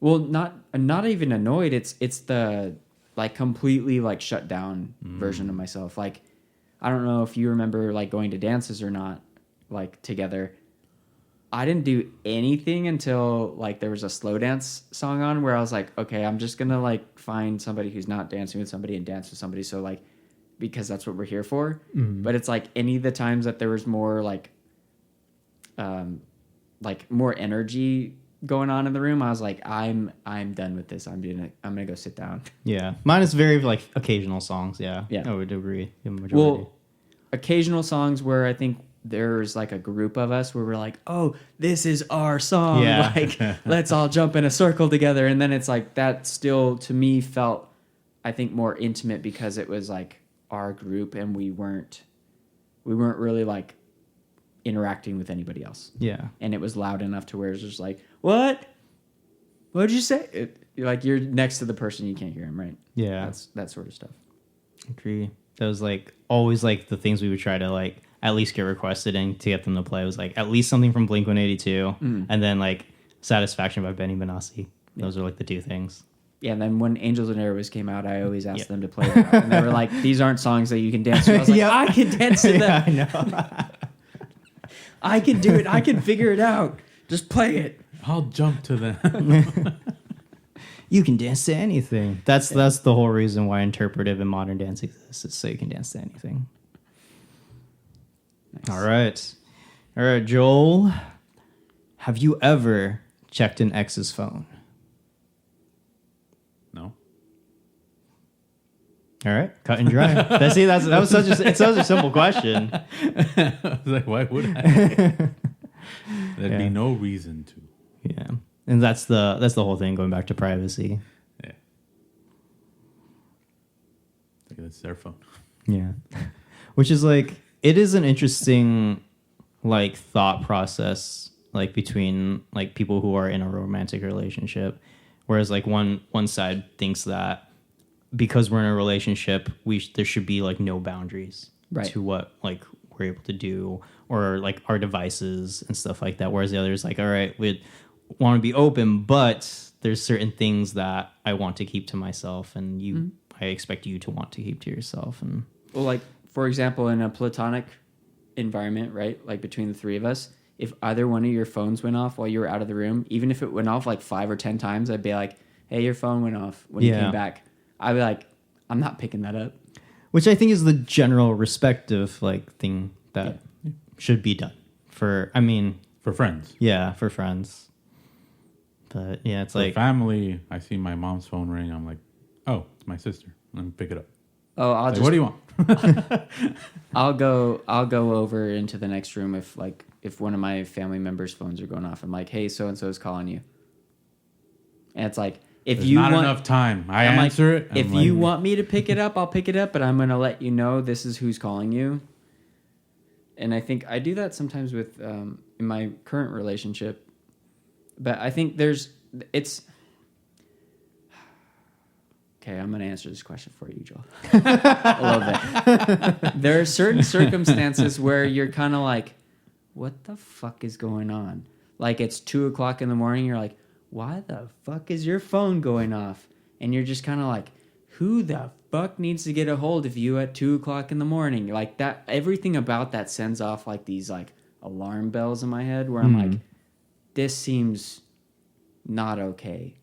Well, not even annoyed. It's the like completely like shut down version of myself. Like, I don't know if you remember like going to dances or not, like together. I didn't do anything until like there was a slow dance song on where I was like, okay, I'm just gonna like find somebody who's not dancing with somebody and dance with somebody. So like, because that's what we're here for. But it's like any of the times that there was more like more energy going on in the room, I was like, I'm done with this. I'm gonna go sit down. Yeah, mine is very like occasional songs. Yeah, I would agree. Well, occasional songs where I think there's like a group of us where we're like, oh, this is our song. Yeah. Like, let's all jump in a circle together. And then it's like that still to me felt, I think, more intimate because it was like our group and we weren't really like interacting with anybody else. Yeah. And it was loud enough to where it's just like, what'd you say? Like you're next to the person, you can't hear him, right? Yeah. That's that sort of stuff. Agree. That was like always like the things we would try to like at least get requested and to get them to play was like at least something from Blink-182 and then like Satisfaction by Benny Benassi. Those are like the two things. Yeah, and then when Angels and Airwaves came out, I always asked them to play that. And they were like, these aren't songs that you can dance to. I was like, I can dance to them. Yeah, I know. I can do it. I can figure it out. Just play it. I'll jump to them. You can dance to anything. That's the whole reason why interpretive and modern dance exists. Is so you can dance to anything. Nice. All right, Joel. Have you ever checked an ex's phone? No. All right, cut and dry. That was such a simple question. I was like, why would I? There'd be no reason to. Yeah, and that's the whole thing. Going back to privacy. Yeah. Like it's their phone. Yeah, which is like it is an interesting like thought process like between like people who are in a romantic relationship, whereas like one side thinks that because we're in a relationship, there should be like no boundaries to what like we're able to do or like our devices and stuff like that. Whereas the other is like, all right, we want to be open, but there's certain things that I want to keep to myself, and I expect you to want to keep to yourself. And well, like for example, in a platonic environment, right? Like between the three of us, if either one of your phones went off while you were out of the room, even if it went off like 5 or 10 times, I'd be like, hey, your phone went off when you came back. I'd be like, I'm not picking that up. Which I think is the general respective like thing that should be done For friends. yeah, for friends. But yeah, it's For like family, I see my mom's phone ring. I'm like, oh, it's my sister. Let me pick it up. Oh, Like, what do you want? I'll go over into the next room if one of my family members' phones are going off. I'm like, hey, so and so is calling you. And it's like, if There's you not want enough time. I I'm answer like, it. If you want me to pick it up, I'll pick it up, but I'm gonna let you know this is who's calling you. And I think I do that sometimes with in my current relationship. But I think it's okay. I'm gonna answer this question for you, Joel. A little bit. There are certain circumstances where you're kind of like, what the fuck is going on? Like it's 2:00 in the morning. You're like, why the fuck is your phone going off? And you're just kind of like, who the fuck needs to get a hold of you at 2:00 in the morning? Like that, everything about that sends off like these like alarm bells in my head where I'm like, this seems not okay.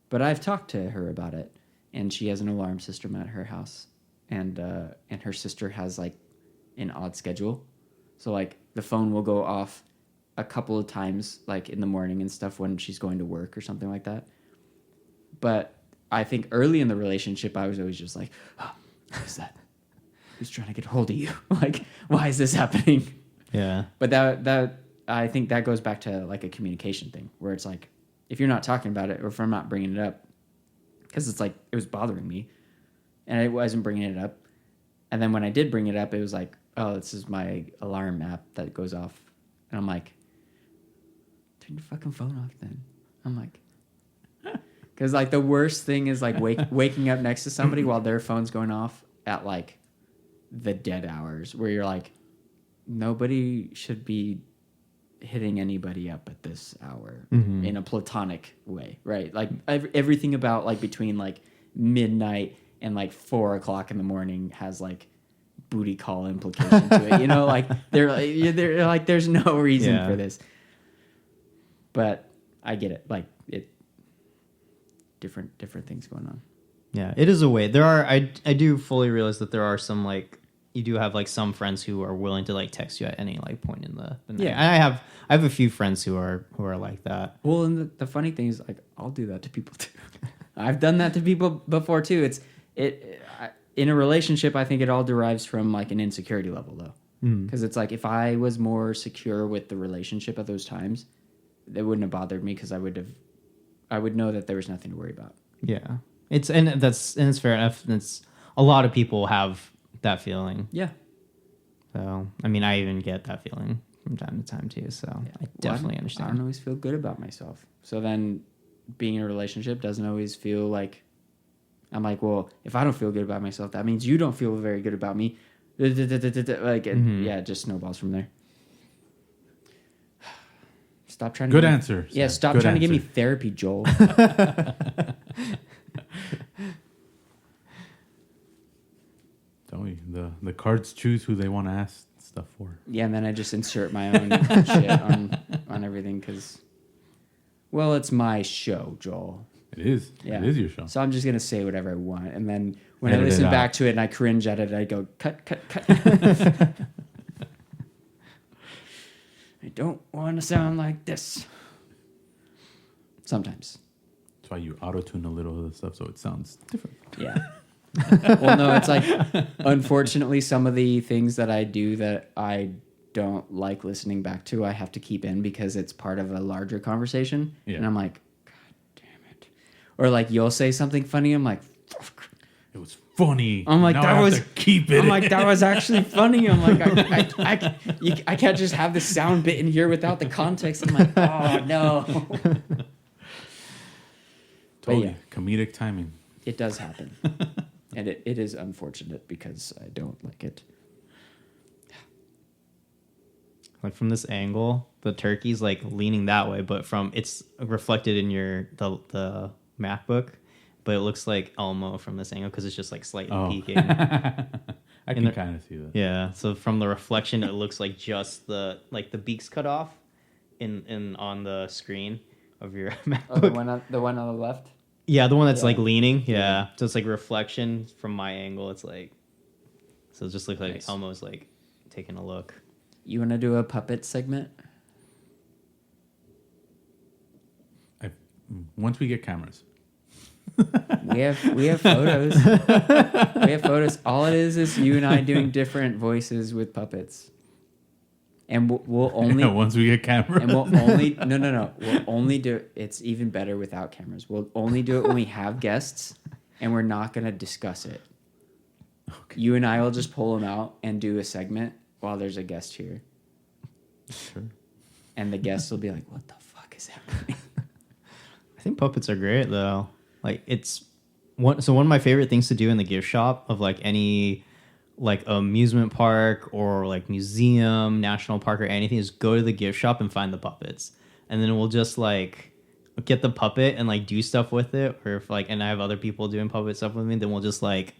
But I've talked to her about it, and she has an alarm system at her house, and her sister has like an odd schedule, so like the phone will go off a couple of times like in the morning and stuff when she's going to work or something like that. But I think early in the relationship, I was always just like, oh, who's that? Who's trying to get a hold of you? Like, why is this happening? yeah. But that I think that goes back to like a communication thing where it's like, if you're not talking about it or if I'm not bringing it up, because it's like, it was bothering me and I wasn't bringing it up. And then when I did bring it up, it was like, oh, this is my alarm app that goes off. And I'm like, turn your fucking phone off then. I'm like, because like the worst thing is like waking up next to somebody while their phone's going off at like the dead hours where you're like, nobody should be hitting anybody up at this hour in a platonic way, right? Like everything about like between like midnight and like 4:00 in the morning has like booty call implication to it, you know? Like they're like there's no reason for this. But I get it, like it. Different things going on. Yeah, it is a way. There are I do fully realize that there are some like you do have like some friends who are willing to like text you at any like point in the night. Yeah. And I have a few friends who are like that. Well, and the funny thing is like I'll do that to people too. I've done that to people before too. In a relationship, I think it all derives from like an insecurity level though. Because it's like if I was more secure with the relationship at those times, it wouldn't have bothered me because I would know that there was nothing to worry about. Yeah. It's fair enough. It's a lot of people have that feeling. Yeah. So, I mean, I even get that feeling from time to time too. So Yeah. I definitely understand. I don't always feel good about myself. So then being in a relationship doesn't always feel like, I'm like, well, if I don't feel good about myself, that means you don't feel very good about me. Like, yeah, it just snowballs from there. Stop trying to Good answer. Yeah, stop Good trying to give me answer. therapy, Joel. Tell me, the cards choose who they want to ask stuff for. Yeah, and then I just insert my own shit on everything because, well, it's my show, Joel. It is. Yeah. It is your show. So I'm just going to say whatever I want. And then when Edit I listen it back out. to it and I cringe at it, I go, cut. I don't want to sound like this. Sometimes. That's why you auto-tune a little of the stuff so it sounds different. Yeah. Well, no, it's like, unfortunately, some of the things that I do that I don't like listening back to, I have to keep in because it's part of a larger conversation. Yeah. And I'm like, God damn it. Or like, you'll say something funny. I'm like, fuck. It was funny. I'm like, Now that I have was. to keep it. I'm like, that was actually funny. I'm like, I can't just have the sound bit in here without the context. I'm like, oh no. Totally. yeah. Comedic timing. It does happen, and it is unfortunate because I don't like it. Like from this angle, the turkey's like leaning that way, but it's reflected in the MacBook, but it looks like Elmo from this angle because it's just like slightly peeking. I can kind of see that. Yeah, so from the reflection, it looks like just the beak's cut off in on the screen of your MacBook. Oh, the one on the left. Yeah, the one that's like leaning. Yeah, so it's like reflection from my angle. It's like, so it just looks like Nice. Elmo's like taking a look. You want to do a puppet segment? Once we get cameras. We have photos. We have photos. All it is you and I doing different voices with puppets. And we'll only once we get cameras. And we'll only no. We'll only do it. It's even better without cameras. We'll only do it when we have guests, and we're not gonna discuss it. Okay. You and I will just pull them out and do a segment while there's a guest here. Sure. And the guests will be like, "What the fuck is happening?" I think puppets are great though. Like it's one of my favorite things to do in the gift shop of like any like amusement park or like museum, national park or anything is go to the gift shop and find the puppets. And then we'll just like get the puppet and like do stuff with it. Or if like, and I have other people doing puppet stuff with me, then we'll just like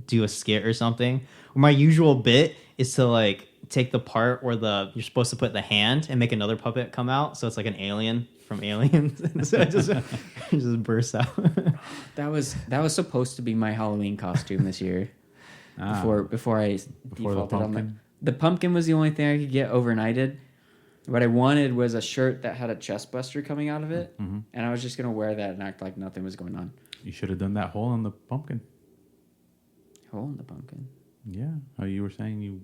do a skit or something. Or my usual bit is to like take the part where you're supposed to put the hand and make another puppet come out. So it's like an alien from Aliens. And so it just bursts out. That was supposed to be my Halloween costume this year. Before I defaulted on the pumpkin was the only thing I could get overnighted. What I wanted was a shirt that had a chest buster coming out of it, and I was just gonna wear that and act like nothing was going on. You should have done that hole in the pumpkin. Hole in the pumpkin? Yeah, how you were saying you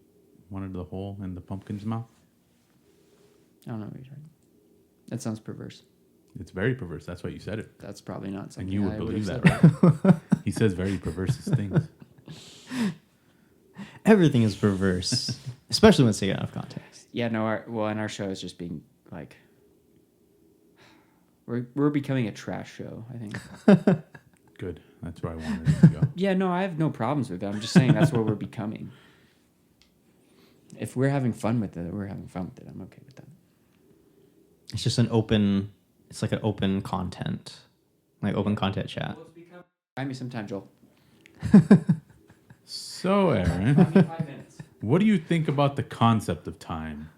wanted the hole in the pumpkin's mouth. I don't know what you're talking about. That sounds perverse. It's very perverse. That's why you said it. That's probably not something and you would I believe said. that, right? He says very perverse things. Everything is perverse, especially when it's taken out of context. Yeah, no. Our show is just being like, we're becoming a trash show. I think. Good. That's where I wanted it to go. Yeah, no, I have no problems with that. I'm just saying that's what we're becoming. If we're having fun with it, we're having fun with it. I'm okay with that. It's just it's like an open content, like open content chat. Buy me some time, Joel. So, Aaron, 5 minutes. What do you think about the concept of time?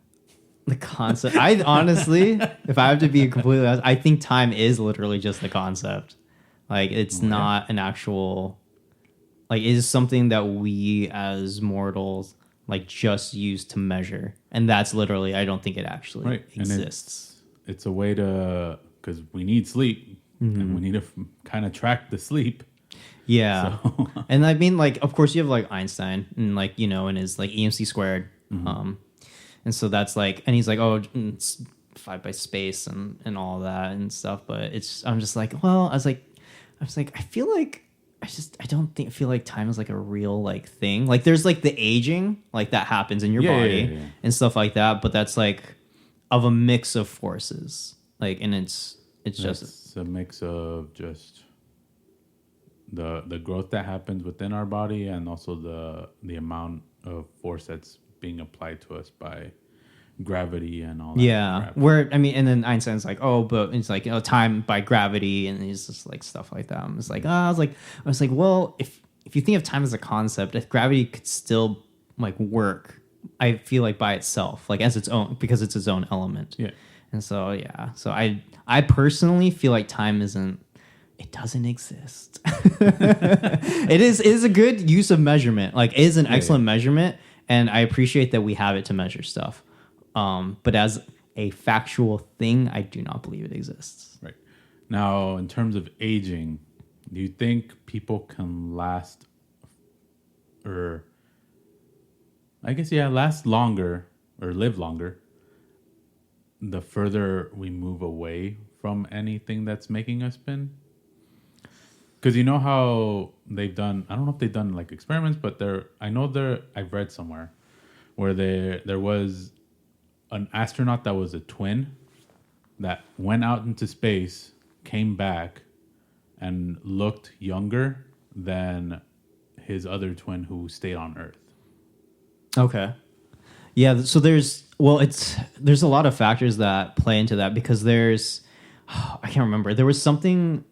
The concept. I honestly, if I have to be completely honest, I think time is literally just the concept. Like it's not an actual, like it is something that we as mortals like just use to measure, and that's literally. I don't think it actually exists. And it's a way to, because we need sleep, and we need to kind of track the sleep. Yeah. So. And I mean, like, of course you have like Einstein and like, you know, and his like EMC squared. And so that's like, and he's like, oh, it's 5 by space and all that and stuff. But I'm just like, well, I was like, I feel like, I don't feel like time is like a real like thing. Like there's like the aging, like that happens in your body and stuff like that. But that's like of a mix of forces. Like, and it's just a mix of just the growth that happens within our body and also the amount of force that's being applied to us by gravity and all that. Yeah. crap. Where, I mean, and then Einstein's like, oh, but it's like, you know, time by gravity. And he's just like stuff like that. I was like, well, if you think of time as a concept, if gravity could still like work, I feel like by itself, like as its own, because it's its own element. Yeah. And so, yeah. So I personally feel like time it doesn't exist. It is a good use of measurement. Like it is an excellent measurement. And I appreciate that we have it to measure stuff. But as a factual thing, I do not believe it exists. Right. Now, in terms of aging, do you think people can last longer or live longer the further we move away from anything that's making us spin? Because you know how they've done, I don't know if they've done like experiments, but I've read somewhere where there was an astronaut that was a twin that went out into space, came back, and looked younger than his other twin who stayed on Earth. Okay. Yeah, so there's a lot of factors that play into that because I can't remember. There was something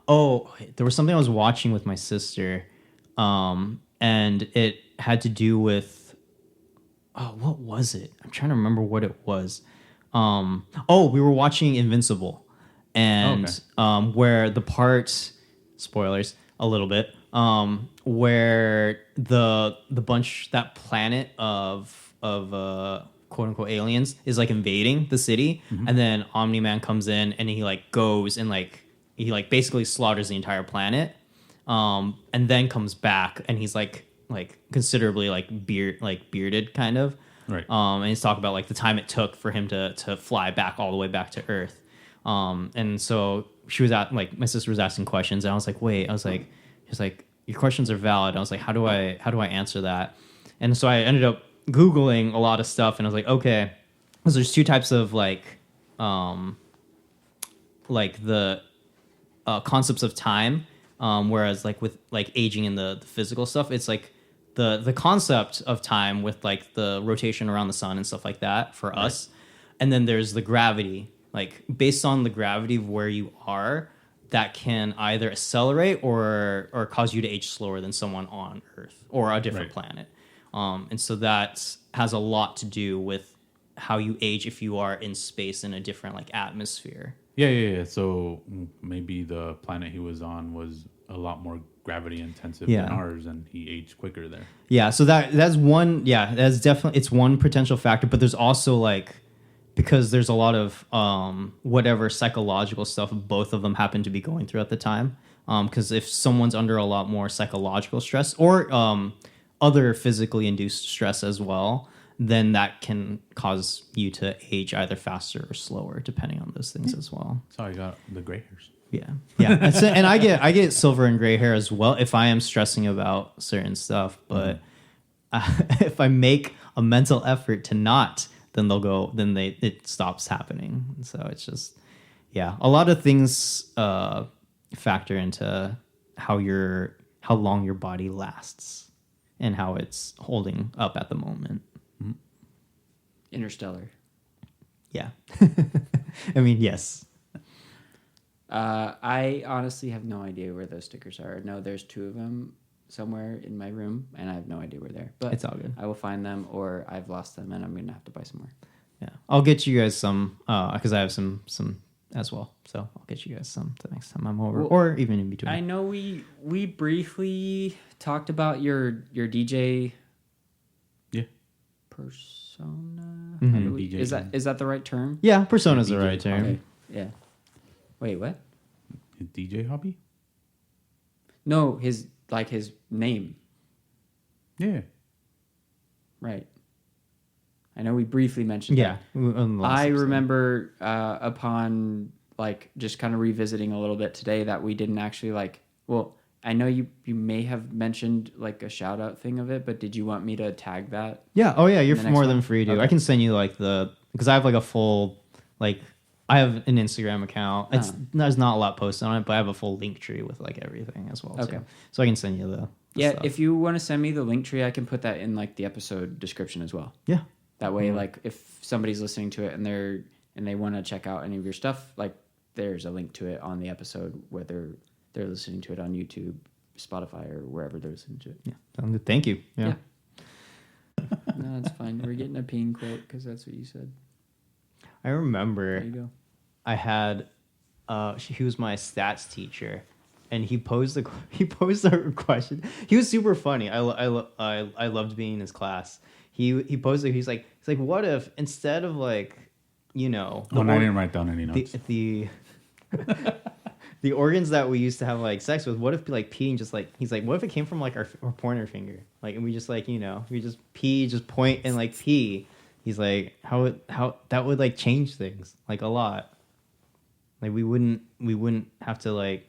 I was watching with my sister, and it had to do with, what was it? I'm trying to remember what it was. We were watching Invincible, and where the part, spoilers a little bit, where the bunch, that planet of quote unquote aliens is like invading the city, and then Omni-Man comes in and he like goes and like he like basically slaughters the entire planet, and then comes back and he's like considerably like bearded kind of, Right. and he's talking about like the time it took for him to fly back all the way back to Earth, and so she was at like my sister was asking questions and I was like wait, I was like she's like your questions are valid. I was like how do I answer that? And so I ended up Googling a lot of stuff, and I was like, okay, because there's two types of like the concepts of time, whereas like with like aging and the physical stuff, it's like the concept of time with like the rotation around the sun and stuff like that for us, and then there's the gravity, like based on the gravity of where you are, that can either accelerate or cause you to age slower than someone on Earth or a different planet. And so that has a lot to do with how you age if you are in space in a different like atmosphere. Yeah. So maybe the planet he was on was a lot more gravity intensive than ours, and he aged quicker there. Yeah, so that's one. Yeah, that's definitely it's one potential factor. But there's also like because there's a lot of whatever psychological stuff both of them happen to be going through at the time. Because if someone's under a lot more psychological stress or other physically induced stress as well, then that can cause you to age either faster or slower, depending on those things as well. That's how I got the gray hairs. Yeah. And I get silver and gray hair as well if I am stressing about certain stuff. But if I make a mental effort to not, then it stops happening. So it's just, a lot of things factor into how long your body lasts and how it's holding up at the moment. Interstellar. Yeah. I mean, yes. I honestly have no idea where those stickers are. No, there's 2 of them somewhere in my room, and I have no idea where they're. But it's all good. I will find them, or I've lost them, and I'm gonna have to buy some more. Yeah, I'll get you guys some because I have some as well. So I'll get you guys some the next time I'm over, or even in between. I know we briefly talked about your DJ. Yeah. Persona. DJ. Is that the right term? Yeah, persona's the right term. Okay. Yeah. Wait, what? His DJ hobby? No, his name. Yeah. Right. I know we briefly mentioned that. I remember upon like just kind of revisiting a little bit today that we didn't actually I know you may have mentioned like a shout out thing of it, but did you want me to tag that? Yeah. Oh yeah, you're more than free to. Okay. I can send you like because I have like a full I have an Instagram account. There's not a lot posted on it, but I have a full link tree with like everything as well. Okay. So I can send you the stuff. If you want to send me the link tree, I can put that in like the episode description as well. Yeah. That way, like if somebody's listening to it and they want to check out any of your stuff, like there's a link to it on the episode, whether they're listening to it on YouTube, Spotify, or wherever they're listening to it. Yeah. Sounds good. Thank you. Yeah. No, that's fine. We're getting a peen quote because that's what you said. I remember there you go. I had he was my stats teacher, and he posed a question. He was super funny. I loved being in his class. He posed it. He's like what if instead of like I didn't write down any notes. The organs that we used to have like sex with, what if like peeing just like he's like what if it came from like our pointer finger, like, and we just like we just pee, just point and like pee. He's like how that would like change things like a lot. Like we wouldn't have to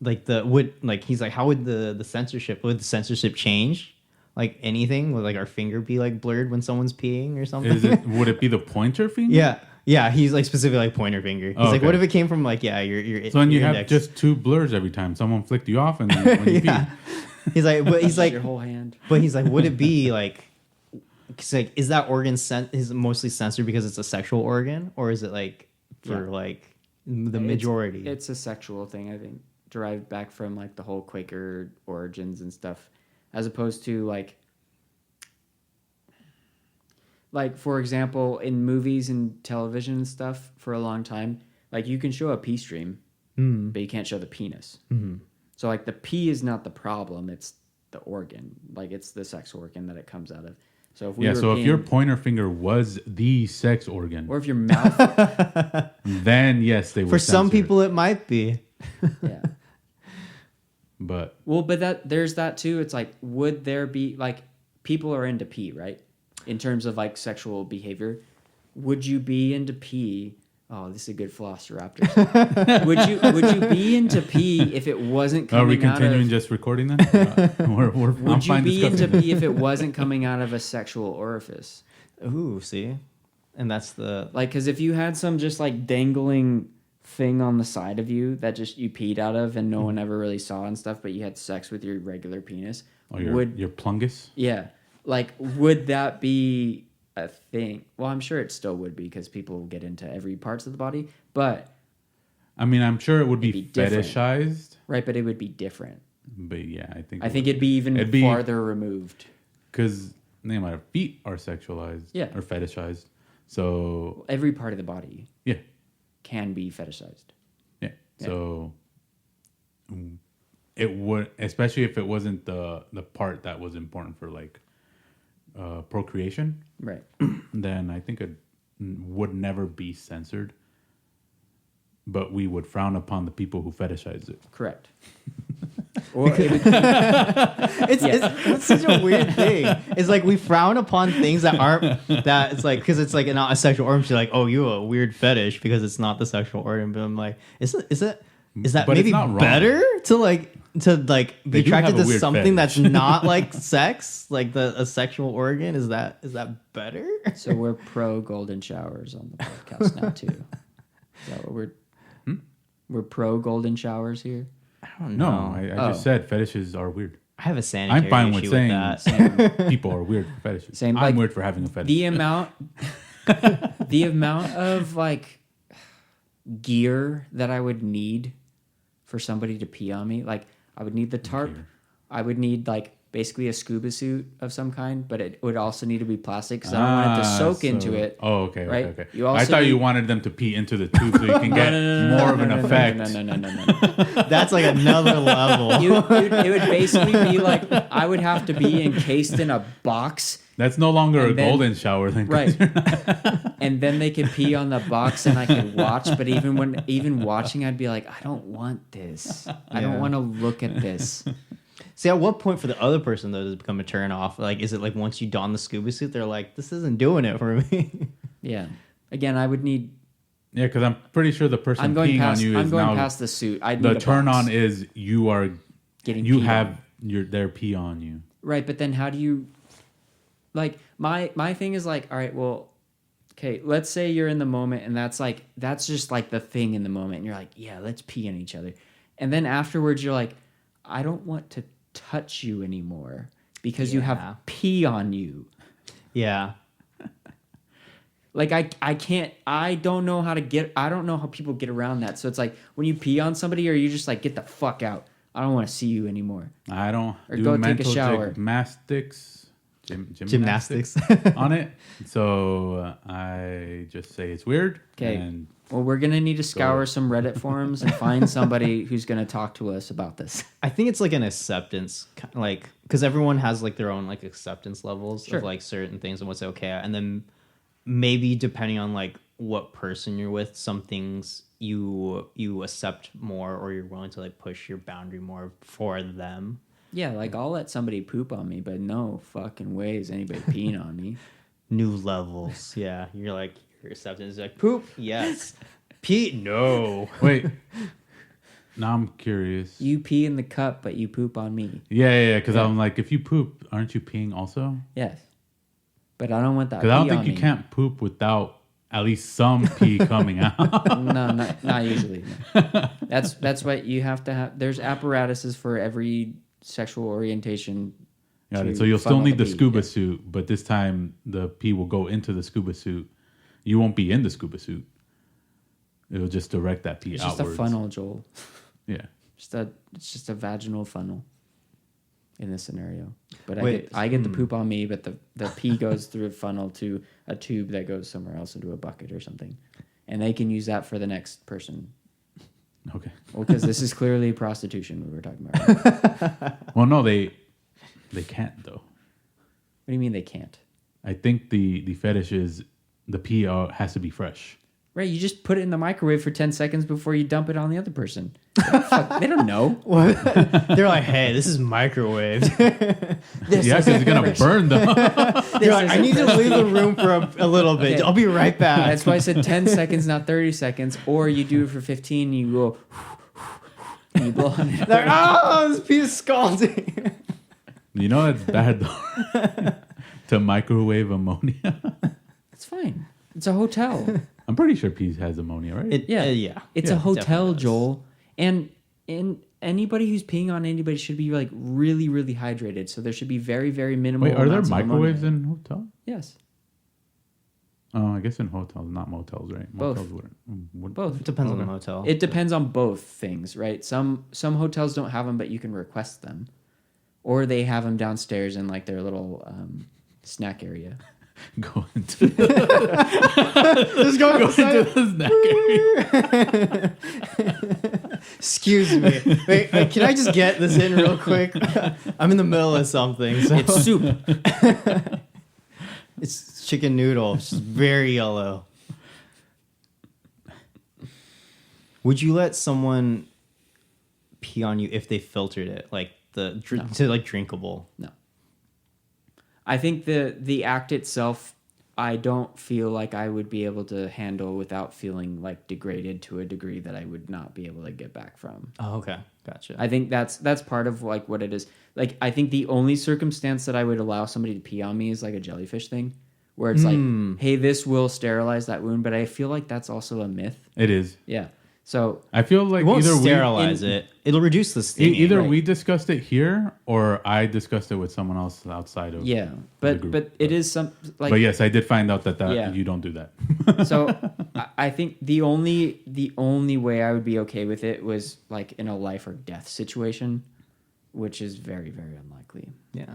he's like how would the censorship change like anything? Would like our finger be like blurred when someone's peeing or something? Would it be the pointer finger? Yeah, he's like specifically like pointer finger. He's like, what if it came from like your so then you your have index? just 2 blurs every time someone flicked you off and then when you pee. He's like your whole hand. But he's like, would it be like? Cause like, is that organ is mostly censored because it's a sexual organ, or is it like for like the majority? It's a sexual thing, I think, derived back from like the whole Quaker origins and stuff, as opposed to like for example, in movies and television and stuff for a long time, like you can show a pee stream, but you can't show the penis. Mm-hmm. So like the pee is not the problem; it's the organ, like it's the sex organ that it comes out of. So if we were So if your peeing- pointer finger was the sex organ, or if your mouth, then yes, they would. For some censor it. people, it might be. yeah. But Well, but there's that too. It's like, would there be like people are into pee, right? In terms of like sexual behavior, would you be into pee? Oh, this is a good Velociraptor. would you be into pee if it wasn't coming are we continuing out of? just recording then? I'm Would you fine be into discussing pee if it wasn't coming out of a sexual orifice? Ooh, see? And that's the... Like, because if you had some just like dangling thing on the side of you that just you peed out of and no one ever really saw and stuff, but you had sex with your regular penis, your plungus. yeah, like would that be a thing? Well, I'm sure it still would be because people get into every parts of the body, but I mean, I'm sure it would be, It'd be different. fetishized. right, but it would be different. But yeah, I think It'd be even farther removed. because the amount of feet are sexualized, Yeah. or fetishized. So Every part of the body yeah, can be fetishized. yeah. So it would, especially if it wasn't the part that was important for like procreation, Right. then I think it would never be censored. But we would frown upon the people who fetishize it. Correct. Or it would, It's such a weird thing. It's like we frown upon things that aren't that. It's like because it's like not a sexual organ. You're like, oh, you have a weird fetish because it's not the sexual organ. But I'm like, is that But maybe it's not wrong. better to be They do attracted have a to weird something fetish. that's not like sex, like a sexual organ? Is that better? so we're pro golden showers on the podcast now too. Is that what we're pro golden showers here? I don't No, know. I just said fetishes are weird. I have a sanitary I'm fine with issue saying that. people are weird for fetishes. Same, I'm like, weird for having a fetish. The amount of like gear that I would need for somebody to pee on me, like I would need the tarp, Gear. I would need like basically a scuba suit of some kind, but it would also need to be plastic because I don't want it to soak into it. Oh, okay, right? okay. You I also thought you need- wanted them to pee into the tube so you can get more of an effect. No. That's like another level. It would basically be like I would have to be encased in a box. That's no longer And a then- golden shower then. Right. And then they could pee on the box and I could watch, but even watching I'd be like, I don't want this. I don't Yeah. want to look at this. See, at what point for the other person though does it become a turn off? Like, is it like once you don the scuba suit, they're like, this isn't doing it for me? Yeah. Again, I would need Yeah, because I'm pretty sure the person I'm going peeing past on you I'm is going now past the suit. I the turn on is you are getting you peed have on. their pee on you. Right, but then how do you like my thing is like, all right, well, okay, let's say you're in the moment and that's just like the thing in the moment and you're like, yeah, let's pee on each other. And then afterwards you're like, I don't want to touch you anymore because you Yeah. have pee on you. Yeah. Like I can't I don't know how people get around that. So it's like when you pee on somebody or you just like get the fuck out. I don't want to see you anymore. I don't Or do go take a mental shower. gymnastics on it. So I just say it's weird. Okay. And Well, we're going to need to scour some Reddit forums and find somebody who's going to talk to us about this. I think it's like an acceptance, like, because everyone has like their own like acceptance levels Sure. of like certain things and what's okay. And then maybe depending on like what person you're with, some things you accept more or you're willing to like push your boundary more for them. Yeah, like I'll let somebody poop on me, but no fucking way is anybody peeing on me. New levels. Yeah. You're like, your acceptance is like, poop, yes. Pee, no. wait. Now I'm curious. You pee in the cup, but you poop on me. Yeah. Because I'm like, if you poop, aren't you peeing also? Yes. But I don't want that pee Because I don't think on you me. can't poop without at least some pee coming out. No, not usually. No. That's what you have to have. There's apparatuses for every sexual orientation. Got to it. So you'll still funnel need the pee. scuba Yeah. suit, but this time the pee will go into the scuba suit. You won't be in the scuba suit. It'll just direct that pee It's outwards. just a funnel, Joel. Yeah. It's just a vaginal funnel in this scenario. But Wait, I get the poop on me, but the pee goes through a funnel to a tube that goes somewhere else into a bucket or something. And they can use that for the next person. Okay. Well, because this is clearly prostitution we were talking about. Right? Well, no, they can't though. What do you mean they can't? I think the fetish is the pee has to be fresh. Right, you just put it in the microwave for 10 seconds before you dump it on the other person. They don't know. They're like, hey, this is microwaved. Yeah, because it's gonna burn them. They're like, I need to leave the room for a little bit. Okay. I'll be right back. That's why I said 10 seconds, not 30 seconds. Or you do it for 15 and you go, and you blow on it. They're like, oh, this pee is scalding. You know it's bad though. To microwave ammonia. It's fine. It's a hotel. I'm pretty sure pee has ammonia, right? Yeah. It's Yeah, a hotel, definitely does. Joel. And anybody who's peeing on anybody should be like really, really hydrated. So there should be very, very minimal. Wait, are there amounts of microwaves ammonia. in hotels? Yes. Oh, I guess in hotels, not motels, right? Both. Motels wouldn't. Both. It depends on the Okay. motel. It depends on both things, right? Some hotels don't have them, but you can request them, or they have them downstairs in like their little snack area. Go into Just go into the snack area. Excuse me. Wait, can I just get this in real quick? I'm in the middle of something. So. It's soup. It's chicken noodle. It's very yellow. Would you let someone pee on you if they filtered it, like No. to like drinkable? No. I think the act itself, I don't feel like I would be able to handle without feeling like degraded to a degree that I would not be able to get back from. Oh, okay, gotcha. I think that's part of like what it is. Like I think the only circumstance that I would allow somebody to pee on me is like a jellyfish thing, where it's like, hey, this will sterilize that wound, but I feel like that's also a myth. It is. Yeah. So I feel like It won't either sterilize it. It'll reduce the stinging. either right. we discussed it here or I discussed it with someone else outside of. yeah, the but group. it is some like. But yes, I did find out that Yeah. you don't do that. So I think the only way I would be okay with it was like in a life or death situation, which is very, very unlikely. Yeah.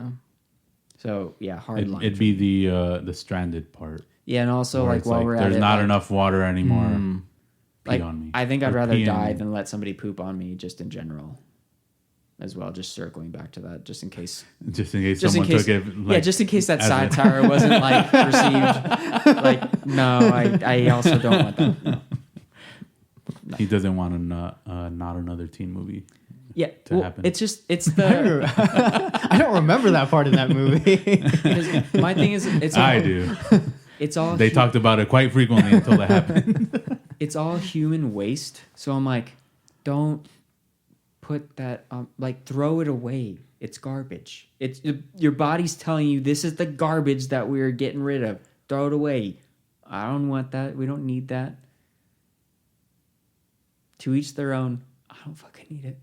So yeah, hard line. It'd be the stranded part. Yeah, and also where like it's while we're at there's it, not like, enough water anymore. Pee like, on me. I think I'd Or rather pee on die me. than let somebody poop on me, just in general, as well. Just circling back to that, just in case. Just in case Just in someone case, took it. yeah, just in case that as a- satire wasn't like received. Like, no, I also don't want that. No. He doesn't want not another teen movie. Yeah, To happen. it's the. I don't remember that part in that movie. Because my thing is, it's all, I do. It's all They talked about it quite frequently until that happened. it's all human waste. So I'm like, don't put that like throw it away. It's garbage. It's your body's telling you this is the garbage that we're getting rid of. Throw it away. I don't want that. We don't need that. To each their own. I don't fucking need it.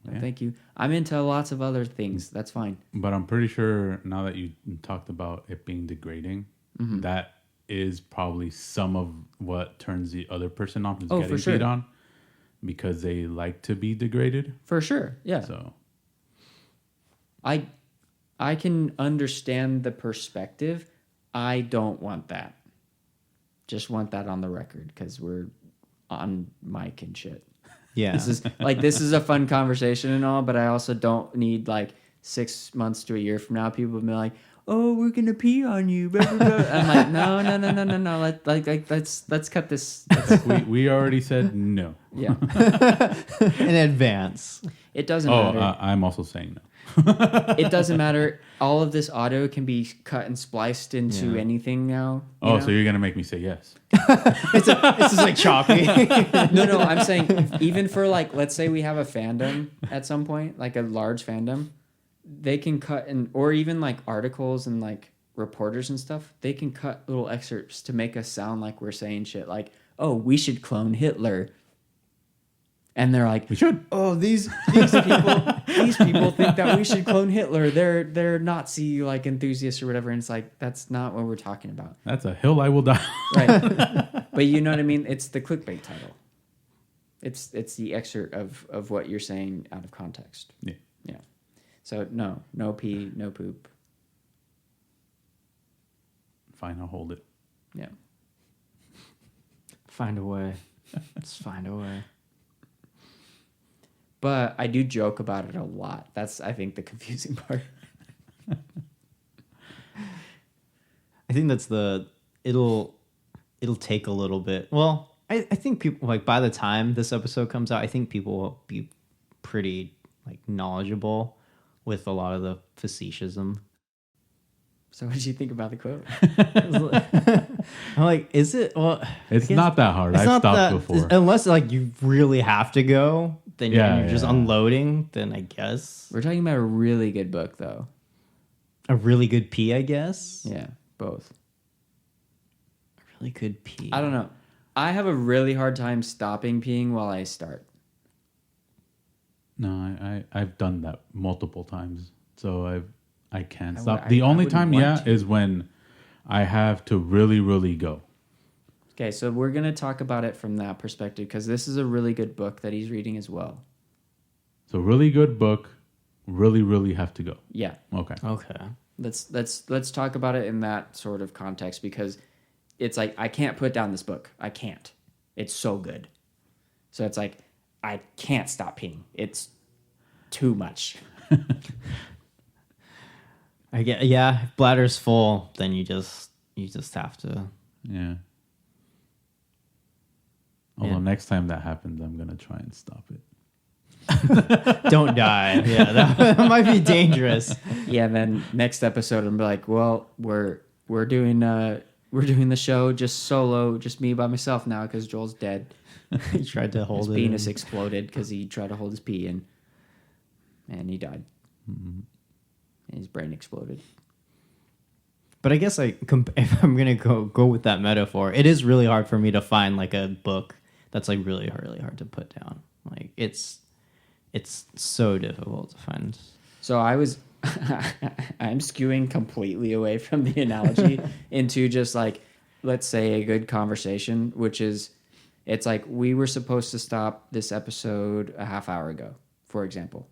No, Yeah. thank you. I'm into lots of other things. That's fine. But I'm pretty sure now that you talked about it being degrading, Mm-hmm. that is probably some of what turns the other person off who's Oh, for getting sure. beat on because they like to be degraded. For sure. Yeah. So I can understand the perspective. I don't want that. Just want that on the record because we're on mic and shit. Yeah. This is a fun conversation and all, but I also don't need like 6 months to a year from now people be like, "Oh, we're gonna pee on you." Blah, blah, blah. I'm like, no. Let's cut this. we already said no. Yeah, in advance. it doesn't Oh, matter. I'm also saying no. It doesn't matter. All of this audio can be cut and spliced into Yeah. anything now. Oh, so you're gonna make me say yes? It's just like choppy. No. I'm saying even for like, let's say we have a fandom at some point, like a large fandom, they can cut or even like articles and like reporters and stuff. They can cut little excerpts to make us sound like we're saying shit like, "Oh, we should clone Hitler," and they're like, We should. "Oh, these people think that we should clone Hitler. They're Nazi like enthusiasts or whatever." And it's like that's not what we're talking about. That's a hill I will die. Right. But you know what I mean? It's the clickbait title. It's the excerpt of what you're saying out of context. Yeah. Yeah. So no pee, no poop. Fine, I'll hold it. Yeah. Find a way. Just find a way. But I do joke about it a lot. That's I think the confusing part. I think that's it'll take a little bit. Well, I think people, like, by the time this episode comes out, I think people will be pretty, like, knowledgeable with a lot of the faceticism. So what did you think about the quote? I'm like, is it? Well, It's not that hard. I've stopped before. Unless, like, you really have to go, then you're just unloading, then I guess. We're talking about a really good book, though. A really good pee, I guess? Yeah, both. A really good pee. I don't know. I have a really hard time stopping peeing while I start. No, I've done that multiple times. So I can't I stop. would- The I only wouldn't time, want to. is when I have to really, really go. Okay, so we're going to talk about it from that perspective because this is a really good book that he's reading as well. So really good book, really, really have to go. Yeah. Okay. Let's talk about it in that sort of context because it's like I can't put down this book. I can't. It's so good. So it's like I can't stop peeing. It's too much. I get, yeah, if bladder's full, then you just have to. Yeah. Although next time that happens, I'm going to try and stop it. Don't die. Yeah, that might be dangerous. Yeah, and then next episode I'm like, well, we're doing the show just solo, just me by myself now because Joel's dead. He tried to hold his it. penis exploded because he tried to hold his pee in, and he died. Mm-hmm. And his brain exploded. But I guess if I'm gonna go with that metaphor, it is really hard for me to find like a book that's like really hard to put down. Like it's so difficult to find. So I'm skewing completely away from the analogy into just like, let's say a good conversation, which is, it's like we were supposed to stop this episode a half hour ago, for example.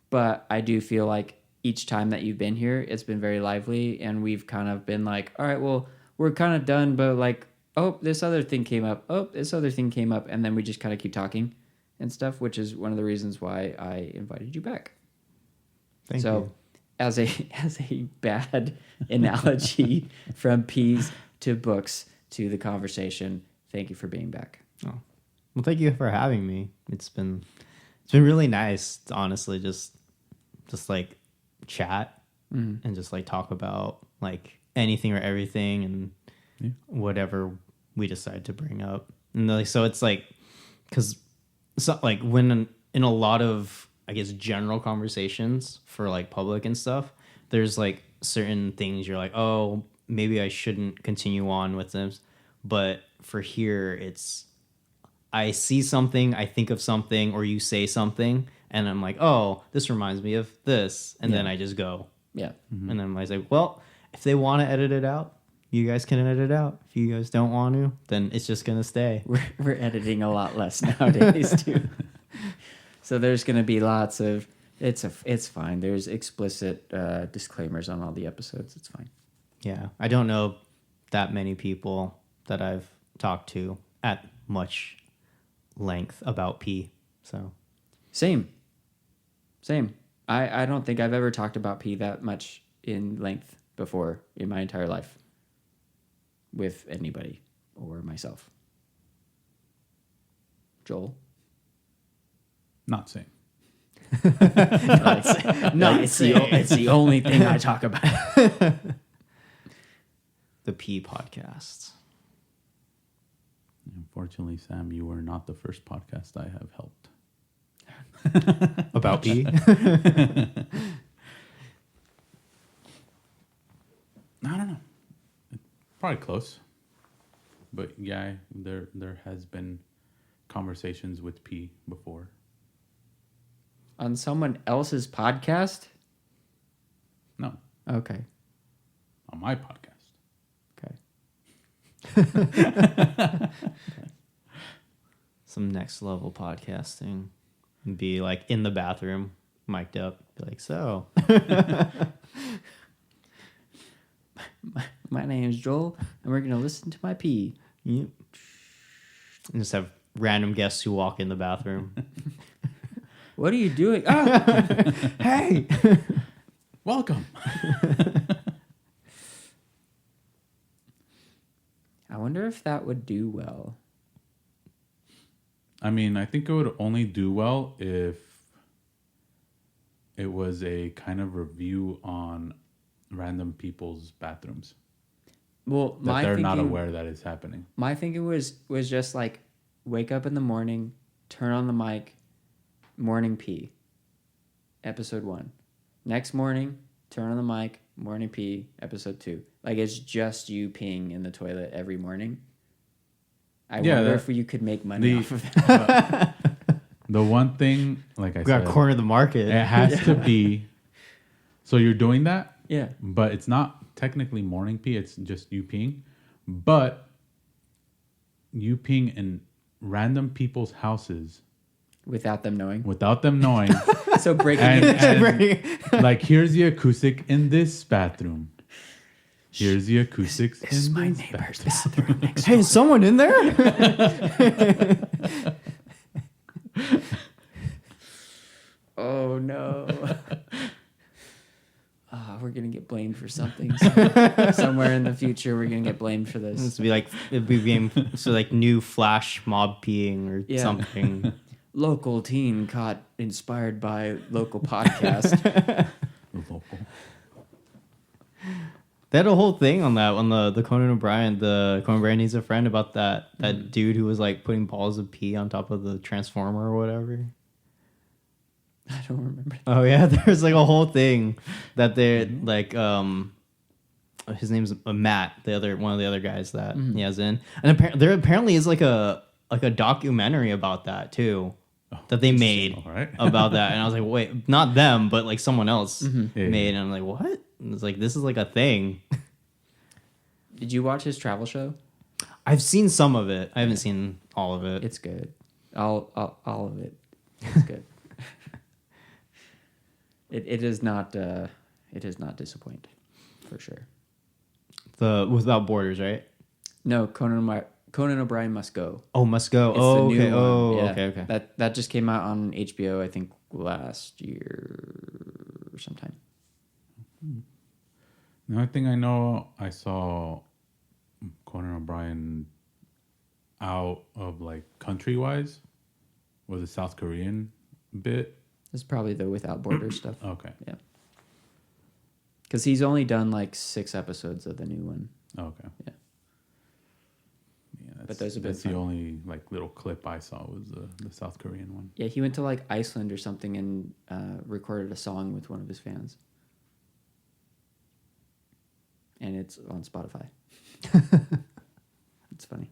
But I do feel like each time that you've been here, it's been very lively and we've kind of been like, all right, well, we're kind of done, but like, oh, this other thing came up. Oh, this other thing came up. And then we just kind of keep talking and stuff, which is one of the reasons why I invited you back. Thank you. As a bad analogy from peas to books to the conversation, thank you for being back. Oh. Well, thank you for having me. It's been really nice to honestly just like chat and just like talk about like anything or everything and whatever we decide to bring up. And like, so it's like, because so like when in a lot of, I guess, general conversations for like public and stuff, there's like certain things you're like, oh, maybe I shouldn't continue on with this. But for here, it's, I see something, I think of something, or you say something, and I'm like, oh, this reminds me of this. And then I just go. Yeah. Mm-hmm. And then I say, well, if they want to edit it out, you guys can edit it out. If you guys don't want to, then it's just going to stay. We're editing a lot less nowadays, too. So there's going to be lots of, it's fine. There's explicit disclaimers on all the episodes. It's fine. Yeah. I don't know that many people that I've talked to at much length about pee. So Same. I don't think I've ever talked about pee that much in length before in my entire life with anybody or myself. Joel? Not saying. It's the only thing I talk about. the Pee podcast. Unfortunately, Sam, you were not the first podcast I have helped. About pee? I don't know. Probably close. But yeah, there has been conversations with P before. On someone else's podcast? No, Okay. on my podcast. Okay. Some next level podcasting. Be like in the bathroom, mic'd up. Be like, so. My name's Joel, and we're going to listen to my pee. Yep. And just have random guests who walk in the bathroom. What are you doing? Ah! Hey! Welcome. I wonder if that would do well. I mean, I think it would only do well if it was a kind of review on random people's bathrooms. Well, That they're not aware that it's happening. My thinking was just like, wake up in the morning, turn on the mic, morning pee, episode 1. Next morning, turn on the mic, morning pee, episode 2. Like, it's just you peeing in the toilet every morning. I wonder if you could make money off of that. The one thing, like I We got said, corner the market. it has to be. So you're doing that, Yeah. but it's not technically morning pee. It's just you peeing, but you peeing in random people's houses Without them knowing. So breaking and like, here's the acoustic in this bathroom. Here's the acoustics This is in my this neighbor's bathroom. bathroom next Hey, is someone in there? Oh no. We're gonna get blamed for something. Somewhere in the future, we're gonna get blamed for this. It'd be like new flash mob peeing or something. Local teen caught inspired by local podcast. Local. They had a whole thing on that on the Conan O'Brien. The Conan O'Brien Needs a Friend about that dude who was like putting balls of pee on top of the transformer or whatever. I don't remember. Oh yeah, there's like a whole thing that they're like his name's Matt, one of the other guys that he has in, and there apparently is like a documentary about that too, that they made about that, and I was like, wait, not them, but like someone else made, and I'm like, what? And it's like, this is like a thing. Did you watch his travel show? I've seen some of it. I haven't seen all of it. It's good. All of it. It's good. It is not disappoint, for sure. The Without Borders, right? No, Conan O'Brien Must Go. Oh, Must Go. It's oh, the new okay. one. Oh, Yeah. okay. That just came out on HBO, I think, last year or sometime. The only thing I know, I saw Conan O'Brien out of like country-wise was the South Korean bit. This is probably the Without Borders stuff. Okay. Yeah. Because he's only done like 6 episodes of the new one. Okay. Yeah. Yeah, But those have been that's the fun. only like little clip I saw was the South Korean one. Yeah, he went to like Iceland or something and recorded a song with one of his fans. And it's on Spotify. It's funny.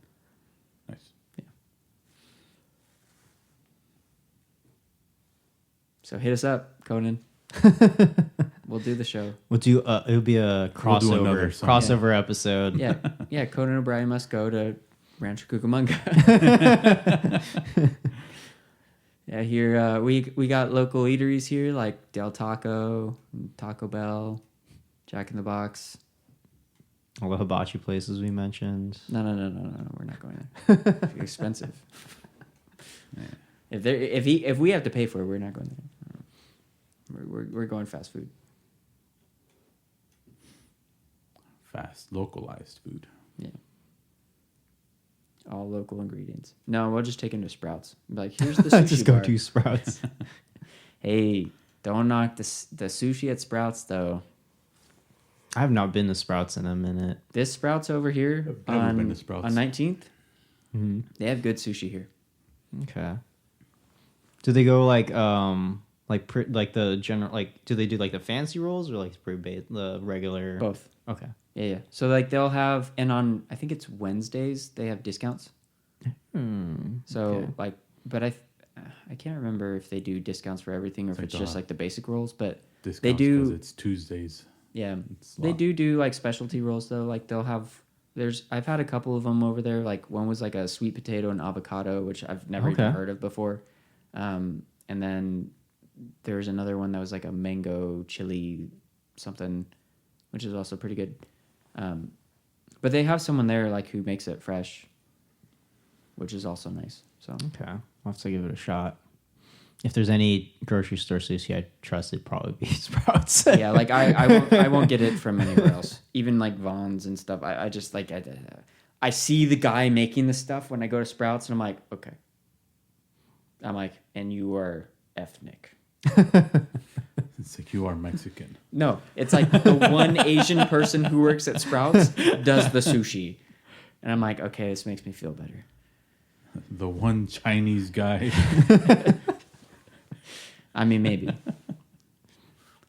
Nice. Yeah. So hit us up, Conan. We'll do the show. We'll do. It'll be a crossover episode. Yeah. Conan O'Brien Must Go to Rancho Cucamonga. Yeah, here we got local eateries here like Del Taco, Taco Bell, Jack in the Box. All the hibachi places we mentioned. No, we're not going there. It's expensive. Yeah. If we have to pay for it, we're not going there. We're going fast food. Fast, localized food. Yeah. All local ingredients. No, we'll just take him to Sprouts. Be like, here's the sushi Just bar. go to Sprouts. Hey, don't knock the sushi at Sprouts though. I have not been to Sprouts in a minute. This Sprouts over here I've never on been to Sprouts. 19th, Mm-hmm. they have good sushi here. Okay. Do they go like the general, like, do they do like the fancy rolls or like the regular? Both. Okay. Yeah. So like they'll have, and on I think it's Wednesdays they have discounts. So okay. like, but I can't remember if they do discounts for everything or if Like it's just the like the basic rolls. But Discounts they do. 'cause it's Tuesdays. Yeah, It's they lot. do like specialty rolls though. Like they'll have. I've had a couple of them over there. Like one was like a sweet potato and avocado, which I've never even heard of before. And then there's another one that was like a mango chili something, which is also pretty good. But they have someone there like who makes it fresh, which is also nice. So Okay. I'll have to give it a shot. If there's any grocery store sushi I trust, it'd probably be Sprouts. yeah, like I won't get it from anywhere else. Even like Vaughn's and stuff. I just like I see the guy making the stuff when I go to Sprouts, and I'm like, okay. I'm like, and you are ethnic. It's like you are Mexican. No, it's like the one Asian person who works at Sprouts does the sushi. And I'm like, okay, this makes me feel better. The one Chinese guy. I mean, maybe.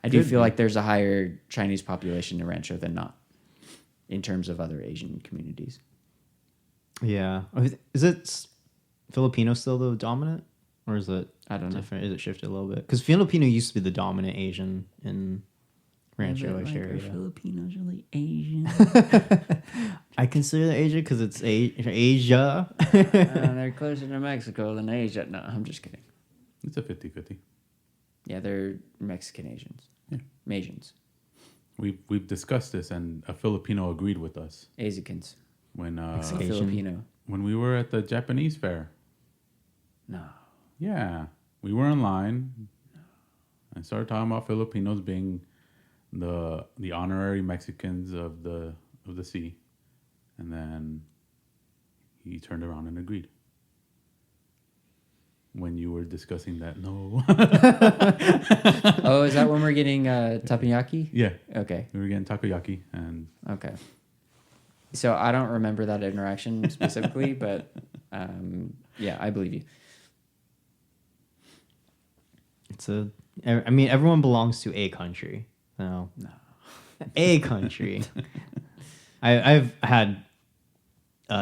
I do feel like there's a higher Chinese population in Rancho than not in terms of other Asian communities. Yeah. Is it Filipino still the dominant? Or is it I don't know. different? Is it shifted a little bit? Because Filipino used to be the dominant Asian in Rancho area. Filipinos really Asian? I consider it Asia because it's Asia. They're closer to Mexico than Asia. No, I'm just kidding. It's a 50-50. Yeah, they're Mexican Asians. Yeah. Asians. We've discussed this, and a Filipino agreed with us Asians. when Filipino. when we were at the Japanese fair. No. Yeah, we were in line. I started talking about Filipinos being the honorary Mexicans of the sea, and then he turned around and agreed. When you were discussing that, no. Oh, is that when we're getting teppanyaki? Yeah, Okay. we were getting takoyaki, and Okay. So I don't remember that interaction specifically, but yeah, I believe you. I mean, everyone belongs to a country. No. A country. I've had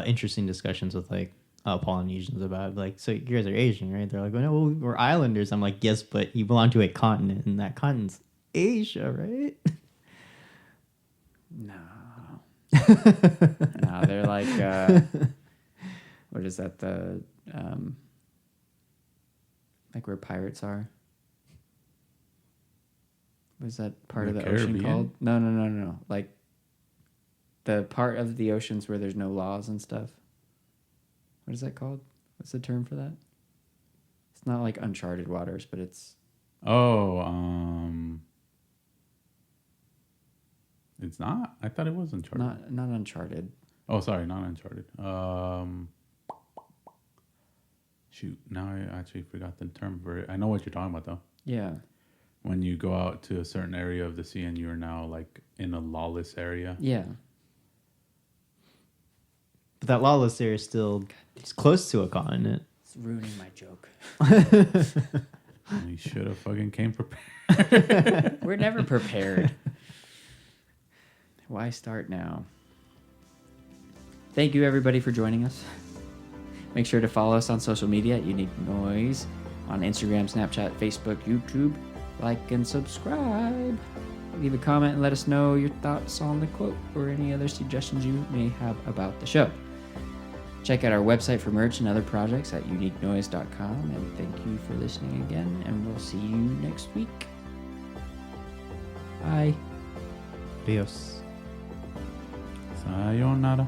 interesting discussions with like Polynesians about like, so you guys are Asian, right? They're like, well, no, we're islanders. I'm like, yes, but you belong to a continent, and that continent's Asia, right? No. No, they're like, what is that? The like where pirates are. What is that part of the ocean called? No. Like the part of the oceans where there's no laws and stuff. What is that called? What's the term for that? It's not like uncharted waters, but it's... It's not? I thought it was Uncharted. Not uncharted. Oh, sorry, not Uncharted. Shoot, now I actually forgot the term for it. I know what you're talking about, though. Yeah. When you go out to a certain area of the sea and you're now, like, in a lawless area. Yeah. But that lawless area is still it's close to a continent. It's ruining my joke. You should have fucking came prepared. We're never prepared. Why start now? Thank you, everybody, for joining us. Make sure to follow us on social media at Unique Noise on Instagram, Snapchat, Facebook, YouTube. Like and subscribe. Leave a comment and let us know your thoughts on the quote or any other suggestions you may have about the show. Check out our website for merch and other projects at uniquenoise.com. And thank you for listening again, and we'll see you next week. Bye. Adios. Sayonara.